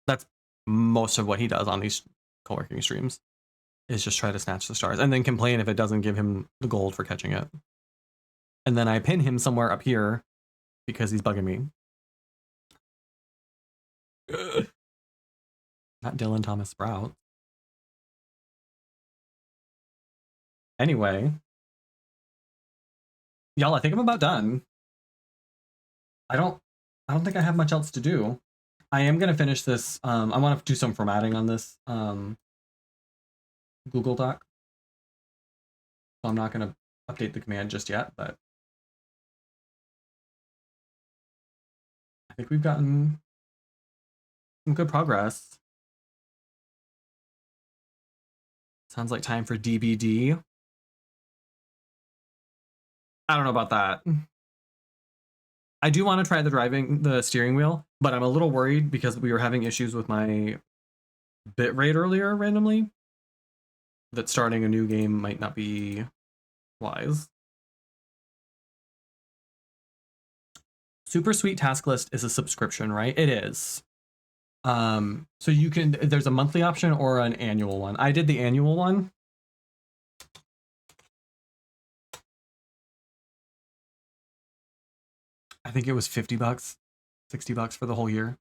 That's most of what he does on these co-working streams, is just try to snatch the stars and then complain if it doesn't give him the gold for catching it. And then I pin him somewhere up here because he's bugging me. Not Dylan Thomas Sprout. Anyway. Y'all, I think I'm about done. I don't think I have much else to do. I am gonna finish this. I want to do some formatting on this Google Doc. So I'm not gonna update the command just yet, but I think we've gotten some good progress. Sounds like time for DBD. I don't know about that. I do want to try the steering wheel, but I'm a little worried because we were having issues with my bitrate earlier randomly, that starting a new game might not be wise. Super Sweet Task List is a subscription, right? It is. So you can, there's a monthly option or an annual one. I did the annual one. I think it was $50, $60 for the whole year.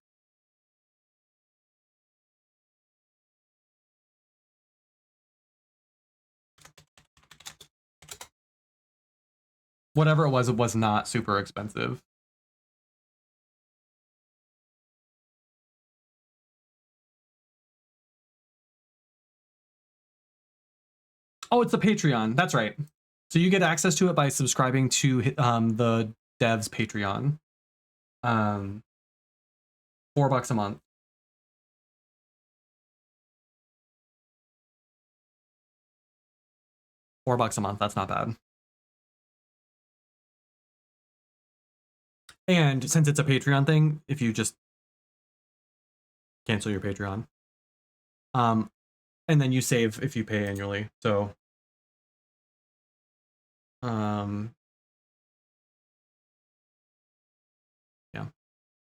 Whatever it was not super expensive. Oh, it's the Patreon. That's right. So you get access to it by subscribing to the dev's Patreon. $4 a month. $4 a month. That's not bad. And since it's a Patreon thing, if you just cancel your Patreon, and then you save if you pay annually. So, yeah,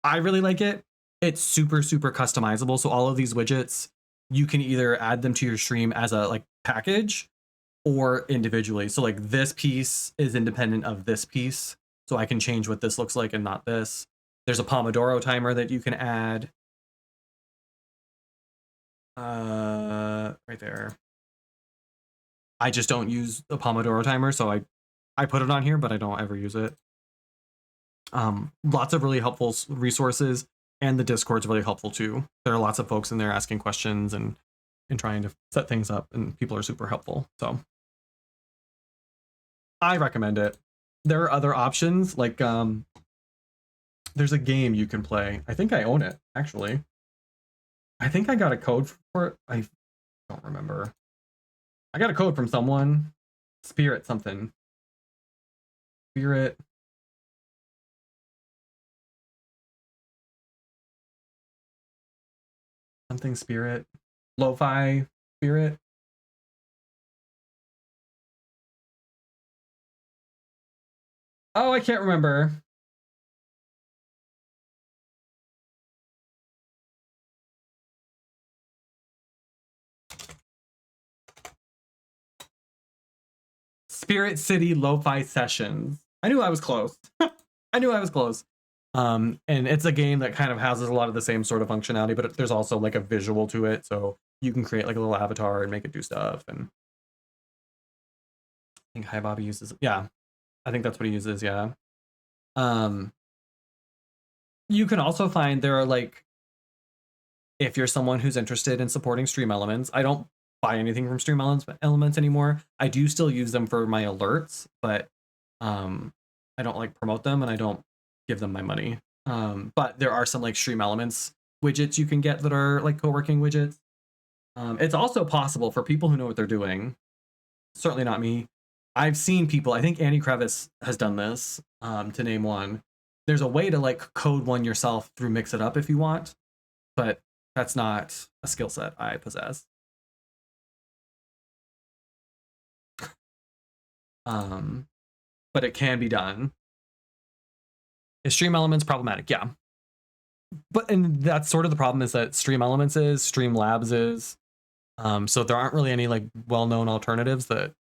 I really like it. It's super, super customizable. So all of these widgets, you can either add them to your stream as a like package or individually. So like this piece is independent of this piece. So I can change what this looks like and not this. There's a Pomodoro timer that you can add. Right there. I just don't use the Pomodoro timer, so I put it on here, but I don't ever use it. Lots of really helpful resources, and the Discord's really helpful too. There are lots of folks in there asking questions and trying to set things up, and people are super helpful. So I recommend it. There are other options, like there's a game you can play. I think I own it, actually. I think I got a code for it. I don't remember. I got a code from someone. Spirit something. Spirit. Something Spirit. Lo-fi Spirit. Oh, I can't remember. Spirit City Lo-fi Sessions. I knew I was close. I knew I was close. And it's a game that kind of houses a lot of the same sort of functionality, but there's also like a visual to it, so you can create like a little avatar and make it do stuff. And I think Hi Bobby uses, yeah, I think that's what he uses. Yeah. You can also find there are like, if you're someone who's interested in supporting Stream Elements, I don't buy anything from Stream Elements anymore. I do still use them for my alerts, but I don't like promote them and I don't give them my money. But there are some like Stream Elements widgets you can get that are like co-working widgets. It's also possible for people who know what they're doing. Certainly not me. I've seen people, I think Annie Crevice has done this, to name one. There's a way to like code one yourself through Mix It Up if you want, but that's not a skill set I possess. But it can be done. Is Stream Elements problematic? Yeah. And that's sort of the problem, is that Stream Elements is, Streamlabs is. So there aren't really any like well-known alternatives that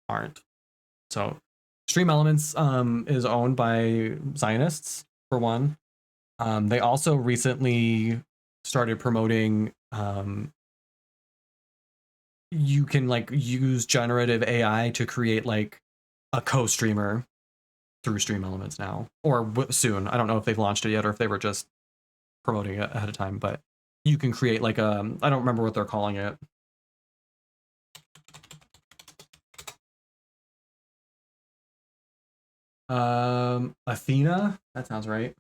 aren't. So Stream Elements is owned by Zionists, for one. They also recently started promoting you can like use generative AI to create like a co-streamer through Stream Elements now, or soon. I don't know if they've launched it yet or if they were just promoting it ahead of time, but you can create like a, I don't remember what they're calling it. Athena, that sounds right.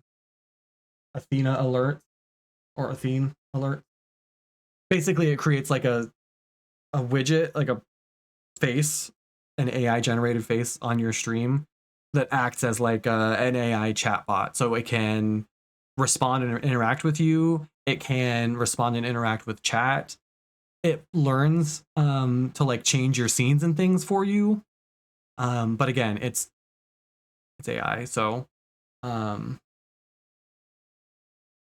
Athena alert or Athene alert. Basically it creates like a widget, like a face, an AI generated face on your stream that acts as like an AI chatbot. So it can respond and interact with you. It can respond and interact with chat. It learns to like change your scenes and things for you. But again, it's AI, so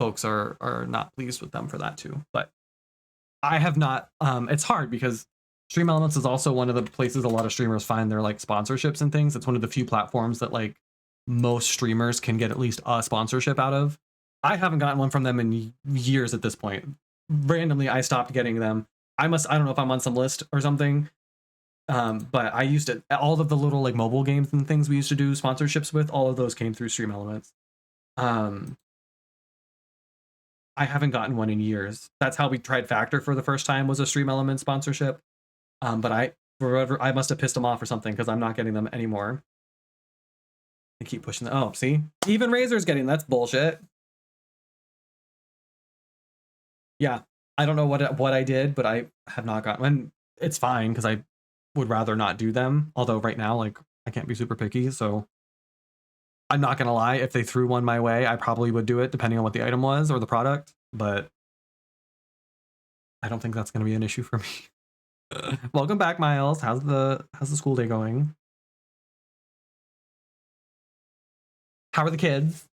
folks are not pleased with them for that too. But I have not. It's hard because Stream Elements is also one of the places a lot of streamers find their like sponsorships and things. It's one of the few platforms that like most streamers can get at least a sponsorship out of. I haven't gotten one from them in years at this point. Randomly, I stopped getting them. I don't know if I'm on some list or something. But I used to, all of the little like mobile games and things we used to do sponsorships with, all of those came through Stream Elements. I haven't gotten one in years. That's how we tried Factor for the first time, was a Stream Element sponsorship. But For whatever, I must have pissed them off or something because I'm not getting them anymore. I keep pushing them. Oh, see? Even Razor's getting that's bullshit. Yeah. I don't know what I did, but I have not gotten, and it's fine because I would rather not do them. Although right now, like, I can't be super picky, so I'm not gonna lie, if they threw one my way, I probably would do it depending on what the item was or the product, but I don't think that's gonna be an issue for me. Welcome back, Miles. How's the school day going? How are the kids?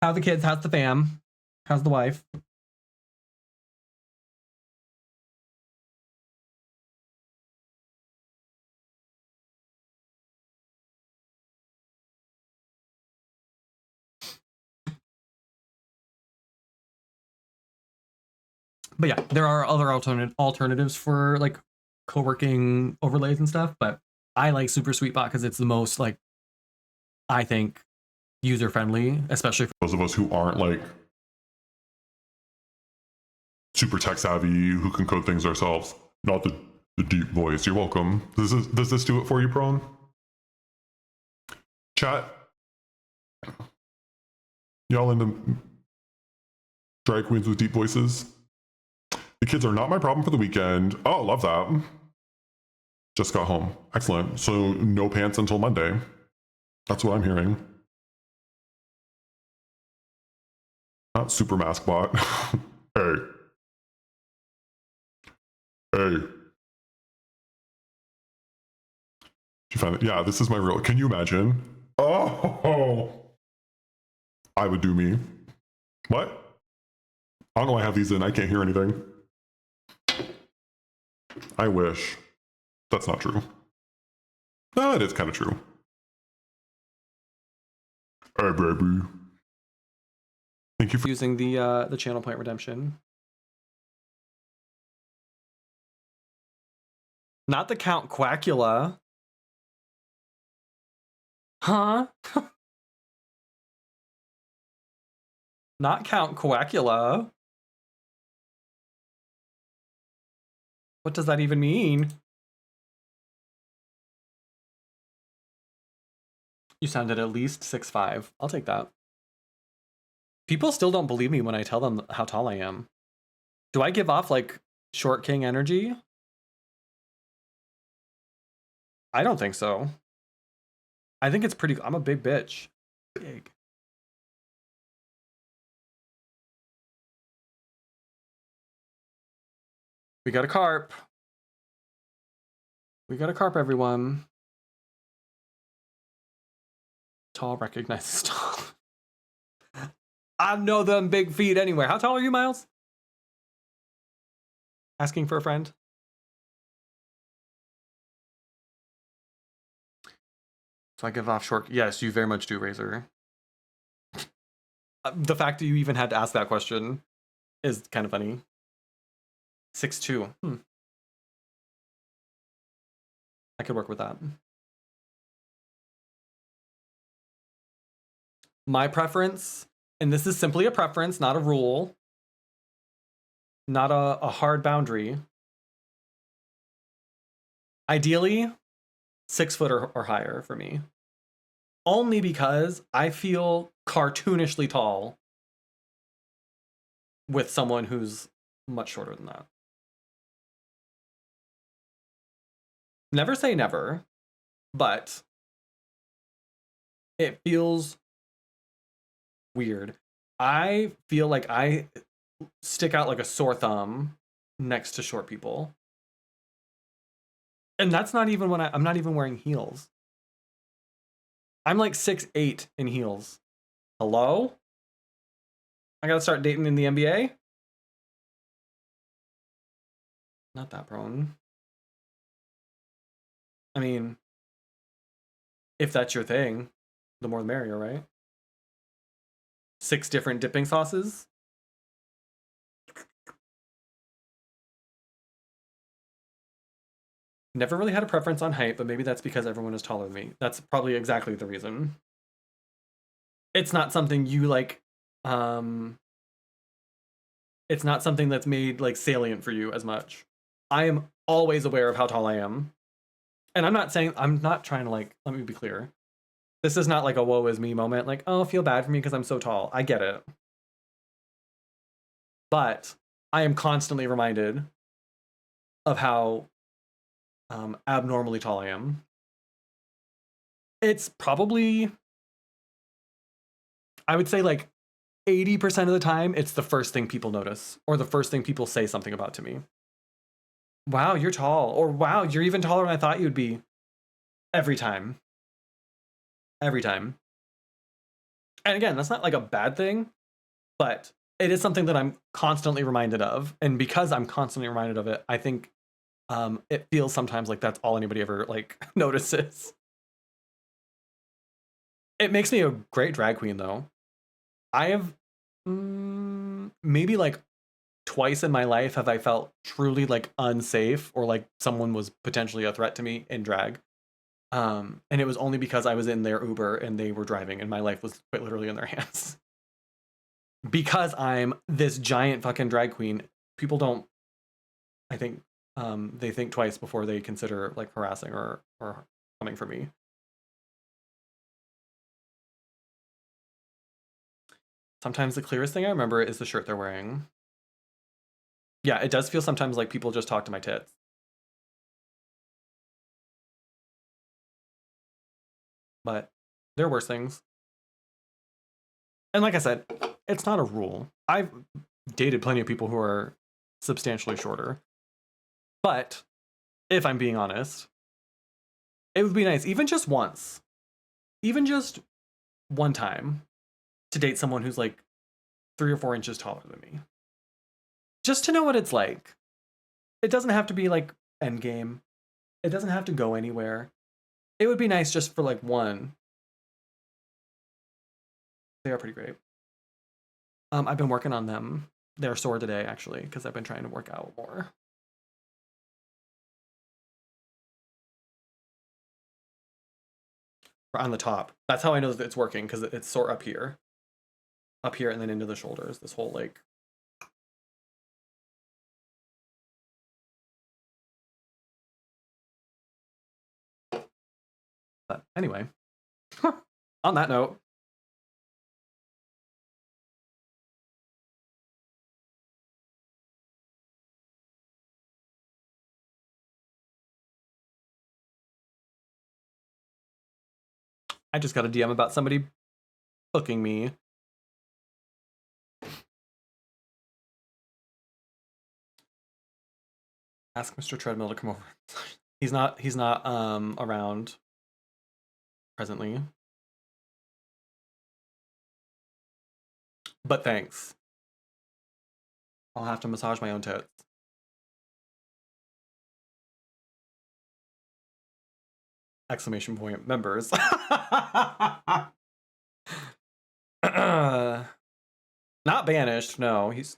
How are the kids? How's the fam? How's the wife? But yeah, there are other alternatives for like co-working overlays and stuff, but I like Super Sweetbot because it's the most, like, I think, user friendly, especially for those of us who aren't like super tech savvy, who can code things ourselves. Not the deep voice. You're welcome. Does this do it for you, Prone? Chat. Y'all into drag queens with deep voices? The kids are not my problem for the weekend. Oh, love that. Just got home. Excellent. So no pants until Monday. That's what I'm hearing. Not super mask bot. Hey. Hey. She found it. Yeah, this is my real. Can you imagine? Oh, I would do me. What? I don't know why I have these in. I can't hear anything. I wish. That's not true. No, it is kind of true. Hey, baby. Thank you for using the channel point redemption. Not the Count Quackula. Huh? Not Count Quackula. What does that even mean? You sounded at least 6'5". I'll take that. People still don't believe me when I tell them how tall I am. Do I give off like short king energy? I don't think so. I think it's pretty. I'm a big bitch. Big. We got a carp. We got a carp, everyone. Tall recognizes tall. I know them big feet anywhere. How tall are you, Miles? Asking for a friend. So I give off short. Yes, you very much do, Razor. The fact that you even had to ask that question is kind of funny. 6'2". I could work with that. My preference, and this is simply a preference, not a rule, not a hard boundary. Ideally, 6 foot or higher for me. Only because I feel cartoonishly tall with someone who's much shorter than that. Never say never, but it feels weird. I feel like I stick out like a sore thumb next to short people. And that's not even when I'm not even wearing heels. I'm like 6'8" in heels. Hello? I gotta start dating in the NBA? Not that prone. I mean, if that's your thing, the more the merrier, right? 6 different dipping sauces? Never really had a preference on height, but maybe that's because everyone is taller than me. That's probably exactly the reason. It's not something you like, it's not something that's made like salient for you as much. I am always aware of how tall I am. And I'm not trying to like, let me be clear. This is not like a woe is me moment, like, oh, feel bad for me because I'm so tall. I get it. But I am constantly reminded of how abnormally tall I am. It's probably, I would say like 80% of the time, it's the first thing people notice or the first thing people say something about to me. Wow, you're tall. Or wow, you're even taller than I thought you'd be. Every time. Every time. And again, that's not like a bad thing, but it is something that I'm constantly reminded of. And because I'm constantly reminded of it, I think it feels sometimes like that's all anybody ever like notices. It makes me a great drag queen though. I have maybe like twice in my life have I felt truly like unsafe or like someone was potentially a threat to me in drag. And it was only because I was in their Uber and they were driving and my life was quite literally in their hands. Because I'm this giant fucking drag queen, people don't, I think, they think twice before they consider like harassing or coming for me. Sometimes the clearest thing I remember is the shirt they're wearing. Yeah, it does feel sometimes like people just talk to my tits. But there are worse things. And like I said, it's not a rule. I've dated plenty of people who are substantially shorter. But if I'm being honest, it would be nice, even just once, even just one time, to date someone who's like 3 or 4 inches taller than me. Just to know what it's like. It doesn't have to be like endgame. It doesn't have to go anywhere. It would be nice just for like one. They are pretty great. I've been working on them. They're sore today, actually, because I've been trying to work out more. On the top. That's how I know that it's working, because it's sore up here, and then into the shoulders. This whole like. But anyway, on that note. I just got a DM about somebody booking me. Ask Mr. Treadmill to come over. He's not around presently. But thanks. I'll have to massage my own tits. Exclamation point members. Not banished, no. He's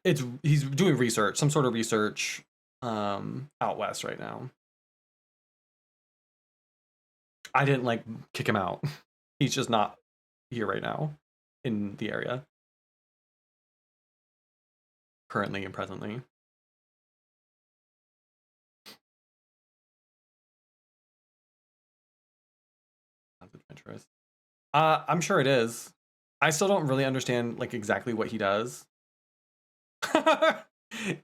he's doing research, some sort of research out west right now. I didn't like kick him out. He's just not here right now in the area. Currently and presently. That's adventurous. I'm sure it is. I still don't really understand like exactly what he does.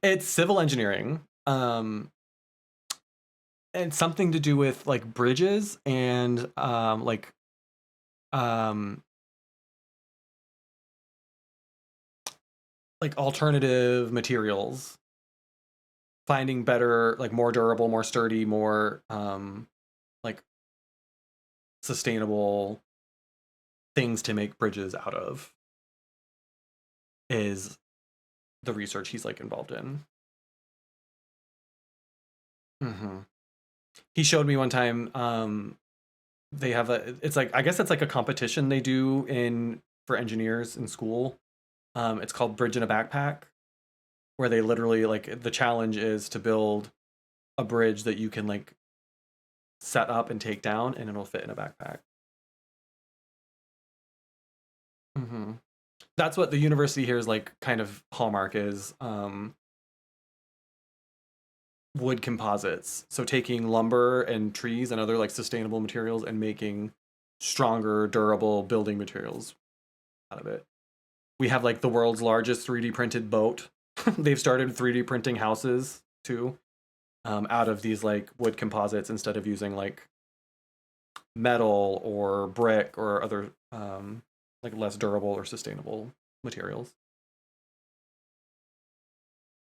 It's civil engineering. And something to do with like bridges and like alternative materials, finding better, like more durable, more sturdy, more like sustainable things to make bridges out of is the research he's like involved in. He showed me one time they have it's like, I guess it's like a competition they do for engineers in school. It's called Bridge in a Backpack, where they literally like the challenge is to build a bridge that you can like set up and take down and it'll fit in a backpack. That's what the university here is like kind of hallmark is. wood composites. So taking lumber and trees and other like sustainable materials and making stronger, durable building materials out of it. We have like the world's largest 3D printed boat. They've started 3D printing houses too, out of these like wood composites instead of using like metal or brick or other like less durable or sustainable materials.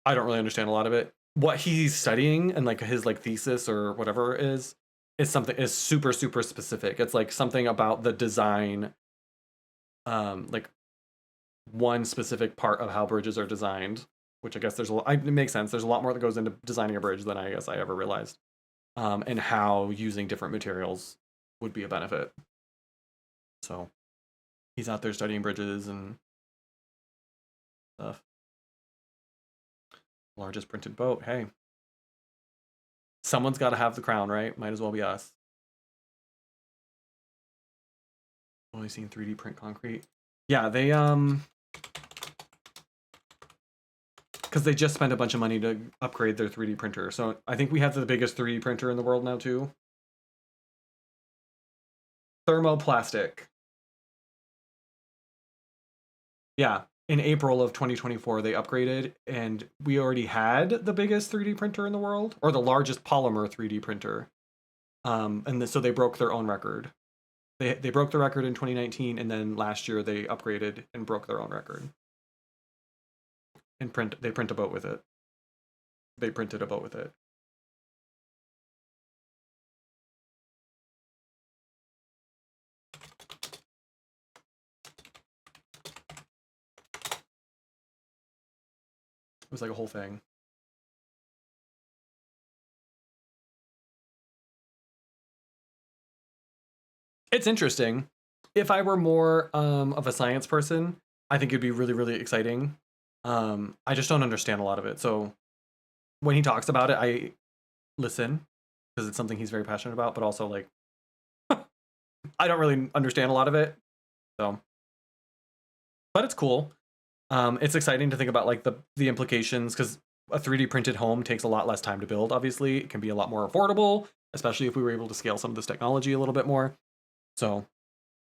I don't really understand a lot of it. What he's studying and like his like thesis or whatever is something is super super specific. It's like something about the design, like one specific part of how bridges are designed, which I guess there's a lot. It makes sense. There's a lot more that goes into designing a bridge than I guess I ever realized, and how using different materials would be a benefit. So he's out there studying bridges and stuff. Largest printed boat. Hey, someone's got to have the crown, right? Might as well be us. Only seen 3D print concrete. Yeah, they because they just spent a bunch of money to upgrade their 3D printer. So I think we have the biggest 3D printer in the world now too. Thermoplastic. Yeah, in April of 2024 they upgraded, and we already had the biggest 3D printer in the world, or the largest polymer 3D printer. So they broke their own record. They broke the record in 2019, and then last year they upgraded and broke their own record. And they print a boat with it. They printed a boat with it. It was like a whole thing. It's interesting. If I were more of a science person, I think it'd be really, really exciting. I just don't understand a lot of it. So when he talks about it, I listen because it's something he's very passionate about, but also like I don't really understand a lot of it. So, but it's cool. It's exciting to think about like the implications, because a 3D printed home takes a lot less time to build. Obviously, it can be a lot more affordable, especially if we were able to scale some of this technology a little bit more. So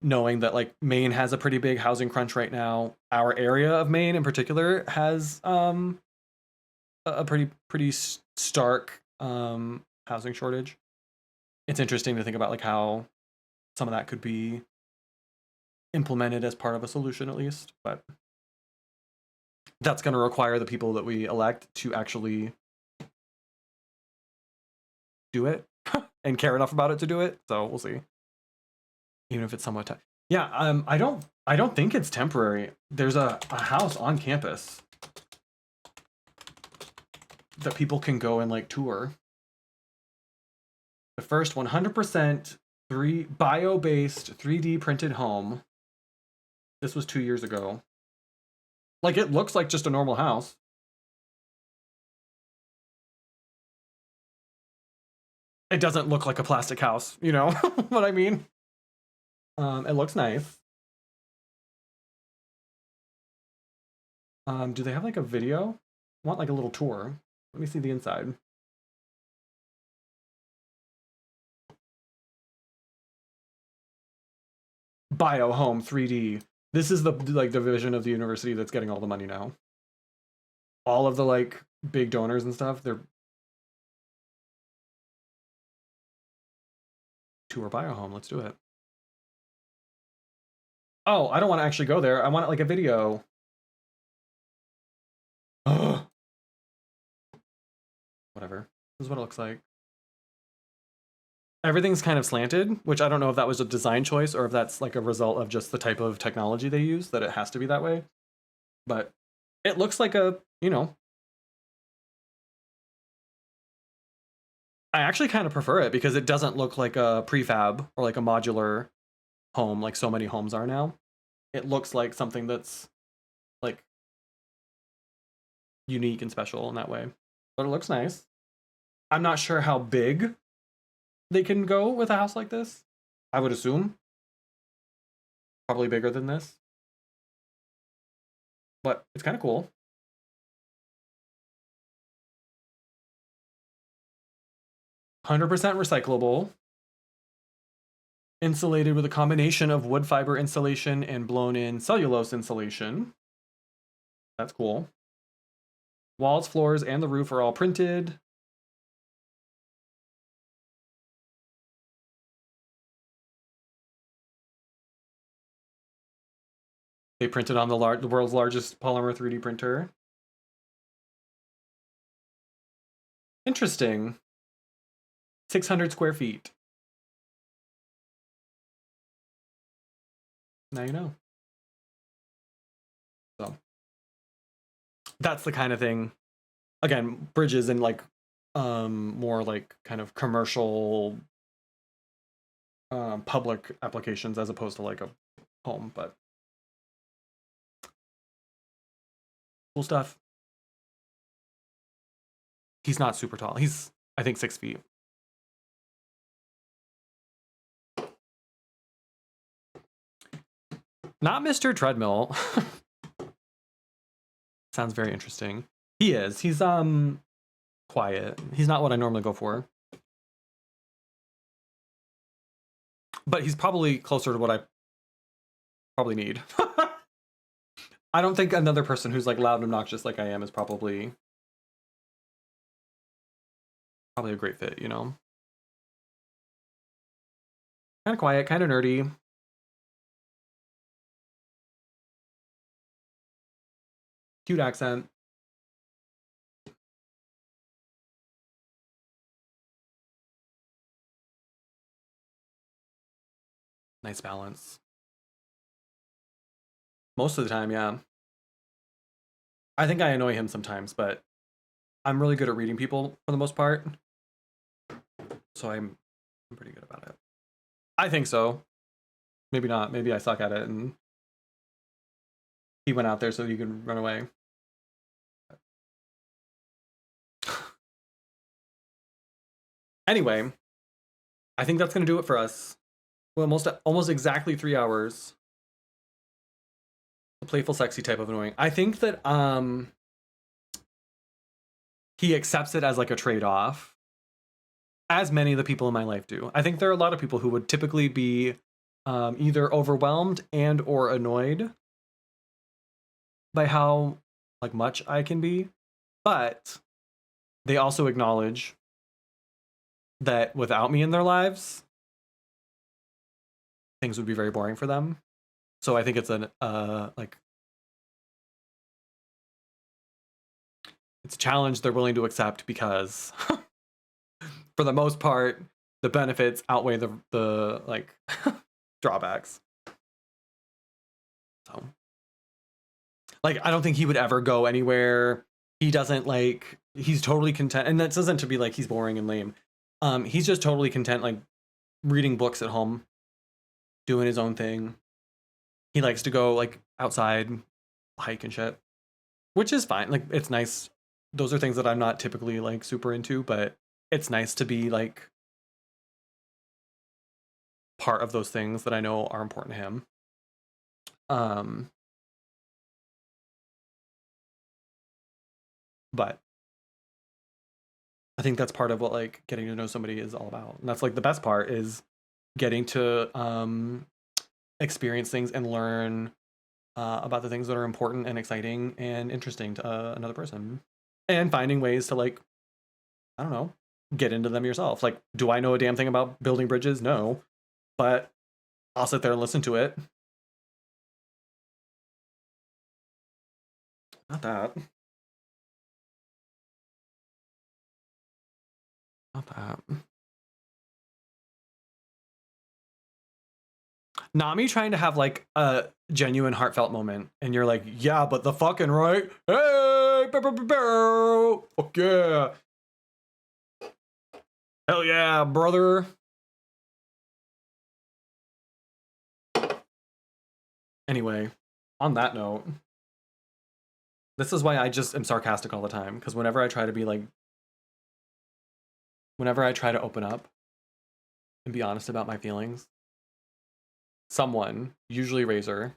knowing that like Maine has a pretty big housing crunch right now, our area of Maine in particular has a pretty stark housing shortage. It's interesting to think about like how some of that could be implemented as part of a solution, at least, but that's going to require the people that we elect to actually do it and care enough about it to do it. So we'll see. Even if it's somewhat yeah, I don't think it's temporary. There's a house on campus that people can go and like tour. The first 100% bio-based 3D printed home. This was 2 years ago. Like, it looks like just a normal house. It doesn't look like a plastic house, you know what I mean? It looks nice. Do they have like a video? I want like a little tour. Let me see the inside. Bio home 3D. This is the like division of the university that's getting all the money now. All of the like big donors and stuff, they're tour bio home. Let's do it. Oh, I don't want to actually go there. I want it like a video. Ugh. Whatever. This is what it looks like. Everything's kind of slanted, which I don't know if that was a design choice or if that's like a result of just the type of technology they use, that it has to be that way. But it looks like a, you know, I actually kind of prefer it because it doesn't look like a prefab or like a modular home like so many homes are now. It looks like something that's like unique and special in that way. But it looks nice. I'm not sure how big they can go with a house like this. I would assume probably bigger than this. But it's kind of cool. 100% recyclable. Insulated with a combination of wood fiber insulation and blown in cellulose insulation. That's cool. Walls, floors, and the roof are all printed. They printed on the world's largest polymer 3D printer. Interesting. 600 square feet. Now you know. So that's the kind of thing. Again, bridges and like more like kind of commercial public applications as opposed to like a home, but cool stuff. He's not super tall. He's, I think, 6 feet. Not Mr. Treadmill. Sounds very interesting. He is. He's quiet. He's not what I normally go for. But he's probably closer to what I probably need. I don't think another person who's like loud and obnoxious like I am is probably a great fit, you know? Kind of quiet, kind of nerdy. Cute accent. Nice balance. Most of the time, yeah. I think I annoy him sometimes, but I'm really good at reading people for the most part. So I'm pretty good about it. I think so. Maybe not. Maybe I suck at it and he went out there so he could run away. Anyway, I think that's going to do it for us. Well, almost exactly 3 hours. A playful, sexy type of annoying. I think that he accepts it as like a trade-off, as many of the people in my life do. I think there are a lot of people who would typically be either overwhelmed and or annoyed by how like much I can be, but they also acknowledge that without me in their lives, things would be very boring for them. So I think it's an it's a challenge they're willing to accept because for the most part, the benefits outweigh the like drawbacks. So like I don't think he would ever go anywhere. He doesn't like, he's totally content, and that doesn't to be like he's boring and lame. He's just totally content like reading books at home, doing his own thing. He likes to go like outside, hike and shit, which is fine. Like it's nice. Those are things that I'm not typically like super into, but it's nice to be like part of those things that I know are important to him. But I think that's part of what like getting to know somebody is all about. And that's like the best part is getting to experience things and learn about the things that are important and exciting and interesting to another person, and finding ways to like, I don't know, get into them yourself. Like, do I know a damn thing about building bridges? No, but I'll sit there and listen to it. Not that. Not that. Not me trying to have like a genuine heartfelt moment and you're like, yeah, but the fucking right. Hey, fuck yeah. Hell yeah, brother. Anyway, on that note, this is why I just am sarcastic all the time, because whenever I try to be like, whenever I try to open up and be honest about my feelings, someone, usually Razor,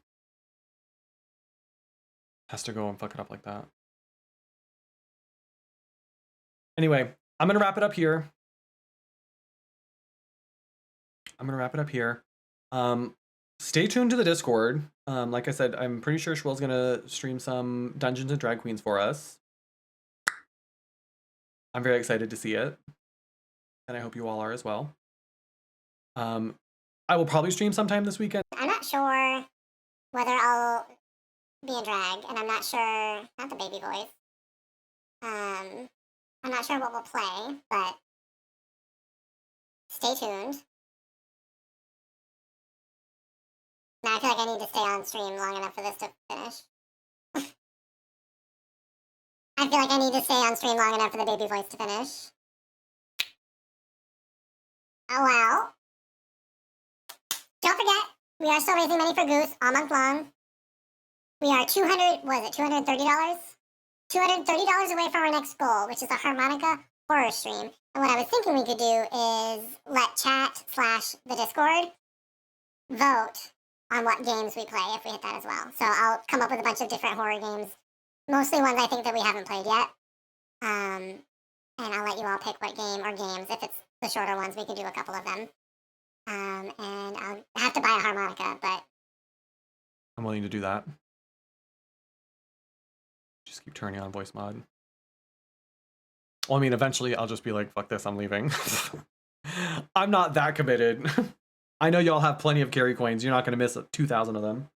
has to go and fuck it up like that. Anyway, I'm gonna wrap it up here. I'm gonna wrap it up here. Stay tuned to the Discord. Like I said, I'm pretty sure Shwill's gonna stream some Dungeons and Drag Queens for us. I'm very excited to see it, and I hope you all are as well. I will probably stream sometime this weekend. I'm not sure whether I'll be in drag, and I'm not sure, not the baby voice. I'm not sure what we'll play, but stay tuned. Now I feel like I need to stay on stream long enough for this to finish. I feel like I need to stay on stream long enough for the baby voice to finish. Oh well. Don't forget, we are still raising money for Goose all month long. We are $230? $230 away from our next goal, which is a harmonica horror stream. And what I was thinking we could do is let chat/the Discord vote on what games we play if we hit that as well. So I'll come up with a bunch of different horror games, mostly ones I think that we haven't played yet. And I'll let you all pick what game or games. If it's the shorter ones, we can do a couple of them. And I'll have to buy a harmonica, but I'm willing to do that. Just keep turning on voice mod. Well, I mean, eventually I'll just be like, fuck this, I'm leaving. I'm not that committed. I know y'all have plenty of Carrie coins. You're not going to miss 2,000 of them.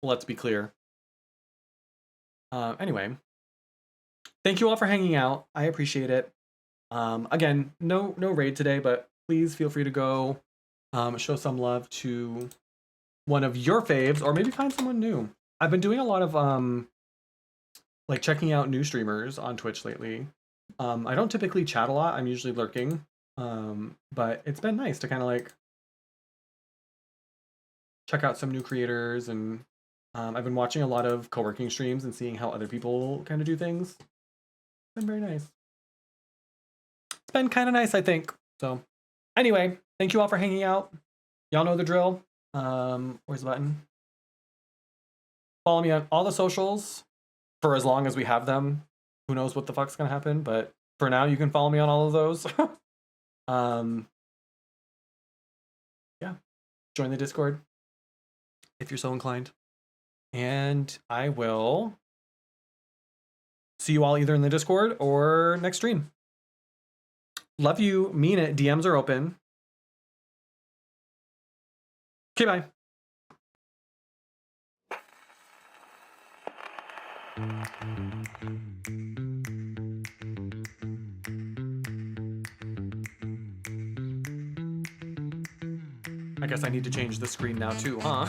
Let's be clear. Anyway, thank you all for hanging out. I appreciate it. Again, no raid today, but please feel free to go show some love to one of your faves, or maybe find someone new. I've been doing a lot of like checking out new streamers on Twitch lately. I don't typically chat a lot. I'm usually lurking. But it's been nice to kind of like check out some new creators, and I've been watching a lot of co-working streams and seeing how other people kind of do things. It's been very nice. It's been kind of nice, I think. So anyway, thank you all for hanging out. Y'all know the drill. Where's the button? Follow me on all the socials for as long as we have them. Who knows what the fuck's gonna happen, but for now you can follow me on all of those. Yeah, join the Discord if you're so inclined, and I will see you all either in the Discord or next stream. Love you, mean it. DMs are open. Okay, bye. I guess I need to change the screen now too, huh?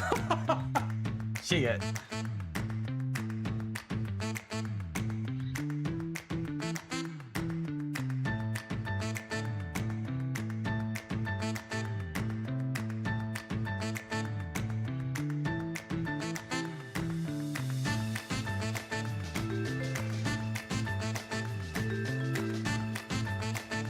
Shit.